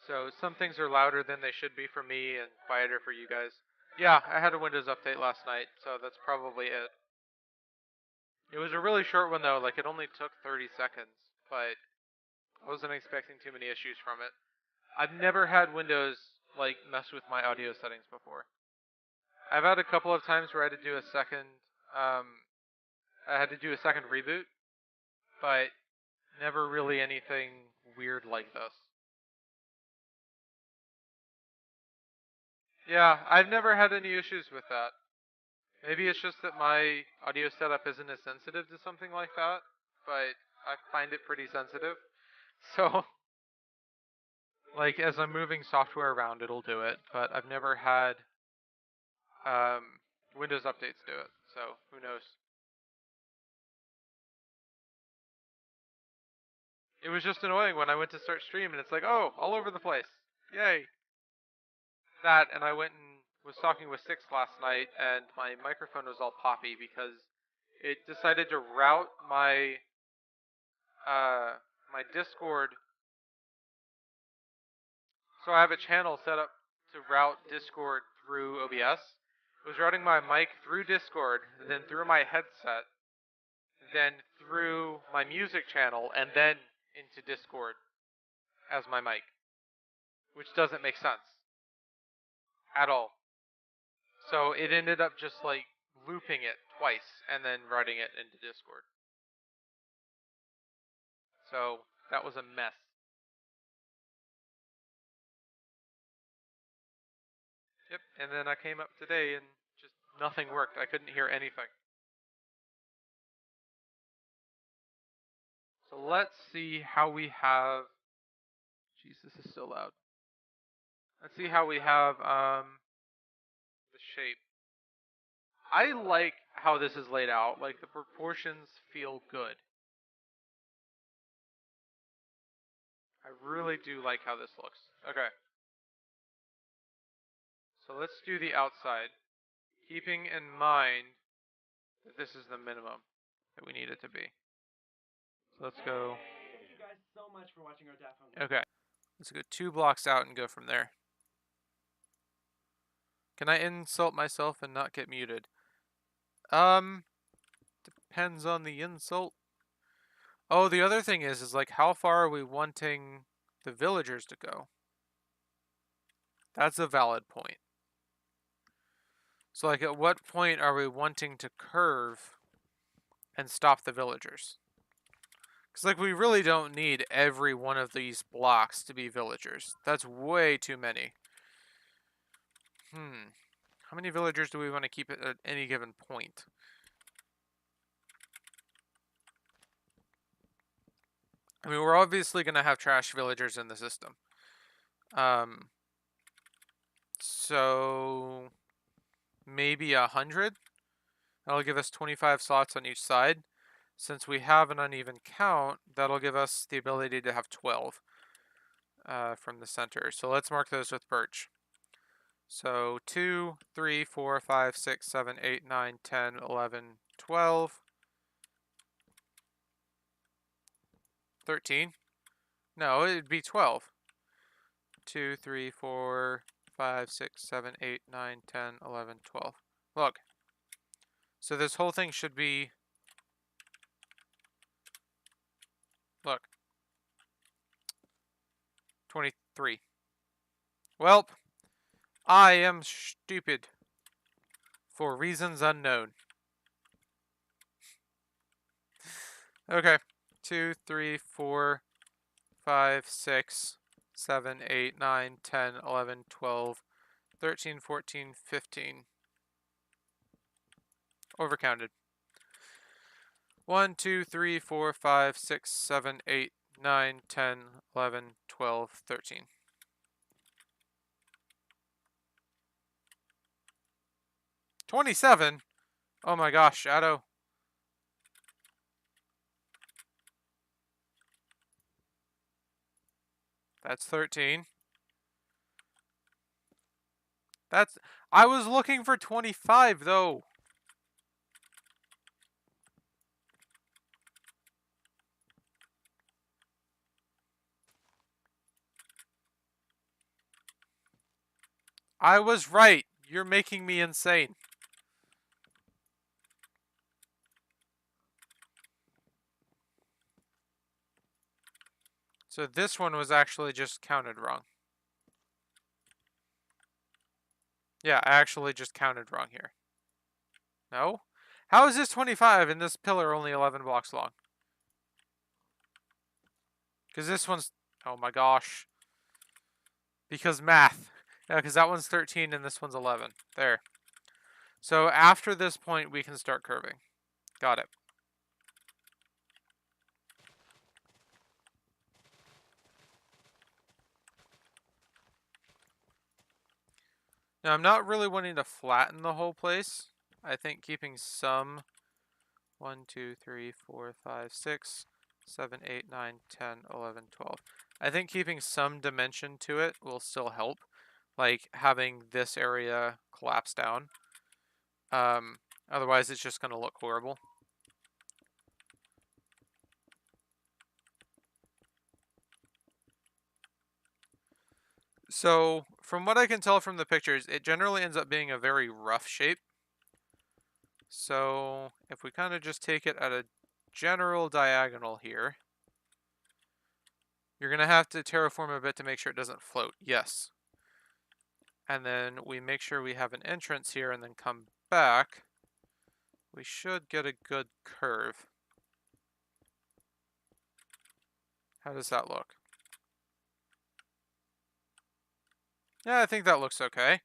So some things are louder than they should be for me and quieter for you guys. Yeah, I had a Windows update last night, so that's probably it. It was a really short one though, like it only took 30 seconds, but I wasn't expecting too many issues from it. I've never had Windows like mess with my audio settings before. I've had a couple of times where I had to do a second um I had to do a second reboot, but never really anything weird like this. Yeah, I've never had any issues with that. Maybe it's just that my audio setup isn't as sensitive to something like that, but I find it pretty sensitive. So, like, as I'm moving software around, it'll do it, but I've never had um, Windows updates do it, so who knows. It was just annoying when I went to start stream and it's like, oh, all over the place. Yay. That, and I went and was talking with Six last night, and my microphone was all poppy because it decided to route my Discord. So I have a channel set up to route Discord through OBS. It was routing my mic through Discord, then through my headset, then through my music channel, and then into Discord as my mic, which doesn't make sense at all. So it ended up just like looping it twice and then routing it into Discord. So that was a mess. Yep. And then I came up today and just nothing worked. I couldn't hear anything. So let's see how we have. Jeez, this is so loud. Let's see how we have the shape. I like how this is laid out. Like the proportions feel good. really do like how this looks. Okay. So let's do the outside, keeping in mind that this is the minimum that we need it to be. So let's go. Thank you guys so much for watching our demo. Okay. Let's go 2 blocks out and go from there. Can I insult myself and not get muted? Depends on the insult. Oh, the other thing is like, how far are we wanting the villagers to go? That's a valid point. So, like, at what point are we wanting to curve and stop the villagers? Because, like, we really don't need every one of these blocks to be villagers. That's way too many. How many villagers do we want to keep at any given point? I mean, we're obviously going to have trash villagers in the system. So maybe 100. That'll give us 25 slots on each side. Since we have an uneven count, that'll give us the ability to have 12 from the center. So let's mark those with birch. So 2, 3, 4, 5, 6, 7, 8, 9, 10, 11, 12, 13. No, it'd be 12. 2, 3, 4, 5, 6, 7, 8, 9, 10, 11, 12. Look. So this whole thing should be... Look. 23. Welp. I am stupid. For reasons unknown. Okay. 2, 3, 4, 5, 6, 7, 8, 9, 10, 11, 12, 13, 14, 15. Overcounted. 1, 2, 3, 4, 5, 6, 7, 8, 9, 10, 11, 12, 13. 27? Oh my gosh, Shadow. That's 13. That's... I was looking for 25, though. I was right. You're making me insane. So this one was actually just counted wrong. Yeah, I actually just counted wrong here. No? How is this 25 and this pillar only 11 blocks long? Because this one's... Oh my gosh. Because math. Yeah, because that one's 13 and this one's 11. There. So after this point, we can start curving. Got it. Now, I'm not really wanting to flatten the whole place. I think keeping some 1, 2, 3, 4, 5, 6, 7, 8, 9, 10, 11, 12. I think keeping some dimension to it will still help. Like having this area collapse down. Otherwise, it's just going to look horrible. So, from what I can tell from the pictures, it generally ends up being a very rough shape. So, if we kind of just take it at a general diagonal here, you're going to have to terraform a bit to make sure it doesn't float. Yes. And then we make sure we have an entrance here and then come back. We should get a good curve. How does that look? Yeah, I think that looks okay.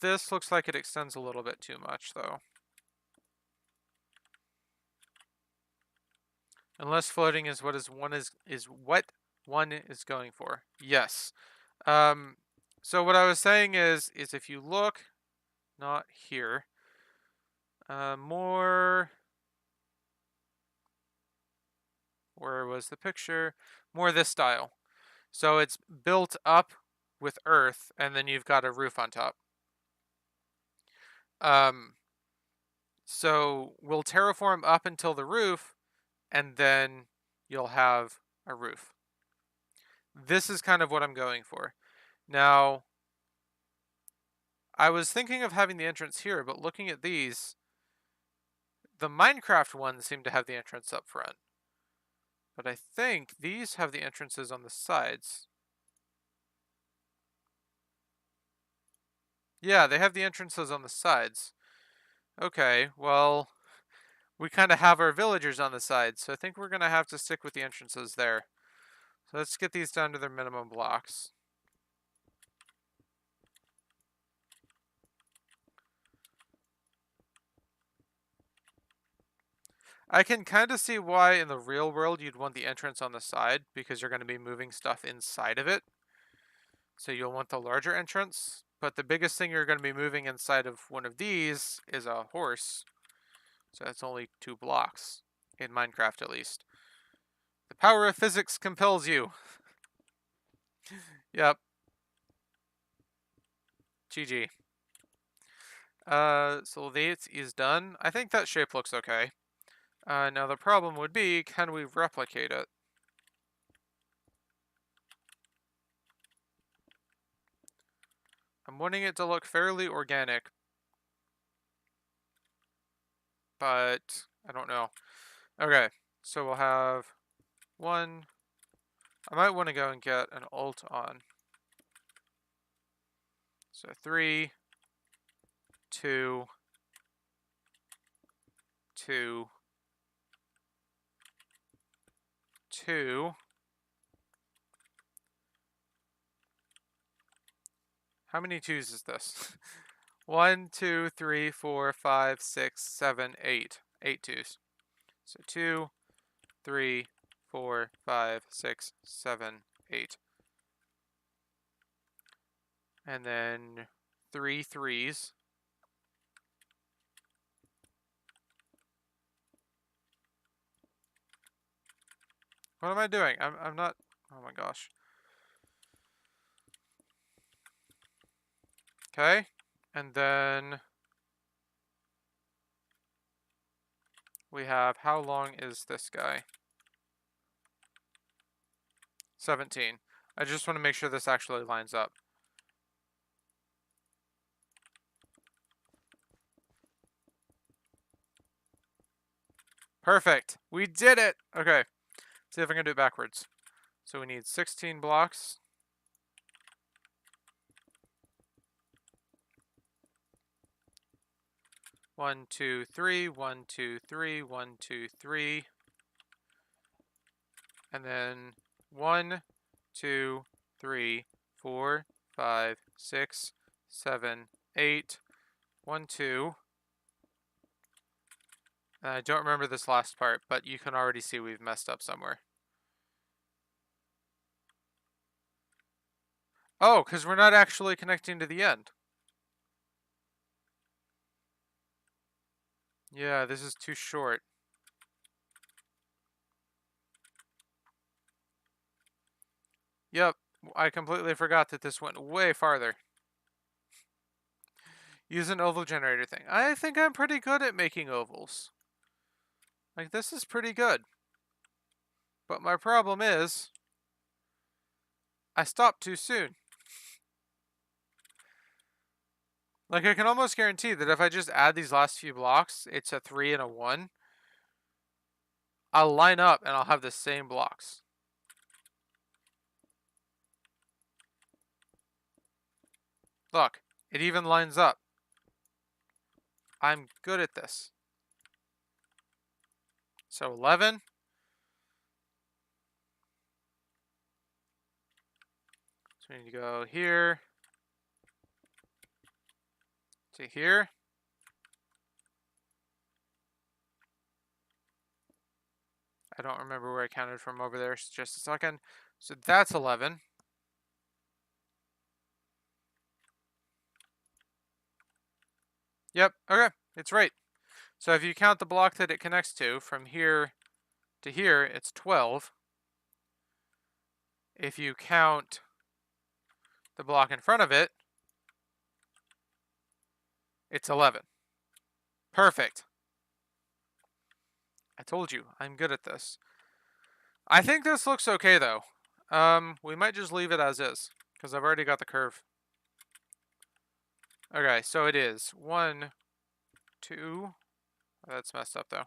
This looks like it extends a little bit too much, though. Unless floating is what one is going for. Yes. So what I was saying is if you look, not here, more. Where was the picture? More this style. So it's built up with earth, and then you've got a roof on top. So we'll terraform up until the roof, and then you'll have a roof. This is kind of what I'm going for. Now, I was thinking of having the entrance here, but looking at these, the Minecraft ones seem to have the entrance up front. But I think these have the entrances on the sides. Yeah, they have the entrances on the sides. Okay, well, we kind of have our villagers on the sides, so I think we're going to have to stick with the entrances there. So let's get these down to their minimum blocks. I can kind of see why in the real world you'd want the entrance on the side, because you're going to be moving stuff inside of it. So you'll want the larger entrance. But the biggest thing you're going to be moving inside of one of these is a horse. So that's only 2 blocks, in Minecraft at least. The power of physics compels you. Yep. GG. So that is done. I think that shape looks okay. Now the problem would be, can we replicate it? I'm wanting it to look fairly organic, but I don't know. Okay, so we'll have 1. I might want to go and get an alt on. So 3, 2, 2, 2. How many 2s is this? 1, 2, 3, 4, 5, 6, 7, 8. 8 2s. So 2, 3, 4, 5, 6, 7, 8. And then 3 3s. What am I doing? I'm not. Oh my gosh. Okay. And then we have, how long is this guy? 17. I just want to make sure this actually lines up. Perfect. We did it. Okay. See if I can do it backwards. So we need 16 blocks. One, two, three, 1, 2, 3, 1, 2, 3. And then 1, 2, 3, 4, 5, 6, 7, 8. 1, 2. I don't remember this last part, but you can already see we've messed up somewhere. Oh, because we're not actually connecting to the end. Yeah, this is too short. Yep, I completely forgot that this went way farther. Use an oval generator thing. I think I'm pretty good at making ovals. Like, this is pretty good. But my problem is, I stopped too soon. Like, I can almost guarantee that if I just add these last few blocks, it's a 3 and a 1. I'll line up and I'll have the same blocks. Look, it even lines up. I'm good at this. So 11. So we need to go here to here. I don't remember where I counted from over there. Just a second. So that's 11. Yep, okay, it's right. So if you count the block that it connects to from here to here, it's 12. If you count the block in front of it, it's 11. Perfect. I told you, I'm good at this. I think this looks okay, though. We might just leave it as is, because I've already got the curve. Okay, so it is 1, 2. Oh, that's messed up, though.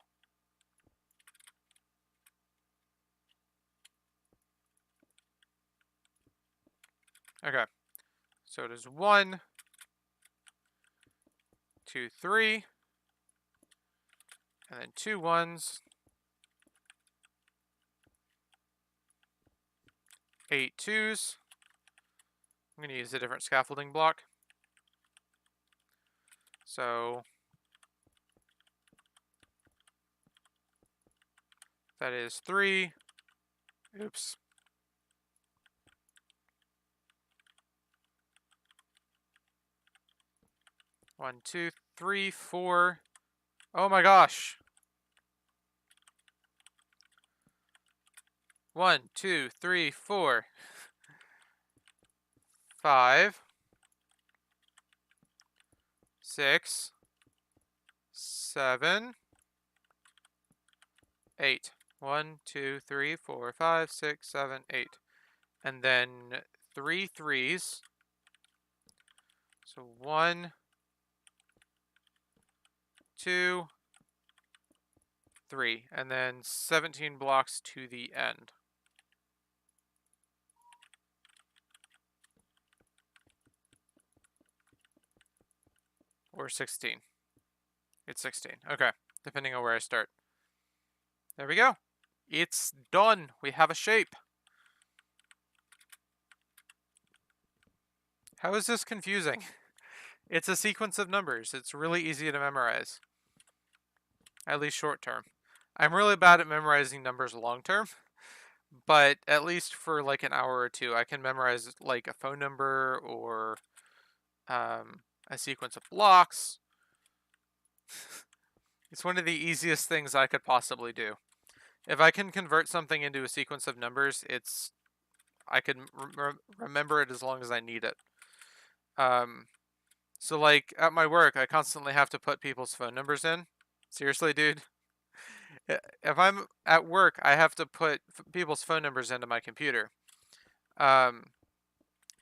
Okay, so it is 1, 2, 3, and then 2 ones, 8 twos. I'm going to use a different scaffolding block. So that is 3. Oops. One, two, three, 4. Oh my gosh. 1, 2, 3, 4. 5, 6, 7, 8. 1, 2, 3, 4, 5, 6, 7, 8. And then 3 threes. So 1, 2, 3. And then 17 blocks to the end. Or 16. It's 16. Okay. Depending on where I start. There we go. It's done. We have a shape. How is this confusing? It's a sequence of numbers. It's really easy to memorize. At least short term. I'm really bad at memorizing numbers long term. But at least for like an hour or two, I can memorize like a phone number or a sequence of blocks. It's one of the easiest things I could possibly do. If I can convert something into a sequence of numbers, I can remember it as long as I need it. So like at my work, I constantly have to put people's phone numbers in. Seriously, dude. If I'm at work, I have to put people's phone numbers into my computer.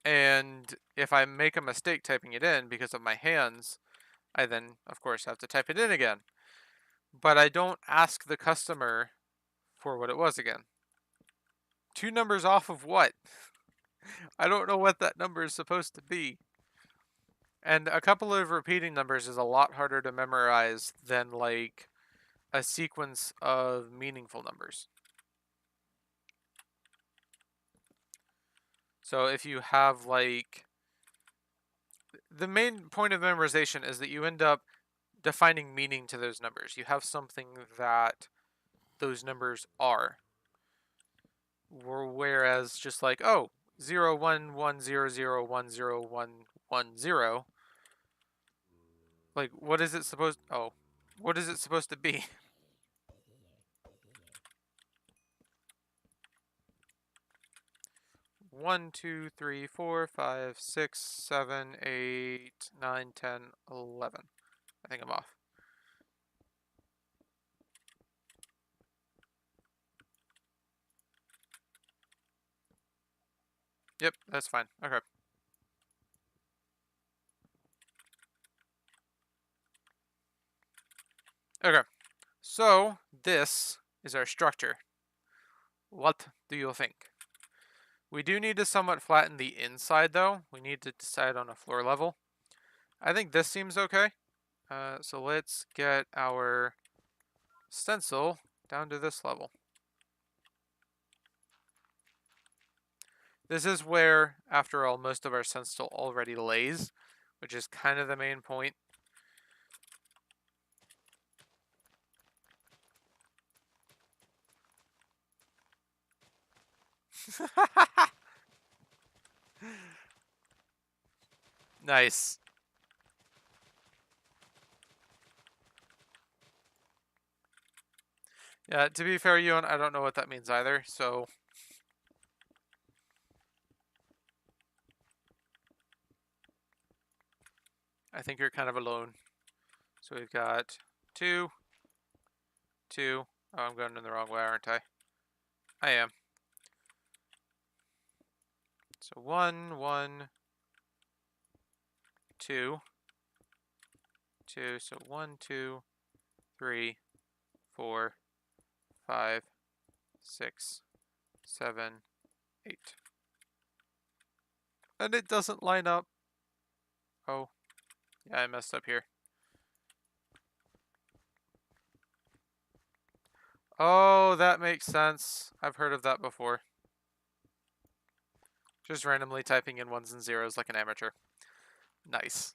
And if I make a mistake typing it in because of my hands, I then, of course, have to type it in again. But I don't ask the customer for what it was again. 2 numbers off of what? I don't know what that number is supposed to be. And a couple of repeating numbers is a lot harder to memorize than like a sequence of meaningful numbers. So if you have like, the main point of memorization is that you end up defining meaning to those numbers. You have something that those numbers are. Whereas just like, oh, 0, 1, 1, 0, 0, 1, 0, 1, 1, 0. Like, what is it supposed, oh, what is it supposed to be? One, 2, 3, 4, 5, 6, 7, 8, 9, 10, 11. I think I'm off. Yep, that's fine. Okay. Okay. So, this is our structure. What do you think? We do need to somewhat flatten the inside, though. We need to decide on a floor level. I think this seems okay. So let's get our stencil down to this level. This is where, after all, most of our stencil already lays, which is kind of the main point. Nice. Yeah, to be fair, Ewan, I don't know what that means either, so... I think you're kind of alone. So we've got 2, 2. Oh, I'm going in the wrong way, aren't I? I am. So 1, 1, 2, 2. So 1, 2, 3, 4, 5, 6, 7, 8. And it doesn't line up. Oh, yeah, I messed up here. Oh, that makes sense. I've heard of that before. Just randomly typing in 1s and 0s like an amateur. Nice.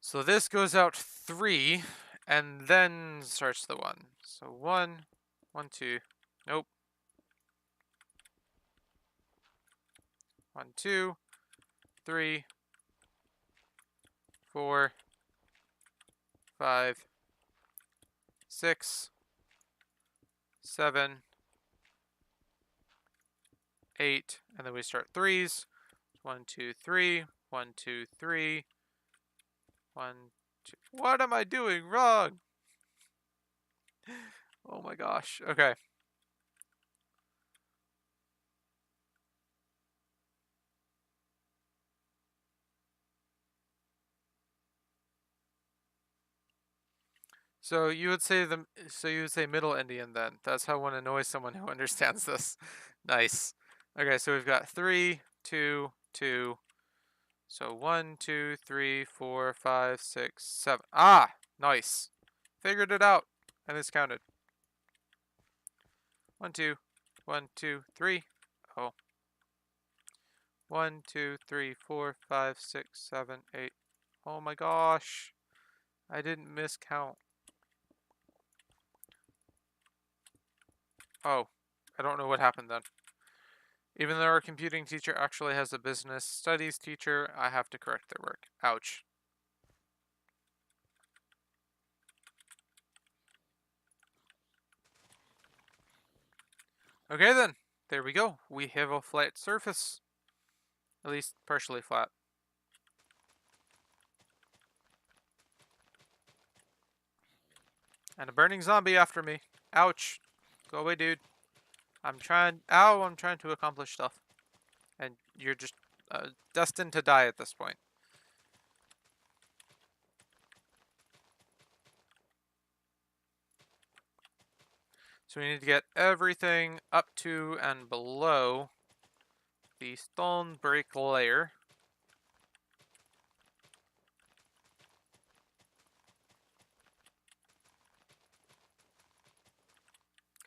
So this goes out 3, and then starts the 1. So 1, 1, 2. Nope. 1, 2, 3, 4, 5, 6, 7, 8, and then we start 3s. 1, 2, 3, 1, 2, 3, 1, 2. What am I doing wrong? Oh my gosh. Okay. So you would say middle Indian then. That's how one annoys someone who understands this. Nice. Okay, so we've got 3, 2, 2. So 1, 2, 3, 4, 5, 6, 7. Ah, nice. Figured it out. I miscounted. 1, 2, 1, 2, 3. Oh. 1, 2, 3, 4, 5, 6, 7, 8. Oh my gosh. I didn't miscount. Oh, I don't know what happened then. Even though our computing teacher actually has a business studies teacher, I have to correct their work. Ouch. Okay then, there we go. We have a flat surface. At least partially flat. And a burning zombie after me. Ouch. Go away, dude. I'm trying to accomplish stuff. And you're just destined to die at this point. So we need to get everything up to and below the stone brick layer.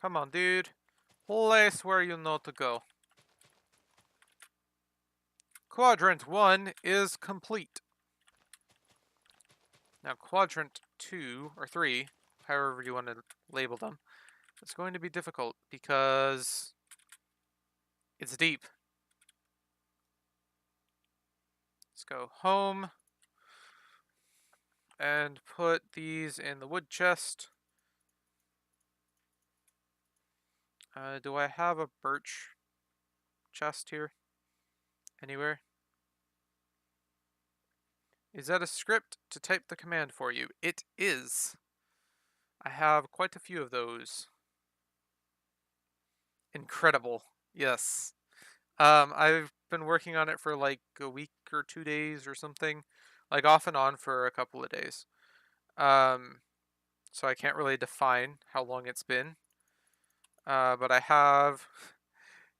Come on, dude. Place where you know to go. Quadrant 1 is complete. Now quadrant 2, or 3, however you want to label them, it's going to be difficult because it's deep. Let's go home and put these in the wood chest. Do I have a birch chest here? Anywhere? Is that a script to type the command for you? It is. I have quite a few of those. Incredible. Yes. I've been working on it for like a week or 2 days or something. Like off and on for a couple of days. So I can't really define how long it's been. But I have...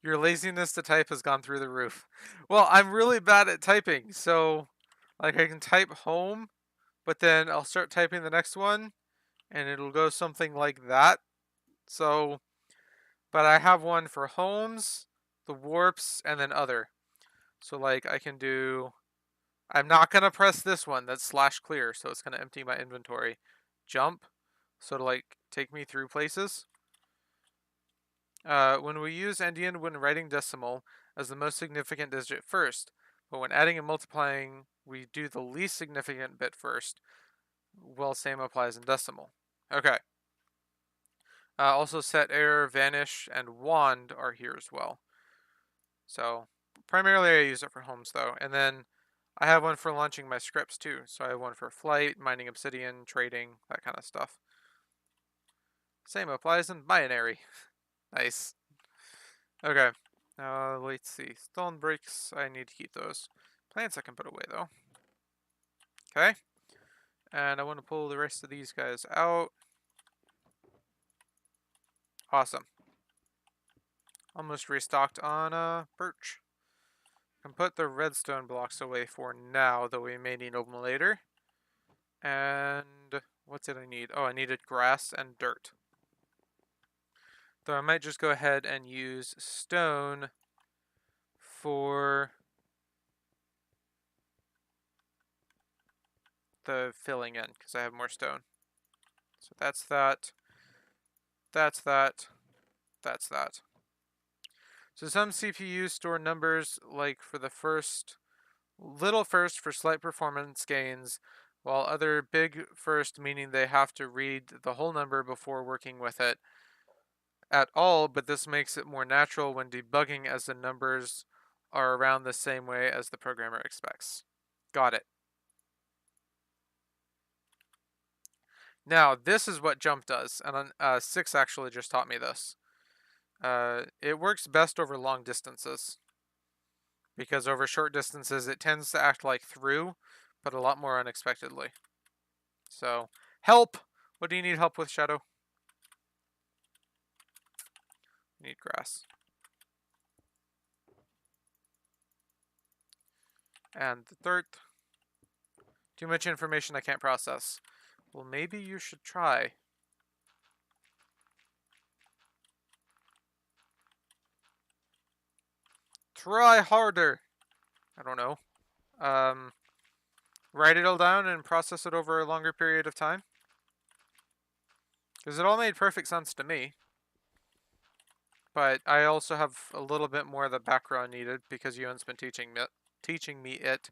Your laziness to type has gone through the roof. Well, I'm really bad at typing, so... Like, I can type home, but then I'll start typing the next one, and it'll go something like that. So... But I have one for homes, the warps, and then other. So, like, I can do... I'm not going to press this one. That's slash clear, so it's going to empty my inventory. Jump, so to, like, take me through places. When we use endian when writing decimal as the most significant digit first, but when adding and multiplying, we do the least significant bit first. Well, same applies in decimal. Okay. Also set error, vanish, and wand are here as well. So primarily I use it for homes though. And then I have one for launching my scripts too. So I have one for flight, mining obsidian, trading, that kind of stuff. Same applies in binary. Nice. Okay. Let's see. Stone bricks, I need to keep those. Plants I can put away though. Okay. And I want to pull the rest of these guys out. Awesome. Almost restocked on birch. Can put the redstone blocks away for now, though we may need them later. And what did I need? Oh, I needed grass and dirt. Though I might just go ahead and use stone for the filling in, because I have more stone. So that's that. That's that. That's that. So some CPUs store numbers like for the first, little first for slight performance gains, while other big first meaning they have to read the whole number before working with it at all, but this makes it more natural when debugging as the numbers are around the same way as the programmer expects. Got it. Now, this is what jump does, and 6 actually just taught me this. It works best over long distances, because over short distances it tends to act like through, but a lot more unexpectedly. So, help! What do you need help with, Shadow? Need grass. And the dirt. Too much information I can't process. Well, maybe you should try. Try harder! I don't know. Write it all down and process it over a longer period of time? Because it all made perfect sense to me. But I also have a little bit more of the background needed because Ewan's been teaching me it.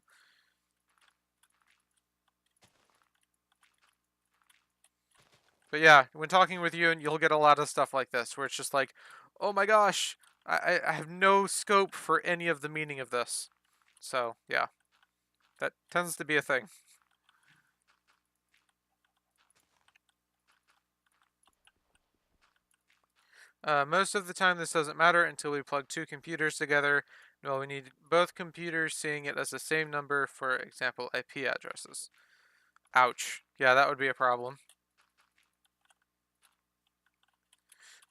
But yeah, when talking with Ewan, you'll get a lot of stuff like this, where it's just like, oh my gosh, I have no scope for any of the meaning of this. So, yeah. That tends to be a thing. Most of the time this doesn't matter until we plug two computers together. Well, we need both computers seeing it as the same number, for example, IP addresses. Ouch. Yeah, that would be a problem.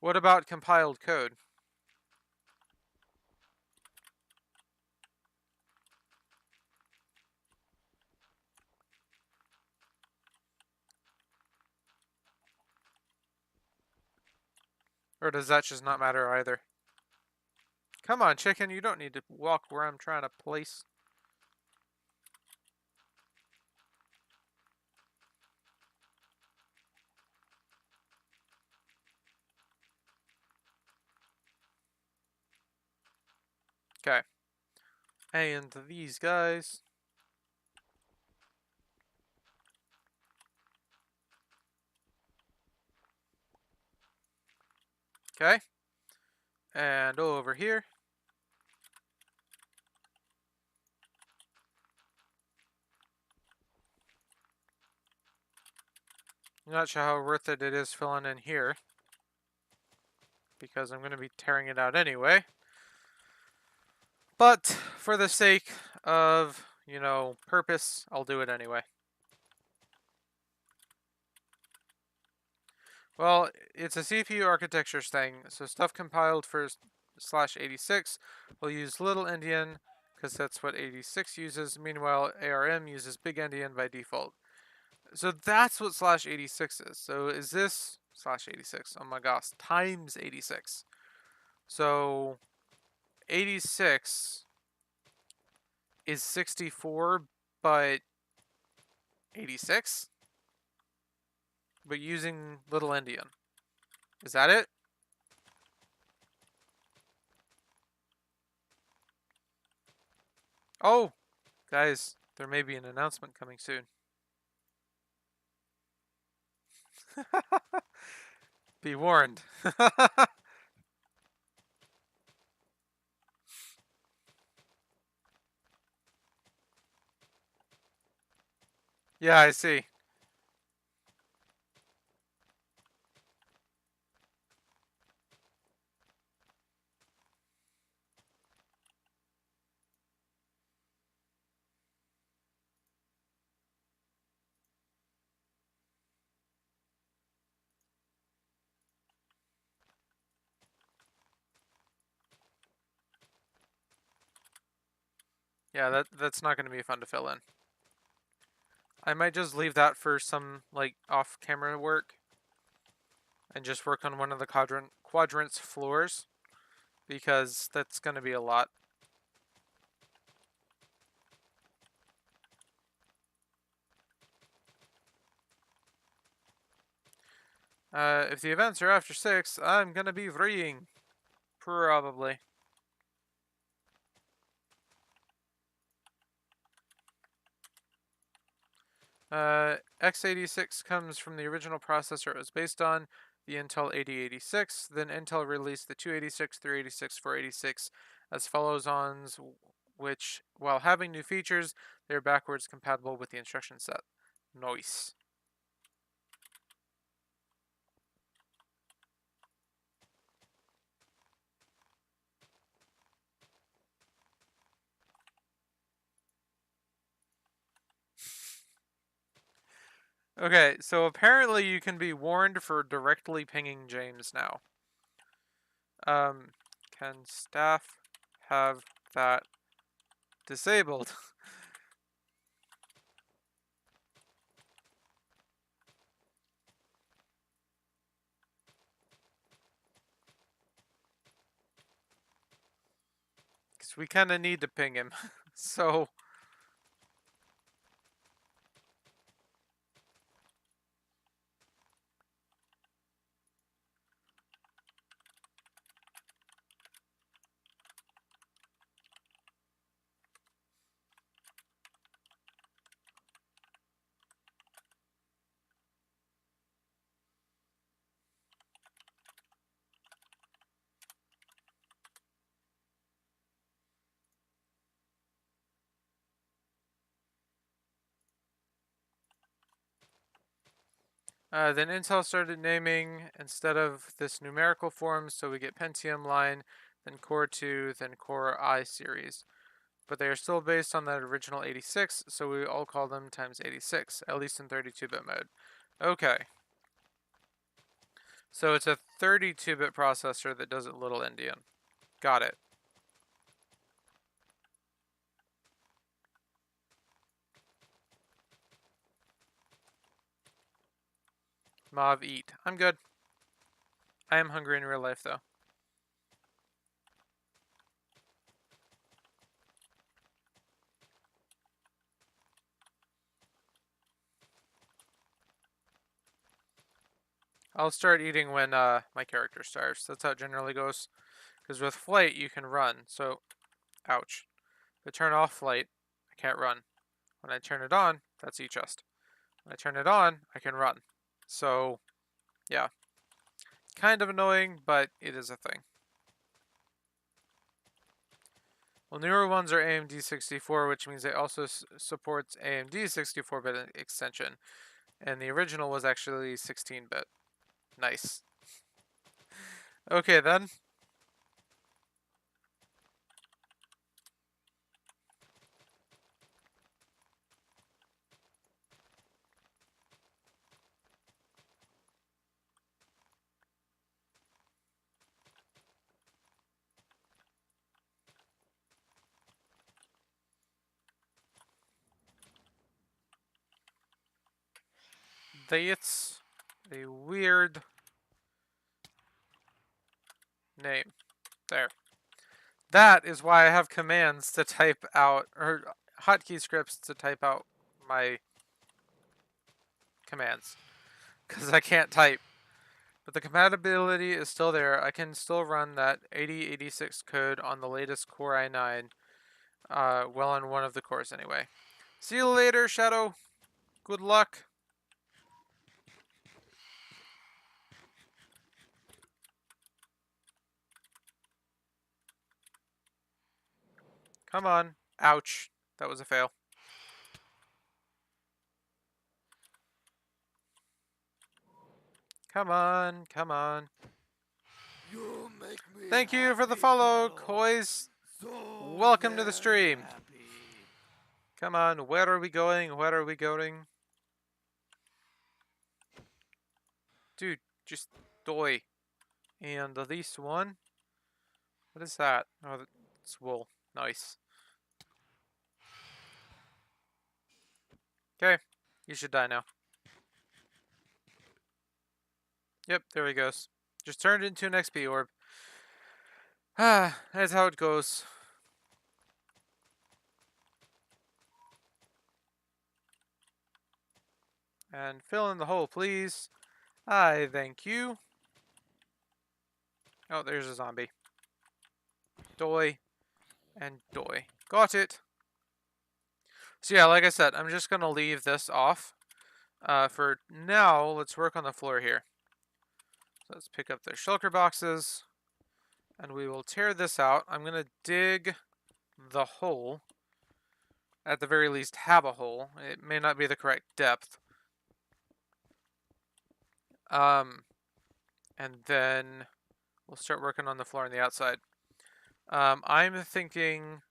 What about compiled code? Or does that just not matter either? Come on, chicken, you don't need to walk where I'm trying to place. Okay. And these guys. Okay. And over here. I'm not sure how worth it is filling in here, because I'm going to be tearing it out anyway. But for the sake of, purpose, I'll do it anyway. Well, it's a CPU architecture thing, so stuff compiled for /86 will use little endian, because that's what 86 uses. Meanwhile, ARM uses big endian by default. So that's what /86 is. So is this /86? Oh my gosh, times 86. So 86 is 64, but 86? But using little endian. Is that it? Oh, guys, there may be an announcement coming soon. Be warned. Yeah, I see. Yeah, that's not going to be fun to fill in. I might just leave that for some like off-camera work and just work on one of the quadrants floors because that's going to be a lot. If the events are after 6, I'm going to be freeing. Probably. x86 comes from the original processor it was based on, the Intel 8086. Then Intel released the 286, 386, 486 as follows-ons, which, while having new features, they are backwards compatible with the instruction set. Nice. Okay, so apparently you can be warned for directly pinging James now. Can staff have that disabled? Because we kind of need to ping him. So, then Intel started naming instead of this numerical form, so we get Pentium line, then Core 2, then Core I series. But they are still based on that original 86, so we all call them times 86, at least in 32-bit mode. Okay. So it's a 32-bit processor that does it little endian. Got it. Mav eat. I'm good. I am hungry in real life though. I'll start eating when my character starves. That's how it generally goes. Because with flight you can run. So, ouch. If I turn off flight, I can't run. When I turn it on, that's E-chest. When I turn it on, I can run. So, yeah. Kind of annoying, but it is a thing. Well, newer ones are AMD 64, which means it also supports AMD 64-bit extension. And the original was actually 16-bit. Nice. Okay, then. That's a weird name. There. That is why I have commands to type out, or hotkey scripts to type out my commands. Because I can't type. But the compatibility is still there. I can still run that 8086 code on the latest Core i9 Well, on one of the cores anyway. See you later, Shadow. Good luck. Come on. Ouch. That was a fail. Come on, come on. You make me Thank you for the happy, follow, fellow. Kois. So Welcome to the very stream. happy. Come on, where are we going? Where are we going? Dude, just doy. And this one? What is that? Oh, it's wool. Nice. Okay, you should die now. Yep, there he goes. Just turned into an XP orb. Ah, that's how it goes. And fill in the hole, please. I thank you. Oh, there's a zombie. Doy. And doy. Got it. So yeah, like I said, I'm just going to leave this off. For now, let's work on the floor here. So let's pick up the shulker boxes. And we will tear this out. I'm going to dig the hole. At the very least, have a hole. It may not be the correct depth. And then we'll start working on the floor on the outside. I'm thinking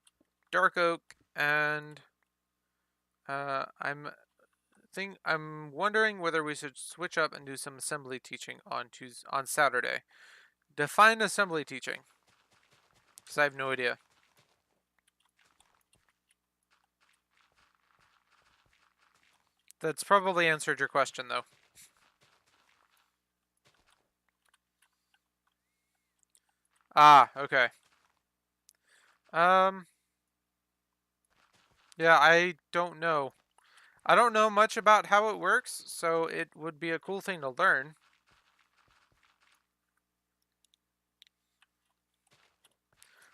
dark oak, and I'm wondering whether we should switch up and do some assembly teaching on Saturday. Define assembly teaching, because I have no idea. That's probably answered your question, though. Ah, okay. Yeah, I don't know. I don't know much about how it works, so it would be a cool thing to learn.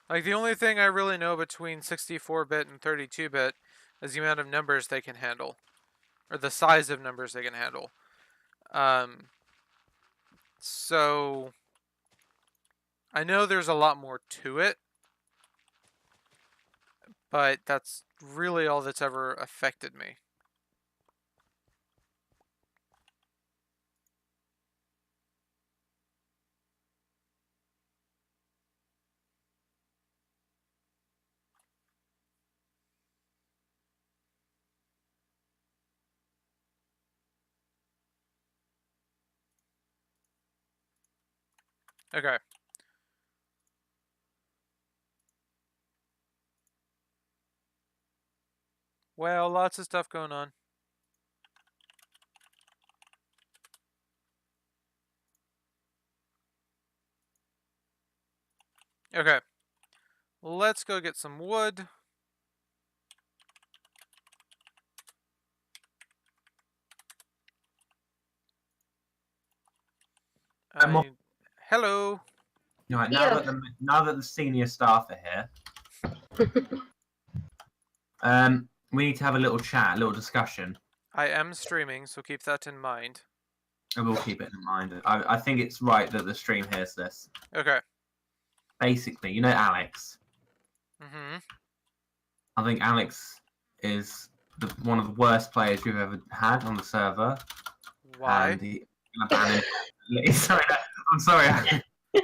Like, the only thing I really know between 64-bit and 32-bit is the amount of numbers they can handle. Or the size of numbers they can handle. So I know there's a lot more to it, but that's really all that's ever affected me. Okay. Well, lots of stuff going on. Okay. Let's go get some wood. Hello. Right, Yeah. now that the senior staff are here, we need to have a little chat, a little discussion. I am streaming, so keep that in mind. I will keep it in mind. I think it's right that the stream hears this. Okay. Basically, you know Alex. Mm-hmm. I think Alex is one of the worst players we've ever had on the server. Why? And sorry, I'm sorry. You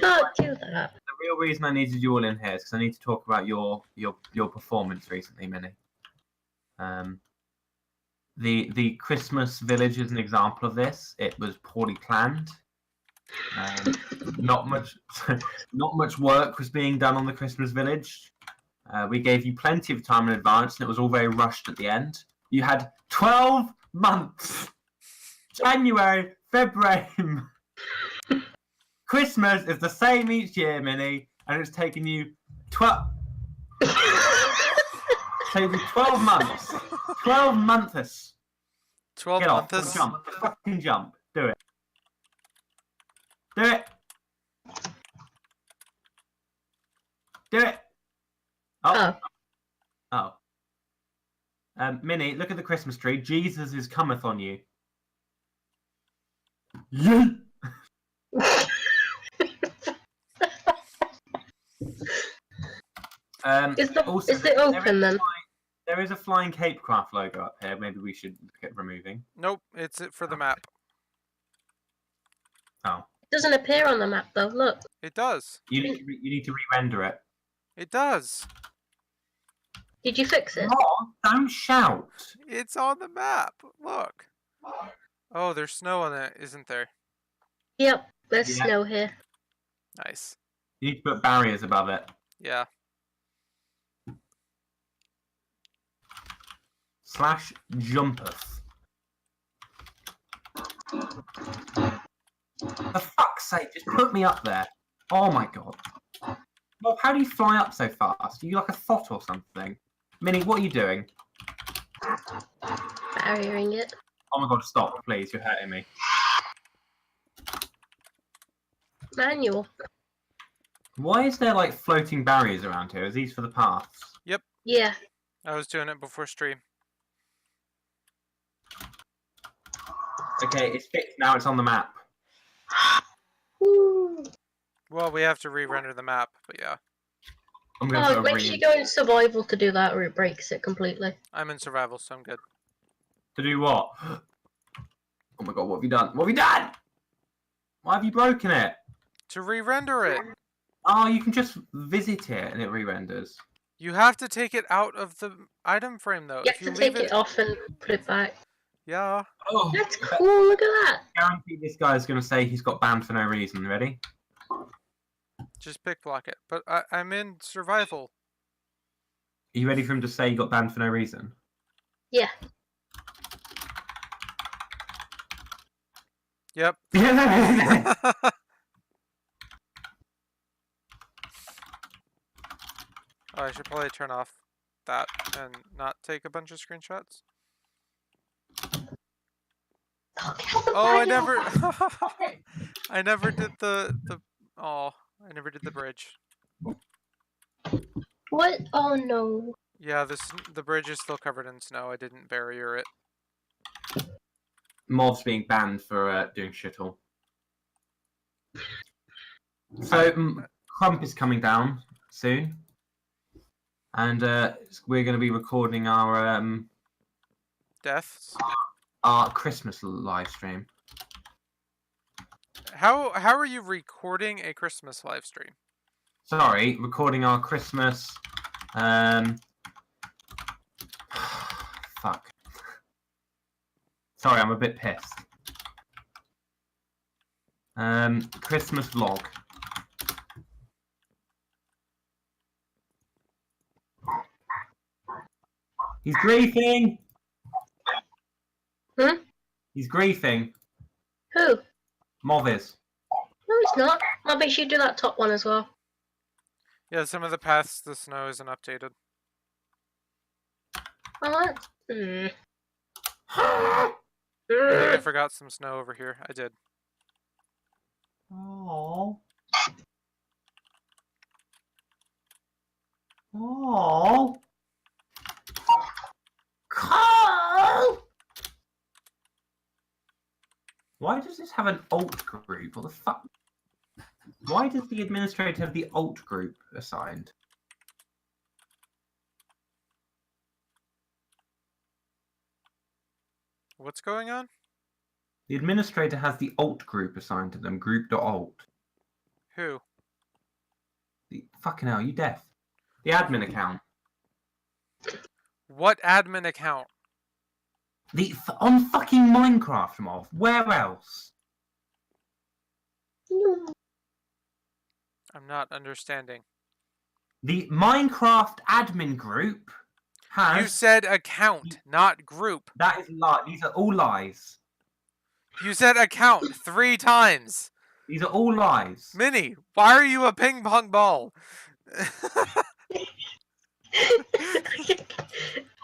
can't do that. The real reason I needed you all in here is because I need to talk about your performance recently, Minnie. The Christmas village is an example of this. It was poorly planned. Not much work was being done on the Christmas village. We gave you plenty of time in advance, and it was all very rushed at the end. You had 12 months. January, February. Christmas is the same each year, Minnie, and it's taken you 12 months. 12 months. 12 Get off. months. Jump. Fucking jump. Do it. Do it. Do it. Minnie, look at the Christmas tree. Jesus is cometh on you. Yeet! Is Also, it open then? there is a flying capecraft logo up here. Maybe we should look at removing. Nope, it's it for the map. Oh, It doesn't appear on the map though. Look. It does. you need to re-render it. It does. Did you fix it? Mom, don't shout. It's on the map. Look. Oh, there's snow on it, isn't there? Yep. There's Yeah. snow here. Nice. You need to put barriers above it. Yeah. /jumpeth. For fuck's sake, just put me up there. Oh my god. Well, how do you fly up so fast? Are you like a thought or something? Minnie, what are you doing? Barriering it. Oh my god, stop, please, you're hurting me. Manual. Why is there like floating barriers around here? Are these for the paths? Yeah. I was doing it before stream. Okay, it's fixed now, it's on the map. Woo. Well, we have to re-render the map, but yeah. I'm gonna Oh, put a make sure you go in survival to do that, or it breaks it completely. I'm in survival, so I'm good. To do what? Oh my god, what have you done? What have you done? Why have you broken it? To re-render it, Oh, you can just visit it and it re-renders. you have to take it out of the item frame, though. You If have you to leave take it off and put it back. Yeah. Oh, That's cool, look at that. guarantee this guy's going to say he's got banned for no reason. Ready? Just pick block it. But I'm in survival. Are you ready for him to say he got banned for no reason? Yeah. Yep. Oh, I should probably turn off that and not take a bunch of screenshots. Oh, I never I never did the oh, I never did the bridge. What? Oh no. Yeah, the bridge is still covered in snow. I didn't barrier it. Mob's being banned for doing shittle. So, Crump is coming down soon. And we're going to be recording our Deaths. Christmas live stream. How are you recording a Christmas live stream? Sorry, recording our Christmas. Fuck. Sorry, I'm a bit pissed. Christmas vlog. He's griefing. Hmm? He's griefing. Who? Mov is. No, it's not. I bet you do that top one as well. Yeah, some of the paths the snow isn't updated. What? Hmm. I think I forgot some snow over here. I did. Oh. Oh. Carl! Why does this have an alt group? What the fuck? Why does the administrator have the alt group assigned? What's going on? The administrator has the alt group assigned to them, group.alt. Who? The fucking hell, you deaf? The admin account. What admin account? On fucking Minecraft, Mob. Where else? No. I'm not understanding. The Minecraft admin group has. You said account, not group. That is lie. These are all lies. You said account 3 times. These are all lies. Minnie, why are you a ping pong ball?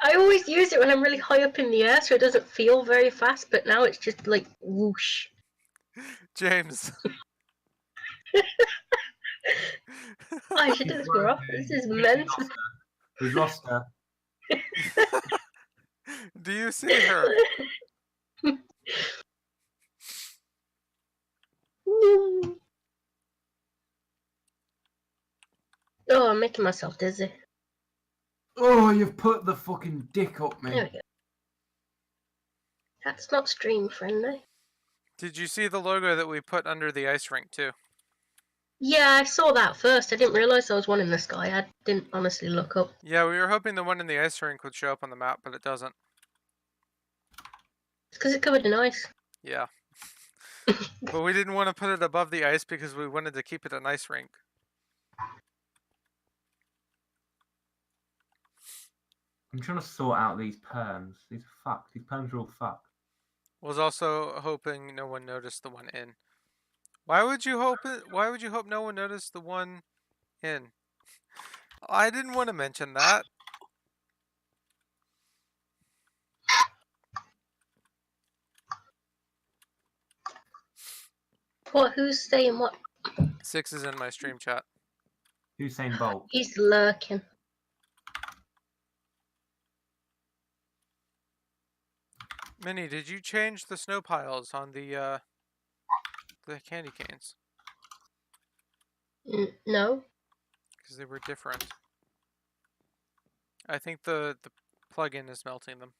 I always use it when I'm really high up in the air, so it doesn't feel very fast, but now it's just like whoosh. James. I should do this more often. This is mental. We've lost her. Do you see her? Oh, I'm making myself dizzy. Oh, you've put the fucking dick up There me. we go. That's not stream friendly. Did you see the logo that we put under the ice rink too? Yeah, I saw that first. I didn't realise there was one in the sky. I didn't honestly look up. Yeah, we were hoping the one in the ice rink would show up on the map, but it doesn't. It's because it's covered in ice. Yeah. But we didn't want to put it above the ice because we wanted to keep it an ice rink. I'm trying to sort out these perms. These are fucked. These perms are all fucked. Was also hoping no one noticed the one in. Why would you hope no one noticed the one in? I didn't want to mention that. What? Who's saying what? 6 is in my stream chat. Usain Bolt. He's lurking. Minnie, did you change the snow piles on the candy canes? No. Because they were different. I think the plug-in is melting them.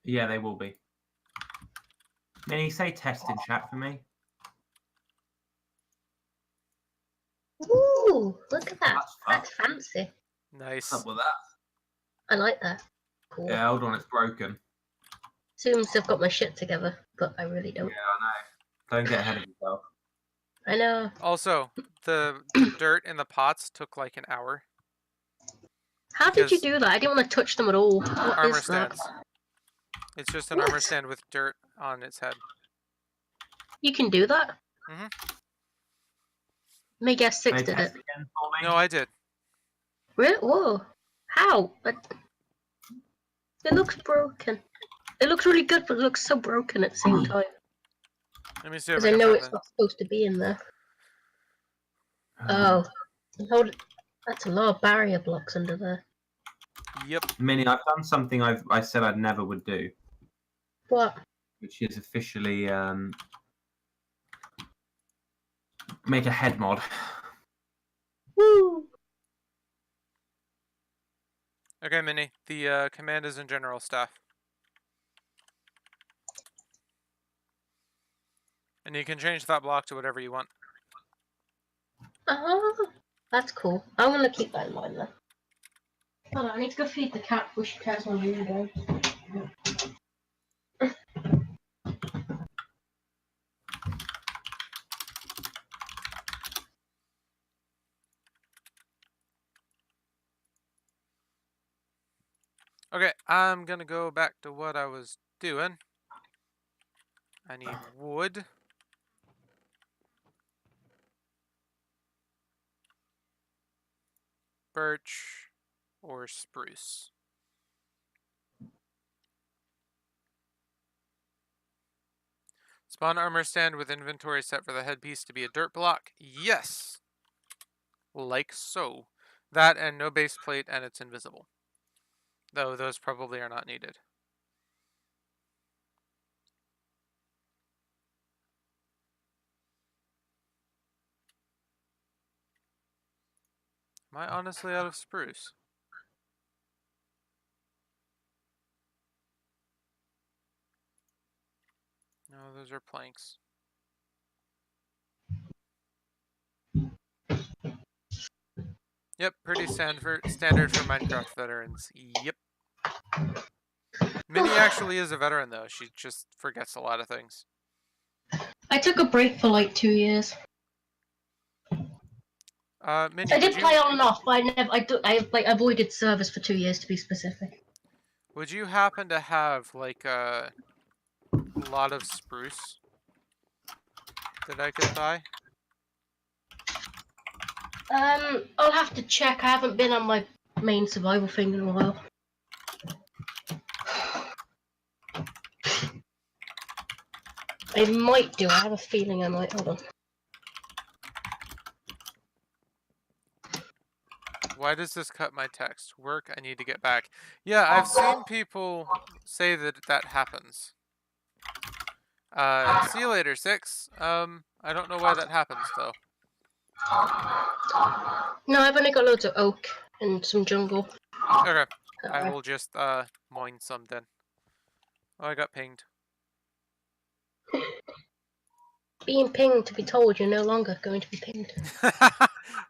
Yeah, they will be. Minnie, say test in chat for me. Ooh, look at that. That's That's fucked. fancy. Nice. What's up with that? I like that. Cool. Yeah, hold on, it's broken. Seems I've got my shit together, but I really don't. Yeah, I know. Don't get ahead of yourself. I know. Also, the dirt in the pots took like an hour. How did you Because do that? I didn't want to touch them at all. What armor is that? stands. It's just an armor What? stand with dirt on its head. You can do that? Mhm. May guess Can 6 you did test it. again for me? No, I did. Really? Whoa. How? It looks broken. It looks really good, but it looks so broken at the same time. Let me see if Because I I can know find it's the... not supposed to be in there. Oh. Hold. That's a lot of barrier blocks under there. Yep. Minnie, I've done something I said I'd never would do, What? which is officially make a head mod. Woo! Okay, Minnie. The command is in general staff. And you can change that block to whatever you want. Oh, that's cool. I'm gonna keep that in mind then. Hold on, I need to go feed the cat before she tries on me again. Okay, I'm gonna go back to what I was doing. I need wood. Birch or spruce. Spawn armor stand with inventory set for the headpiece to be a dirt block. Yes! Like so. That and no base plate and it's invisible. Though those probably are not needed. Am I honestly out of spruce? No, those are planks. Yep, pretty standard for Minecraft veterans. Yep. Minnie actually is a veteran though. She just forgets a lot of things. I took a break for like 2 years. Minnie, I would did you play on and off, but I like avoided service for 2 years to be specific. would you happen to have like a lot of spruce that I could buy? I'll have to check. I haven't been on my main survival thing in a while. I might do. I have a feeling I might. Hold on. Why does this cut my text? Work, I need to get back. Yeah, I've seen people say that that happens. See you later, 6. I don't know why that happens, though. No, I've only got loads of oak and some jungle. Okay, I will just, mine some then. Oh, I got pinged. Being pinged to be told you're no longer going to be pinged.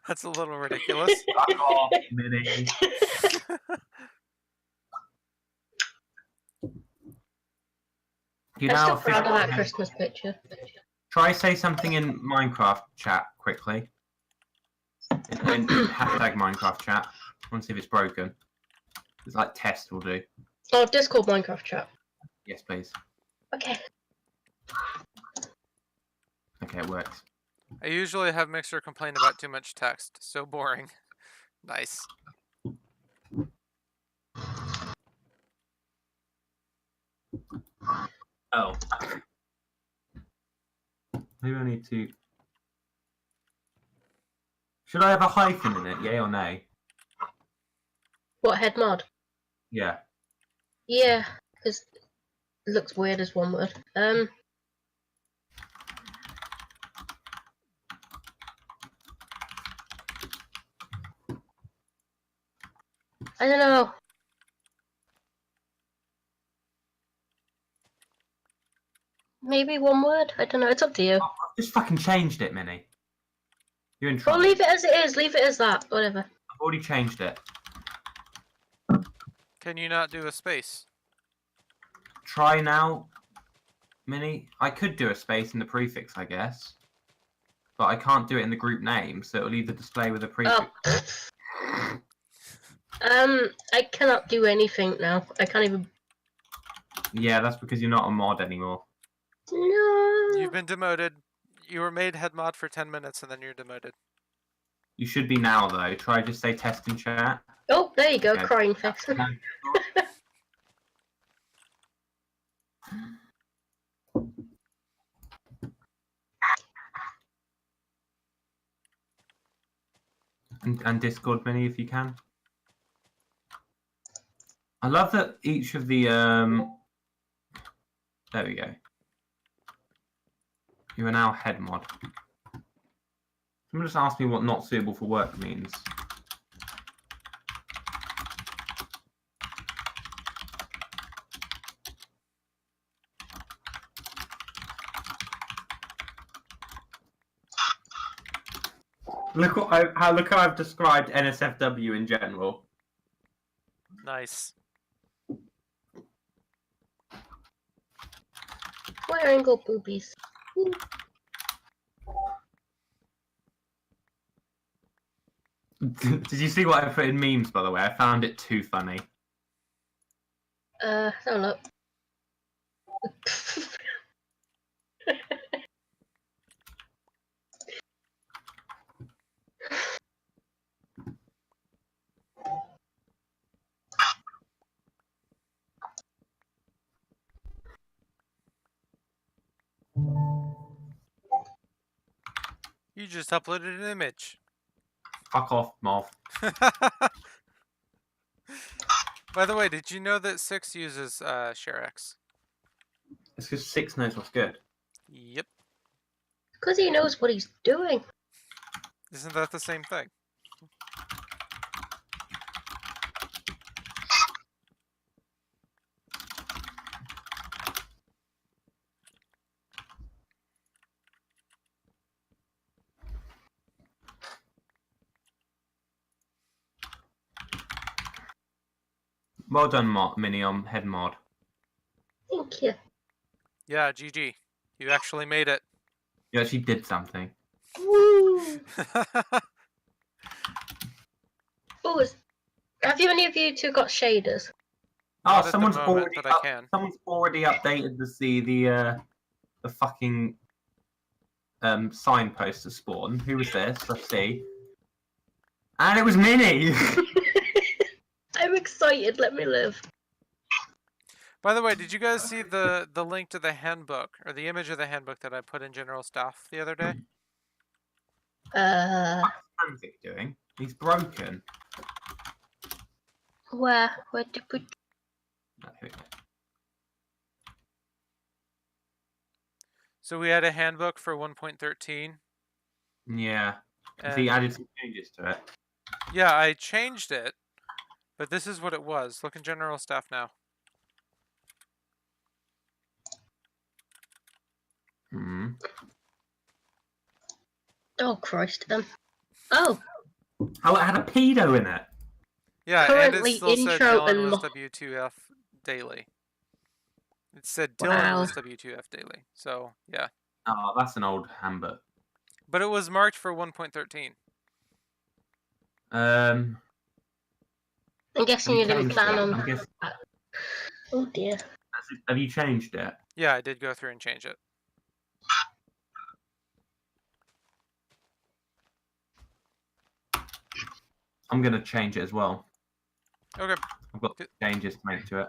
That's a little ridiculous. Fuck off, Mini. You I'm now still proud of that officially- Christmas picture. Try say something in Minecraft chat quickly. In hashtag Minecraft chat. I want to see if it's broken. It's like test will do. Oh, Discord Minecraft chat. Yes, please. Okay. Okay, it works. I usually have Mixer complain about too much text. So boring. Nice. Oh. Maybe I need to. Should I have a hyphen in it? Yay or nay? What, head mod? Yeah. Yeah, because it looks weird as one word. I don't know. Maybe one word? I don't know. It's up to you. I've just fucking changed it, Minnie. You're in Well, trouble. leave it as it is. Leave it as that. Whatever. I've already changed it. Can you not do a space? Try now, Minnie. I could do a space in the prefix, I guess. But I can't do it in the group name, so it'll either display with a prefix. Oh. I cannot do anything now. I can't even. Yeah, that's because you're not a mod anymore. No. You've been demoted. You were made head mod for 10 minutes and then you're demoted. You should be now, though. Try just say test in chat. Oh, there you go. Okay. Crying face. And Discord Mini if you can. I love that each of the there we go. You are now head mod. Someone just asked me what not suitable for work means. Look how I've described NSFW in general. Nice. Square angle boobies. Ooh. Did you see what I put in memes, by the way? I found it too funny. Don't look. You just uploaded an image. Fuck off, Mov. By the way, did you know that 6 uses ShareX? It's because 6 knows what's good. Yep. Because he knows what he's doing. Isn't that the same thing? Well done, Mini, on head mod. Thank you. Yeah, GG. You actually made it. You actually did something. Woo! Oh, have you any of you two got shaders? Oh, Not at the someone's moment, already but I can. someone's already updated the fucking signpost to spawn. Who was this? Let's see. And it was Minnie. I'm excited. Let me live. By the way, did you guys see the link to the handbook, or the image of the handbook that I put in General Staff the other day? What's Antic doing? He's broken. Where? Where did we? Oh, here we go. So we had a handbook for 1.13. Yeah. And He added some changes to it. yeah, I changed it, but this is what it was. Look in general stuff now. Hmm. Oh Christ! Oh, Oh, it had a pedo in it. Yeah, and it currently still said intro Dylan was and W2F daily. It said Dylan wow. was W2F daily. So, yeah. Oh, that's an old handbook. But it was marked for 1.13. Um, I'm guessing you didn't changed plan it? on. I'm guessing, Oh dear. have you changed it? Yeah, I did go through and change it. I'm gonna change it as well. Okay. I've got Good. changes to make to it.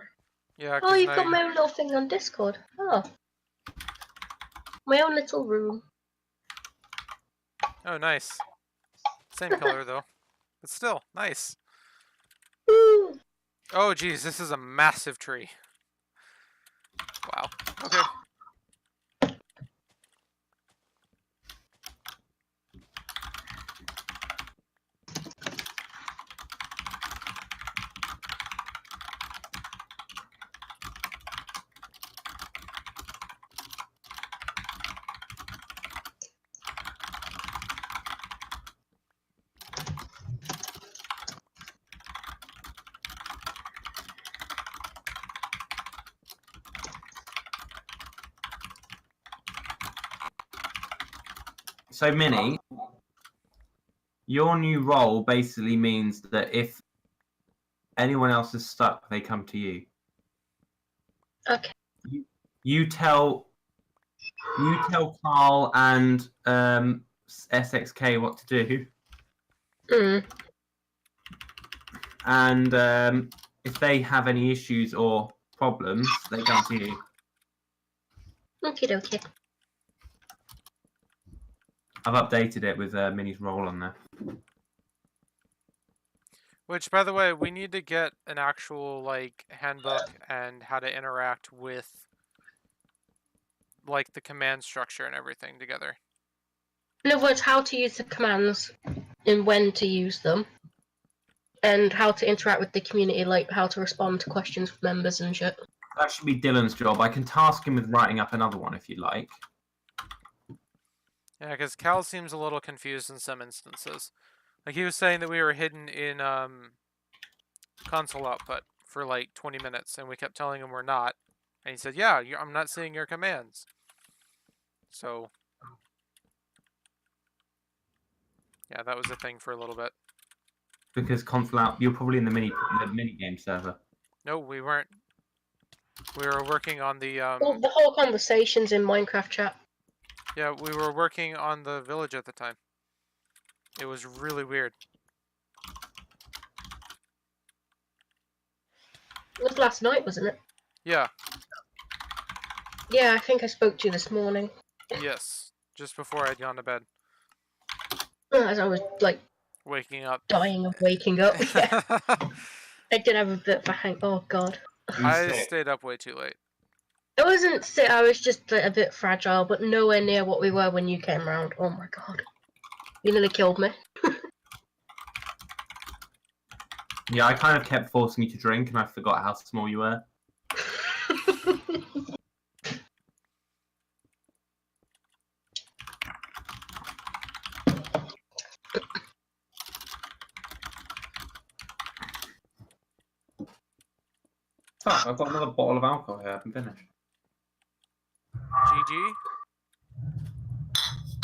Yeah, Oh, because you've now got my own little thing on Discord. Oh, my own little room. Oh, nice. Same color, though. But still, nice. Woo. Oh, geez, this is a massive tree. Wow. Okay. So, Minnie, your new role basically means that if anyone else is stuck, they come to you. Okay. You tell Carl and SXK what to do, Mm. and if they have any issues or problems, they come to you. Okie dokie. I've updated it with Minnie's role on there. Which, by the way, we need to get an actual, like, handbook and how to interact with, like, the command structure and everything together. In other words, how to use the commands and when to use them, and how to interact with the community, like how to respond to questions from members and shit. That should be Dylan's job. I can task him with writing up another one if you'd like. Yeah, because Cal seems a little confused in some instances. Like, he was saying that we were hidden in console output for like 20 minutes, and we kept telling him we're not. And he said, yeah, I'm not seeing your commands. So, yeah, that was a thing for a little bit. Because console out, you're probably in the mini game server. No, we weren't. We were working on the Well, the whole conversation's in Minecraft chat. yeah, we were working on the village at the time. It was really weird. It was last night, wasn't it? Yeah. Yeah, I think I spoke to you this morning. Yes. Just before I'd gone to bed. As I was, like, Waking up. dying of waking up. Yeah. I did have a bit of a hang. Oh, God. I Sick. stayed up way too late. I wasn't sick, I was just like, a bit fragile, but nowhere near what we were when you came around. Oh my god. You nearly killed me. Yeah, I kind of kept forcing you to drink, and I forgot how small you were. Fuck, I've got another bottle of alcohol here. I haven't finished. GG.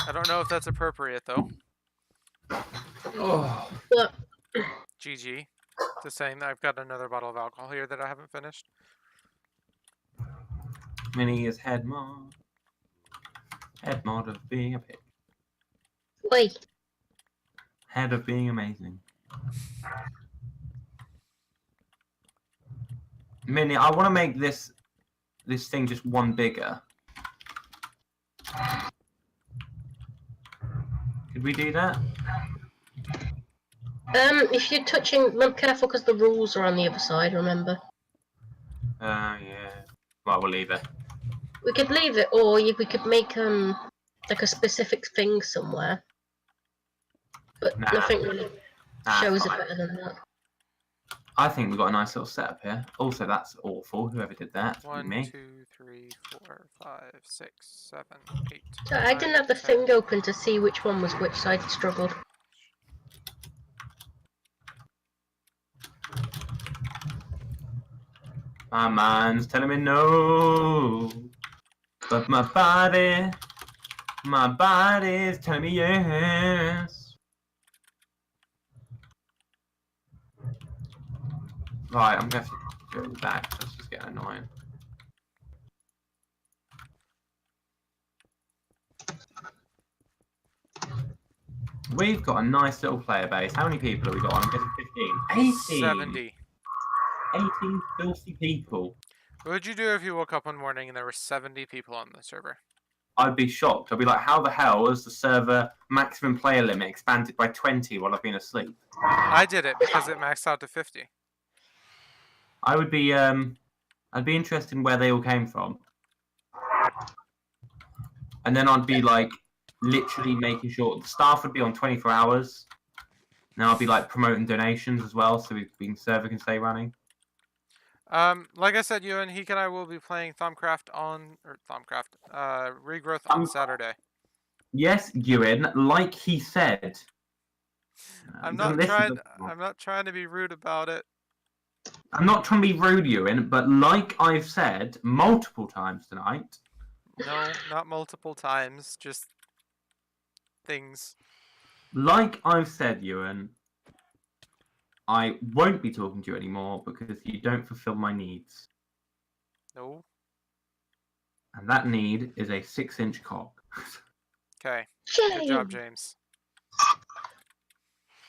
I don't know if that's appropriate though. Oh. What? GG. Just saying that I've got another bottle of alcohol here that I haven't finished. Minnie is head mod. Head mod of being a pig. Wait. Head of being amazing. Minnie, I want to make this thing just one bigger. Could we do that? If you're touching, be careful because the rules are on the other side. Remember. Yeah. Well, we'll leave it. We could leave it, or we could make like a specific thing somewhere. But Nah. nothing really Nah, shows it fine. better than that. I think we've got a nice little setup here. Also, that's awful. Whoever did that, be 1, me. 2, 3, 4, 5, 6, 7, 8. So I didn't 9, have the 10. thing open to see which one was which, so I struggled. My mind's telling me no, but my body's telling me yes. Right, I'm gonna have to go back. That's just getting annoying. We've got a nice little player base. How many people have we got on? I'm guessing 15. 18! 70. 18 filthy people. What would you do if you woke up one morning and there were 70 people on the server? I'd be shocked. I'd be like, how the hell has the server maximum player limit expanded by 20 while I've been asleep? I did it because it maxed out to 50. I would be, I'd be interested in where they all came from. And then I'd be like, literally making sure the staff would be on 24 hours. Now I'd be like promoting donations as well, so the server can stay running. Like I said, Ewan, Heek and I will be playing Regrowth on Saturday. Yes, Ewan, like he said. I'm doesn't not listen trying to be rude about it. I'm not trying to be rude, Ewan, but like I've said multiple times tonight. No, not multiple times, just things. Like I've said, Ewan, I won't be talking to you anymore because you don't fulfill my needs. No. And that need is a 6-inch cock. Okay. Good job, James.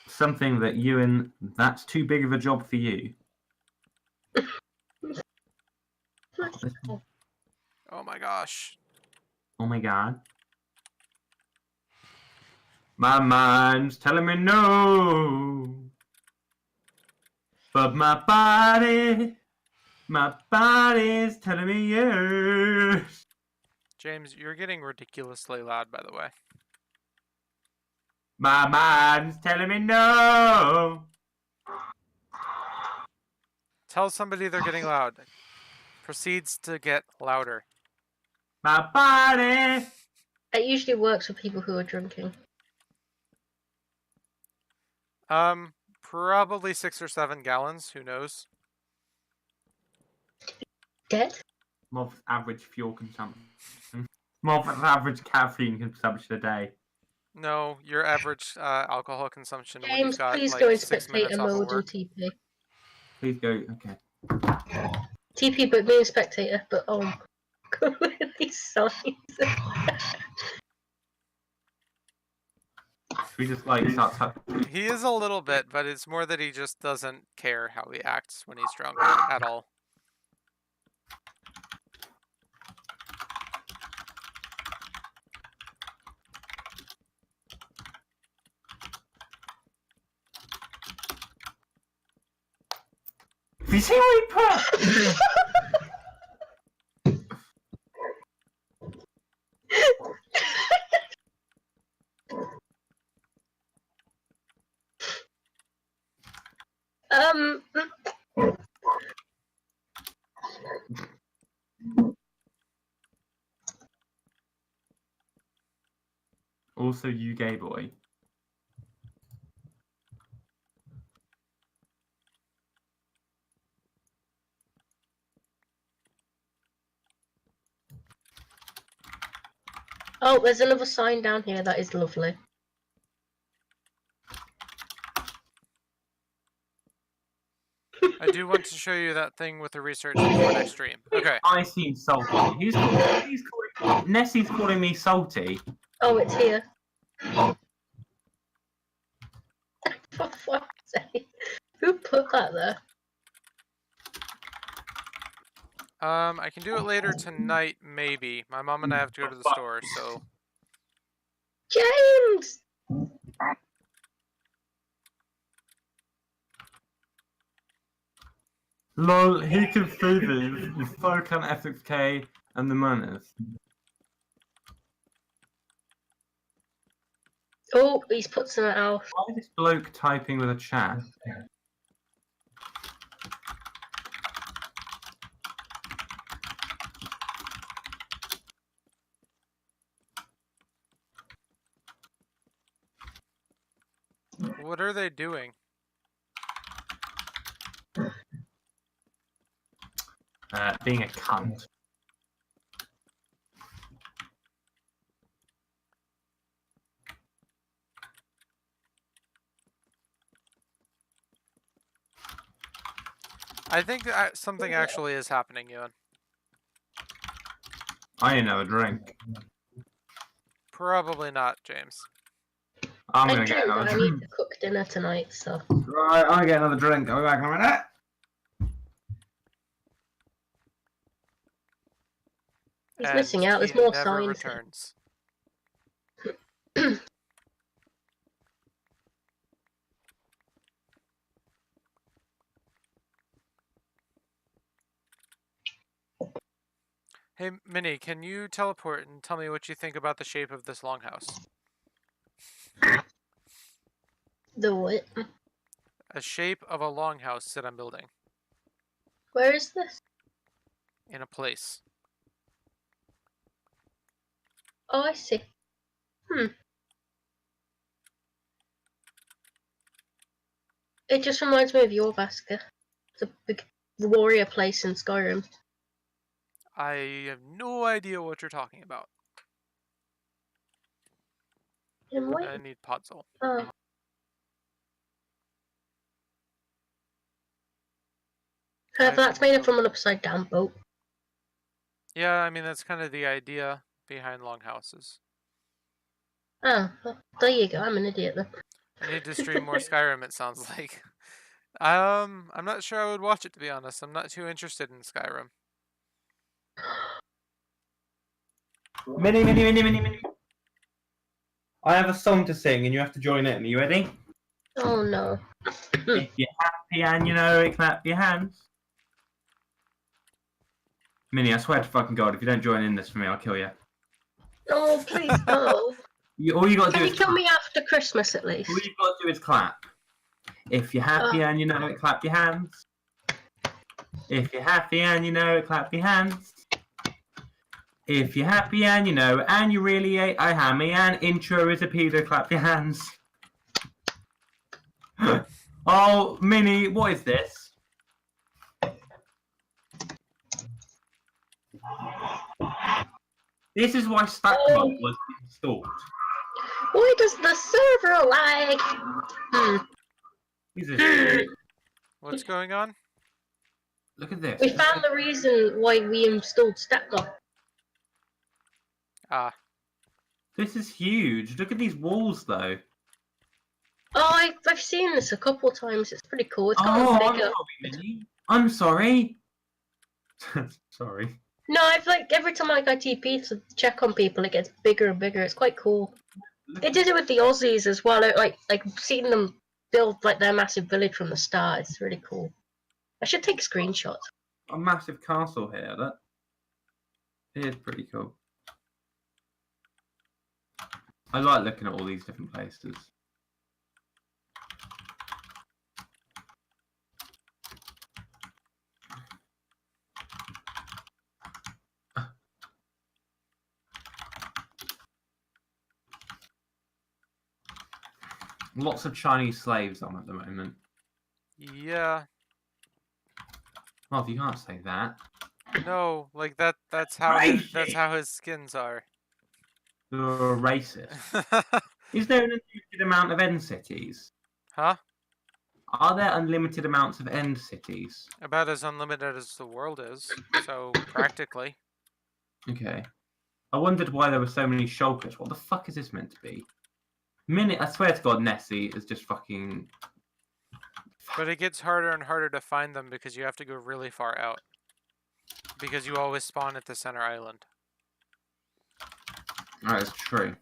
Something that Ewan, that's too big of a job for you. Oh my gosh. Oh my god. My mind's telling me no. But my body's telling me yes. James, you're getting ridiculously loud, by the way. My mind's telling me no. Tell somebody they're getting loud. Proceeds to get louder. My body. It usually works for people who are drinking. Probably 6 or 7 gallons. Who knows? Dead? More of average fuel consumption. More of an average caffeine consumption a day. No, your average alcohol consumption when you've James, got please like go in 6 minutes spectator off of mode and work. TP. Please go. Okay. TP, but me in spectator, but look at these signs. We just like start touching. He is a little bit, but it's more that he just doesn't care how he acts when he's drunk at all. You see what he put? um, Also, you gay boy. oh, there's another sign down here that is lovely. I do want to show you that thing with the research before next stream. Okay. I seem salty. Nessie's calling me salty. Oh, it's here. For fuck's sake. Who put that there? I can do it later tonight, maybe. My mom and I have to go to the store, so... James! Lol, he can see these. You so can SXK and the manners. Oh, he's put something else. Why is this bloke typing with a chat? What are they doing? Being a cunt. I think that something actually is happening, Ewan. I ain't have a drink. Probably not, James. I'm I gonna do, get but another I need drink. to cook dinner tonight, so. Right, I'll get another drink. I'll be back in a minute. He's And missing out. There's he more never signs. returns. Hey, Minnie, can you teleport and tell me what you think about the shape of this longhouse? The what? A shape of a longhouse that I'm building Where is this? in a place. Oh, I see. It just reminds me of your Vaska. It's a big warrior place in Skyrim. I have no idea what you're talking about. In what? I need Podzol. Oh. That's made it from an upside down boat. Yeah, I mean, that's kind of the idea behind longhouses. Oh, well, there you go. I'm an idiot then. I need to stream more Skyrim, it sounds like. I'm not sure I would watch it, to be honest. I'm not too interested in Skyrim. Minnie. I have a song to sing and you have to join in. Are you ready? Oh no. If you're happy and you know it, clap your hands. Minnie, I swear to fucking God, if you don't join in this for me, I'll kill you. No, please no. All you gotta Can do you is kill me after Christmas at least? all you've got to do is clap. If you're happy and you know it, clap your hands. If you're happy and you know it, clap your hands. If you're happy and you know and you really ate a hammy and intro is a pedo, clap your hands. Oh, Minnie, what is this? This is why Stackbot was installed. Why does the server lag? He's a What's going on? Look at this. We found the reason why we installed StatMod. Ah, This is huge. Look at these walls, though. Oh, I've seen this a couple times. It's pretty cool. It's gotten Oh, I'm bigger. sorry, Minnie. I'm sorry. Sorry. No, I've like every time I go TP to check on people, it gets bigger and bigger. It's quite cool. They did it with the Aussies as well. Like seeing them build like their massive village from the start. It's really cool. I should take screenshots. A massive castle here. That is pretty cool. I like looking at all these different places. Lots of Chinese slaves on at the moment. yeah. Well, you can't say that. No, like that's how that's how his skins are. You're a racist. Is there an unlimited amount of end cities? Huh? Are there unlimited amounts of end cities? About as unlimited as the world is, so practically. Okay. I wondered why there were so many shulkers. What the fuck is this meant to be? I swear to God, Nessie is just fucking... But it gets harder and harder to find them because you have to go really far out. Because you always spawn at the center island. That is true.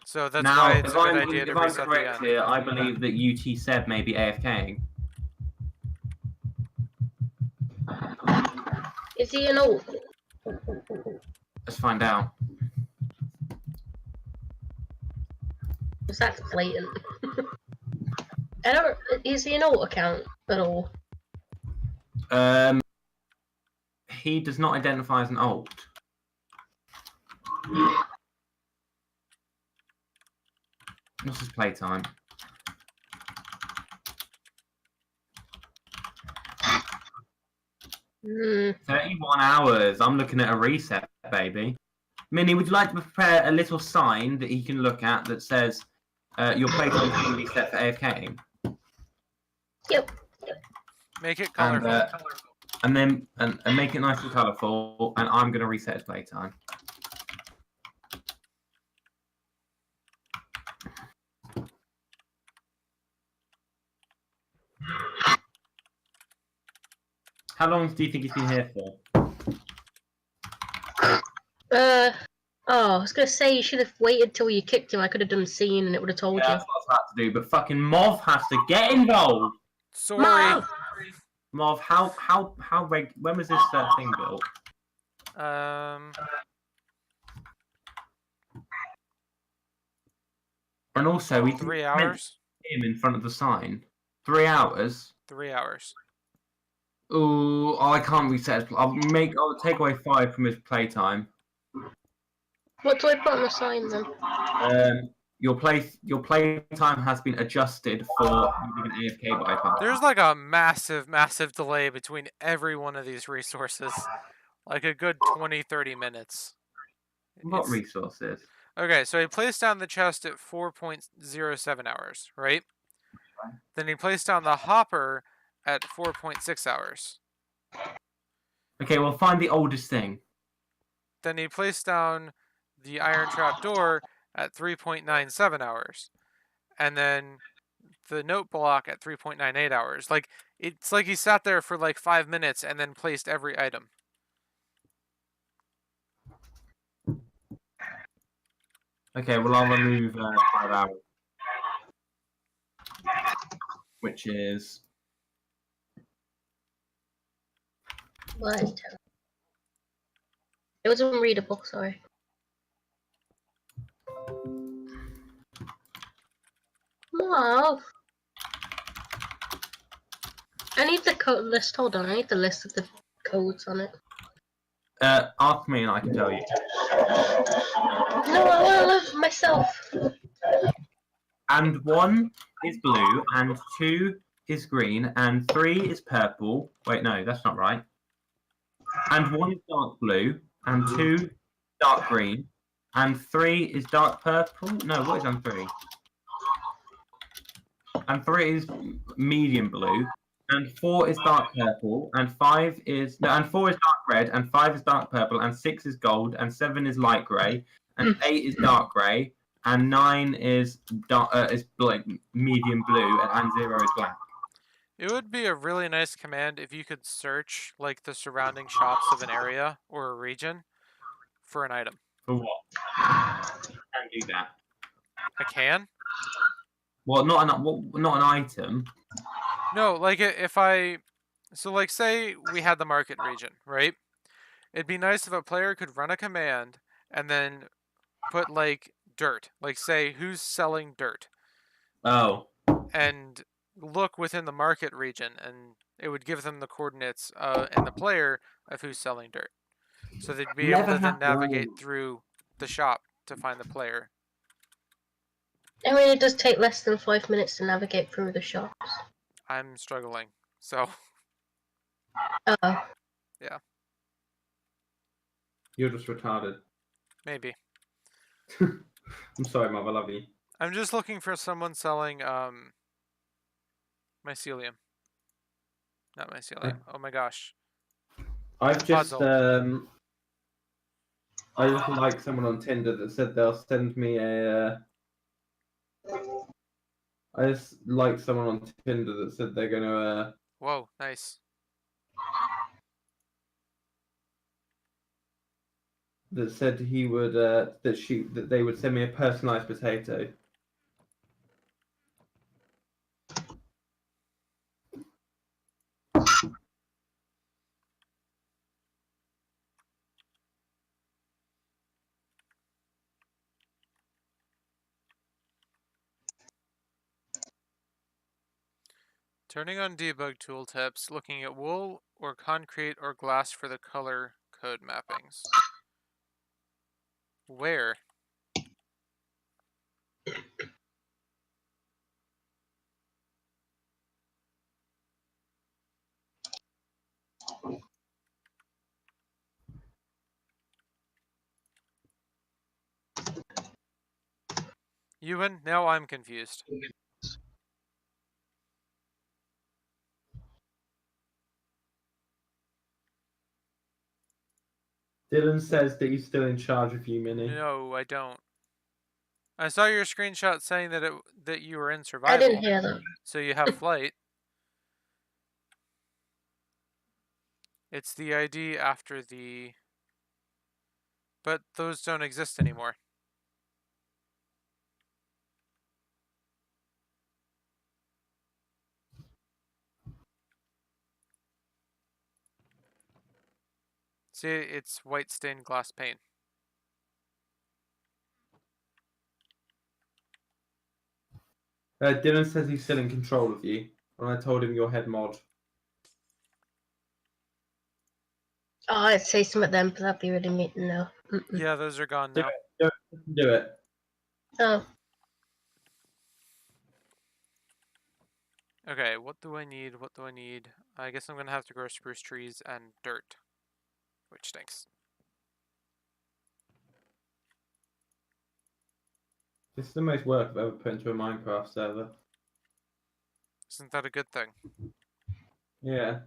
So that's Now, why it's if a good I'm, idea to if I'm reset the correct end. here, I believe that UT Seb may be AFKing. Is he an old? Let's find out. Because that's blatant. I don't. Is he an alt account at all? He does not identify as an alt. What's his playtime? Hmm. 31 hours. I'm looking at a reset, baby. Minnie, would you like to prepare a little sign that he can look at that says your playtime is being reset for AFKing? Yep. Make it And, colorful. and then and make it nice and colourful, and I'm going to reset his playtime. How long do you think he's been here for? Oh, I was gonna say you should have waited till you kicked him. I could have done a scene and it would have told Yeah, you. that's what I was about to do, but fucking Mov has to get involved. Sorry. Mom! Mov, when was this thing built? And also, we can 3 comment hours. him in front of the sign. 3 hours. 3 hours. Ooh, I can't reset his. I'll take away 5 from his playtime. What do I put on the sign then? Your playtime has been adjusted for using an AFK bypass. There's like a massive, massive delay between every one of these resources. Like a good 20-30 minutes. What It's- resources? Okay, so he placed down the chest at 4.07 hours, right? Then he placed down the hopper at 4.6 hours. Okay, well, find the oldest thing. Then he placed down the iron trap door at 3.97 hours. And then the note block at 3.98 hours. Like, it's like he sat there for like 5 minutes and then placed every item. Okay, well, I'll remove 5 hours. Which is... What? It was unreadable, sorry. Mom! I need the code list. Hold on, I need the list of the codes on it. Ask me and I can tell you. No, I want to live myself. And 1 is blue, and 2 is green, and 3 is purple. Wait, no, that's not right. And 1 is dark blue, and 2 dark green, and 3 is dark purple. No, what is on 3? And 3 is medium blue, and 4 is dark purple, and 5 is and 4 is dark red, and 5 is dark purple, and 6 is gold, and 7 is light grey, and 8 is dark grey, and 9 is like medium blue, and 0 is black. It would be a really nice command if you could search like the surrounding shops of an area or a region for an item. For what? Can't do that. I can? Well, not an item. No, like if I... So like say we had the market region, right? It'd be nice if a player could run a command and then put like dirt. Like say who's selling dirt. Oh. And look within the market region and it would give them the coordinates and the player of who's selling dirt. So they'd be able to then navigate through the shop to find the player. I mean, it does take less than 5 minutes to navigate through the shops. I'm struggling. So Oh. yeah, You're just retarded. maybe. I'm sorry, Mom, I love you. I'm just looking for someone selling mycelium. Not mycelium. Oh my gosh. I've just Puzzle. I just like someone on Tinder that said they'll send me a. I just like someone on Tinder that said they're gonna. Whoa, nice. That said he would that they would send me a personalized potato. Turning on debug tooltips, looking at wool or concrete or glass for the color code mappings. Where? Ewan, now I'm confused. Dylan says that he's still in charge of you, Minnie. No, I don't. I saw your screenshot saying that you were in I survival, didn't hear that. so you have flight. It's the ID after the... But those don't exist anymore. See, it's white stained glass pane. Dylan says he's still in control of you, and I told him you're head mod. Oh, I'd say something then, but that'd be really neat to know. Yeah, those are gone Do now. it. Do it. Oh, Okay, what do I need? What do I need? I guess I'm gonna have to grow spruce trees and dirt, which stinks. This is the most work I've ever put into a Minecraft server. Isn't that a good thing? Yeah.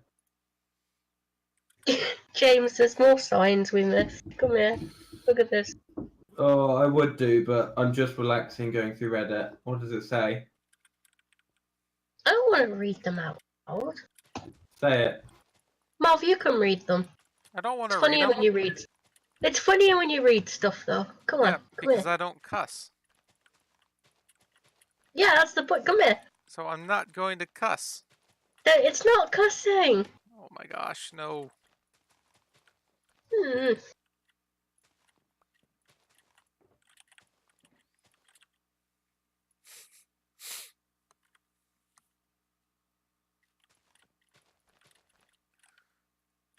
James, there's more signs we missed. Come here. Look at this. Oh, I would do, but I'm just relaxing going through Reddit. What does it say? I don't want to read them out loud. Say it. Marv, you can read them. I don't want It's to read funnier them. when you read. It's funnier when you read stuff, though. Come on, Yeah, come because here. I don't cuss. Yeah, that's the point. Come here. So I'm not going to cuss. It's not cussing. Oh my gosh, no. Hmm.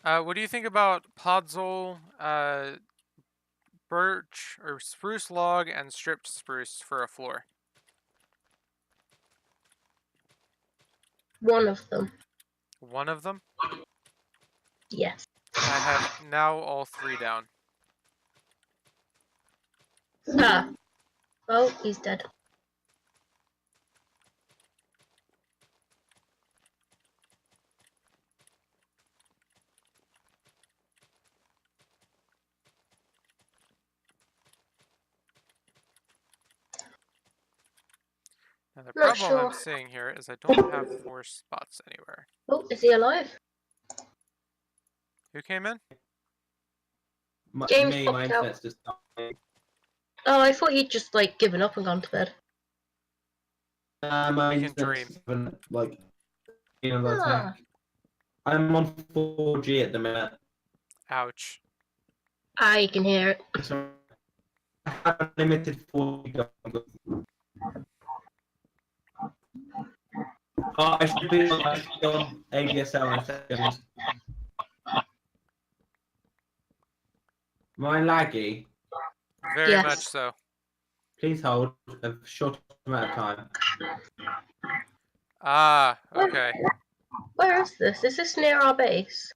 What do you think about podzol, birch or spruce log and stripped spruce for a floor? One of them. One of them? Yes. I have now all three down. Ah. Oh, he's dead. And the Not problem I'm sure. seeing here is I don't have 4 spots anywhere. Oh, is he alive? Who came in? James My popped out. internet's just dying. Oh, I thought you'd just like given up and gone to bed. My You can internet's dream. like, the Ah. attack. I'm on 4G at the minute. Ouch. I can hear it. So I have limited 4G going. Oh, I should be on ADSL in a second. Am I laggy? Very Yes. much so. Please hold a short amount of time. Ah, okay. Where is this? Is this near our base?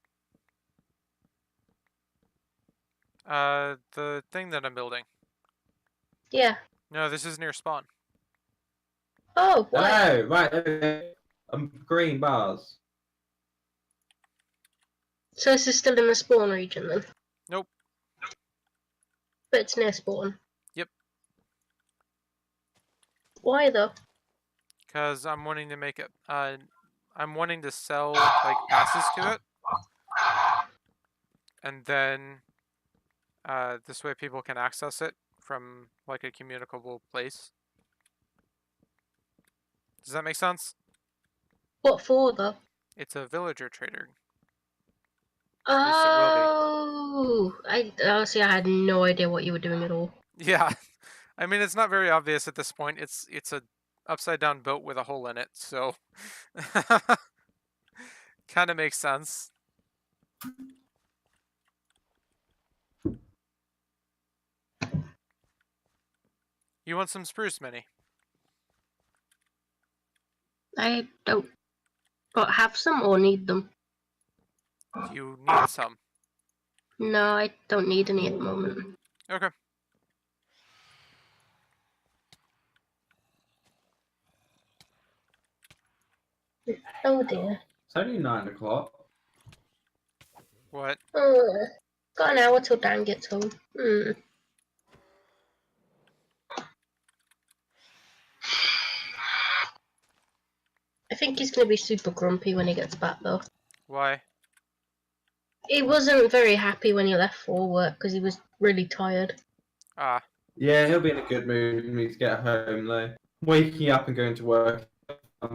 The thing that I'm building. Yeah. No, this is near spawn. Oh, what? Oh, right. Okay. Green bars. So this is still in the spawn region then? Nope. But it's near spawn. Yep. Why though? Because I'm wanting to make it, I'm wanting to sell, like, passes to it. And then, this way people can access it from, like, a communicable place. Does that make sense? What for though? It's a villager trader. Oh, I honestly I had no idea what you were doing at all. Yeah. I mean, it's not very obvious at this point. It's a upside down boat with a hole in it, so kind of makes sense. You want some spruce, Minnie? I don't have some or need them. You need some. No, I don't need any at the moment. Okay. Oh dear. It's only 9 o'clock. What? Got an hour till Dan gets home. I think he's gonna be super grumpy when he gets back though. Why? He wasn't very happy when he left for work because he was really tired. Ah, Yeah, he'll be in a good mood when he get home though. Waking up and going to work, come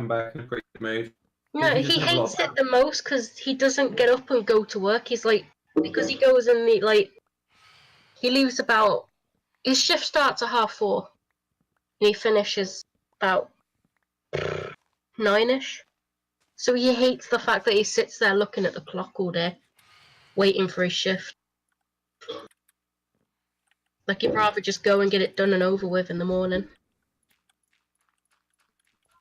back in a great mood. No, He he doesn't have a lot hates of- it the most because he doesn't get up and go to work. He's like, because he goes in the, like, he leaves about, his shift starts at 4:30 and he finishes about 9ish. So he hates the fact that he sits there looking at the clock all day, waiting for his shift. Like, he'd rather just go and get it done and over with in the morning.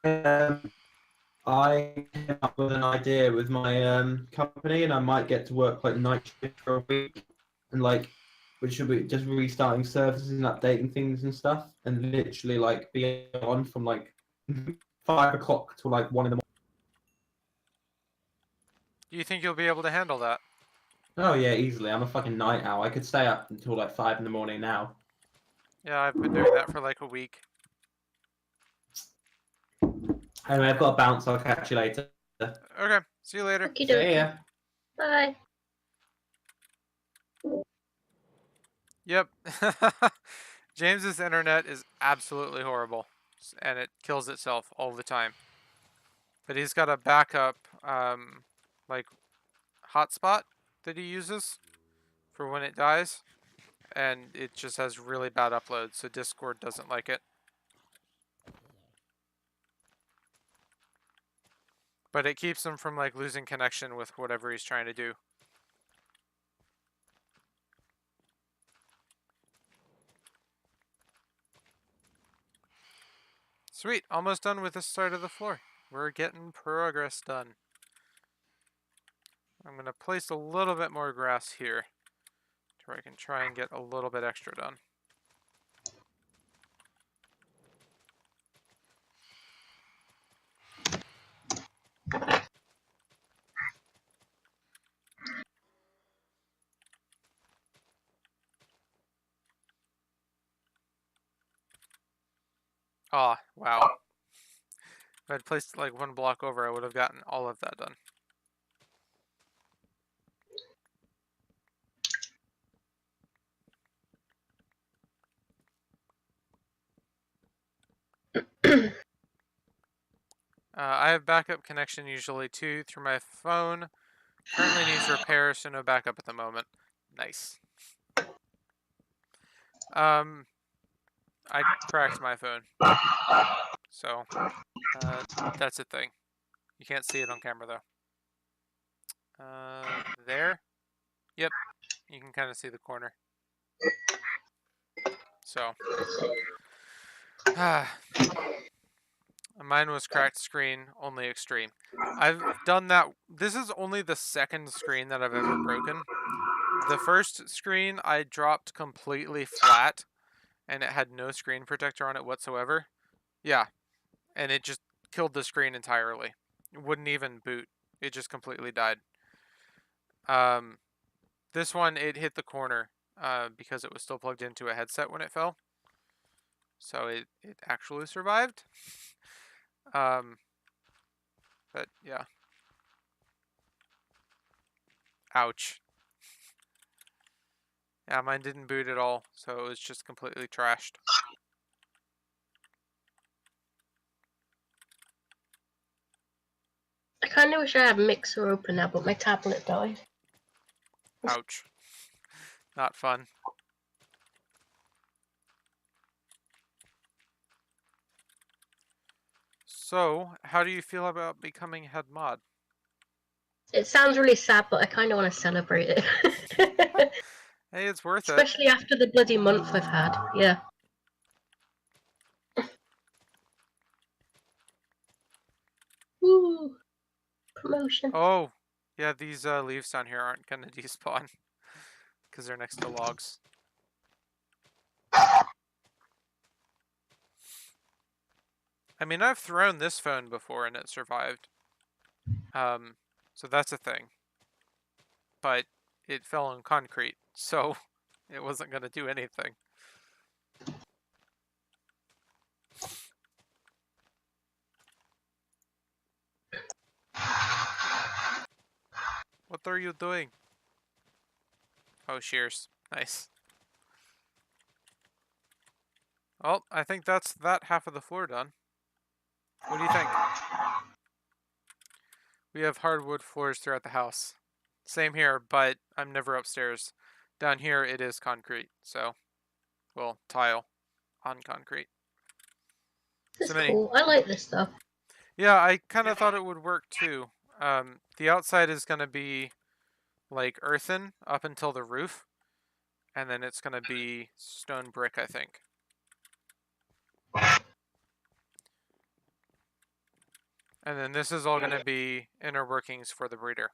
I came up with an idea with my company, and I might get to work like night shift for a week, and like we should be just restarting services and updating things and stuff, and literally like be on from like 5 o'clock till like 1 in the do you think you'll be able to handle that? morning. Oh yeah, easily. I'm a fucking night owl. I could stay up until like 5 in the morning now. Yeah, I've been doing that for like a week. Anyway, I've got to bounce. I'll catch you later. Okay, see you later. Okie See dokie. ya. Bye. Yep. James's internet is absolutely horrible, and it kills itself all the time. But he's got a backup, like, hotspot that he uses for when it dies, and it just has really bad uploads, so Discord doesn't like it. But it keeps him from, like, losing connection with whatever he's trying to do. Sweet, almost done with this side of the floor. We're getting progress done. I'm going to place a little bit more grass here, to where I can try and get a little bit extra done. Ah, wow. If I'd placed it like one block over, I would have gotten all of that done. I have backup connection usually too through my phone. Currently needs repair, so no backup at the moment. Nice. I cracked my phone, so that's a thing. You can't see it on camera though. There. Yep, you can kind of see the corner. So, mine was cracked screen, only extreme. I've done that. This is only the second screen that I've ever broken. The first screen I dropped completely flat, and it had no screen protector on it whatsoever. Yeah, and it just killed the screen entirely. It wouldn't even boot. It just completely died. This one, it hit the corner because it was still plugged into a headset when it fell. So it actually survived. But yeah. Ouch. Yeah, mine didn't boot at all, so it was just completely trashed. I kind of wish I had Mixer open now, but my tablet died. Ouch. Not fun. So, how do you feel about becoming head mod? It sounds really sad, but I kind of want to celebrate it. Hey, it's worth it. Especially after the bloody month I've had. Yeah. Woo! Promotion. Oh, yeah, these leaves down here aren't gonna despawn because they're next to logs. I mean, I've thrown this phone before and it survived. So that's a thing. But it fell on concrete, so it wasn't gonna do anything. What are you doing? Oh, shears. Nice. Well, I think that's that half of the floor done. What do you think? We have hardwood floors throughout the house. Same here, but I'm never upstairs. Down here it is concrete, so, well, tile on concrete. This So is many. cool. I like this stuff. Yeah, I kind of thought it would work too. The outside is going to be like earthen up until the roof, and then it's going to be stone brick, I think. And then this is all going to be inner workings for the breeder.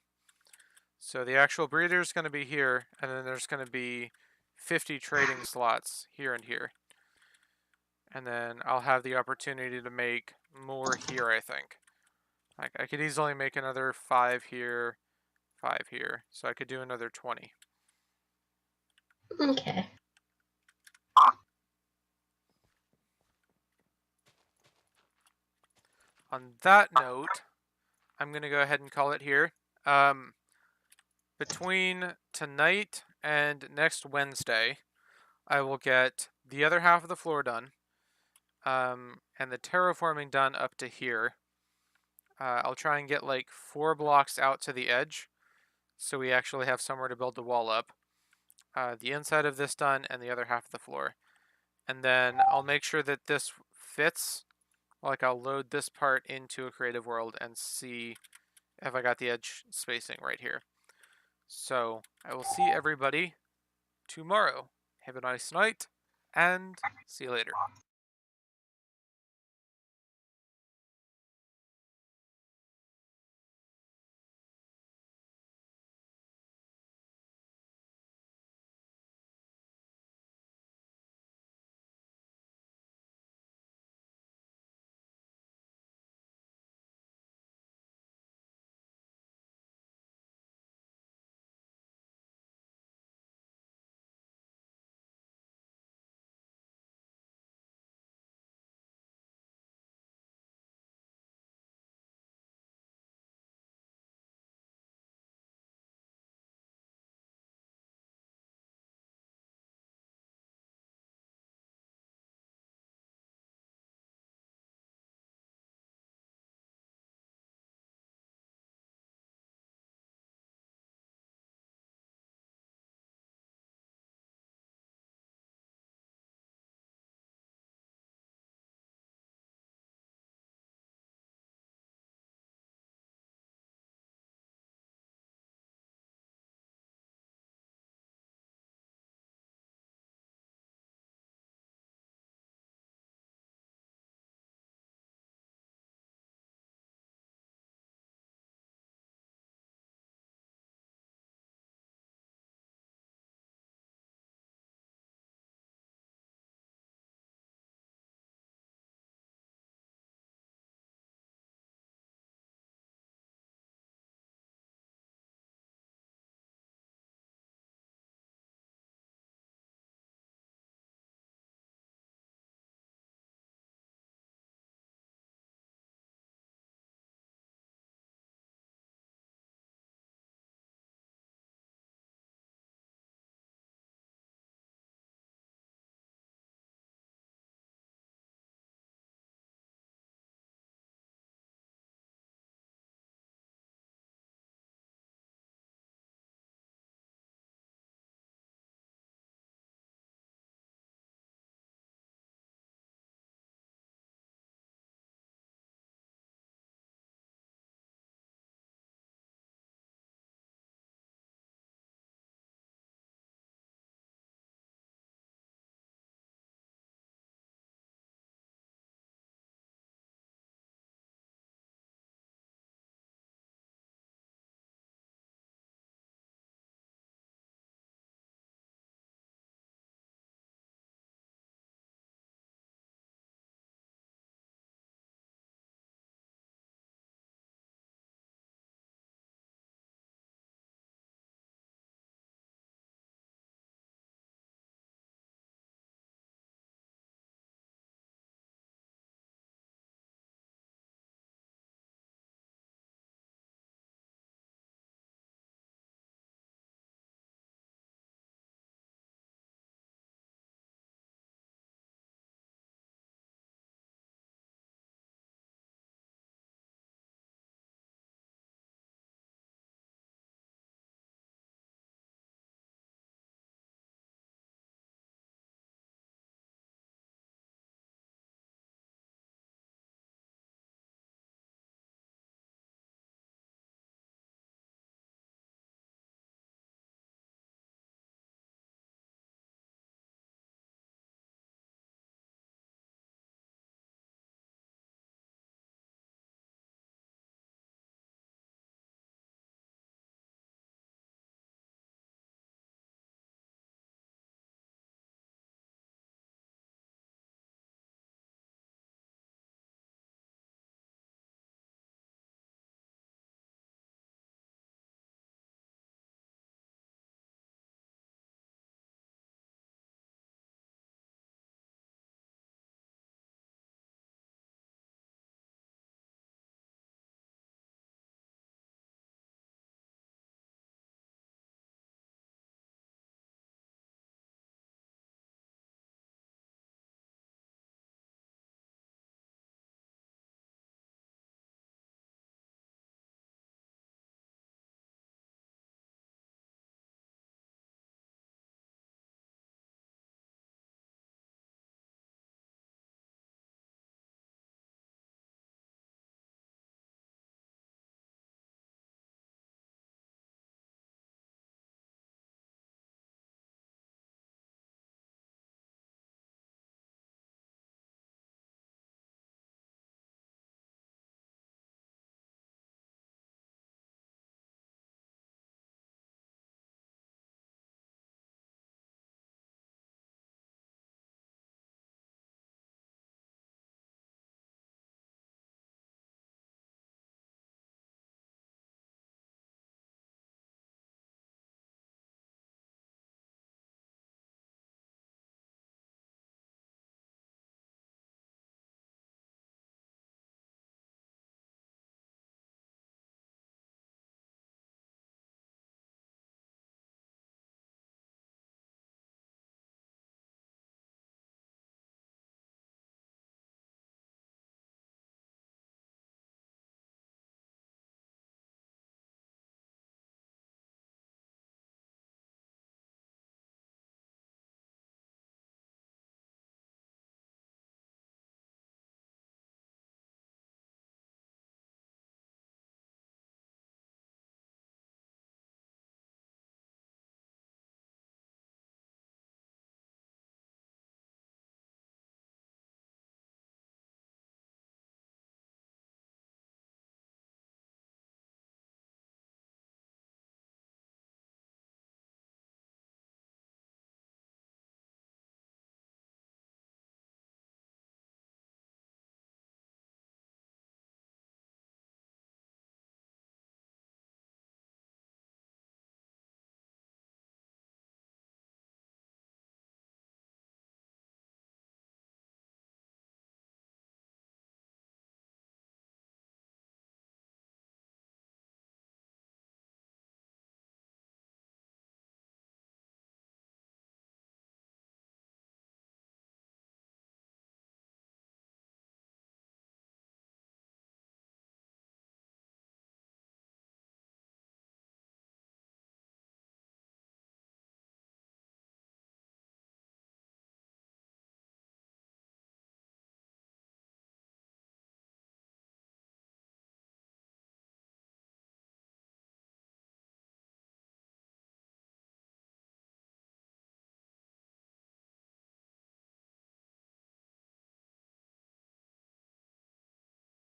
So the actual breeder is going to be here, and then there's going to be 50 trading slots here and here. And then I'll have the opportunity to make more here, I think. I could easily make another 5 here, 5 here. So I could do another 20. Okay. On that note, I'm going to go ahead and call it here. Between tonight and next Wednesday, I will get the other half of the floor done, and the terraforming done up to here. I'll try and get like 4 blocks out to the edge, so we actually have somewhere to build the wall up. The inside of this done, and the other half of the floor. And then I'll make sure that this fits. Like, I'll load this part into a creative world and see if I got the edge spacing right here. So, I will see everybody tomorrow. Have a nice night, and see you later.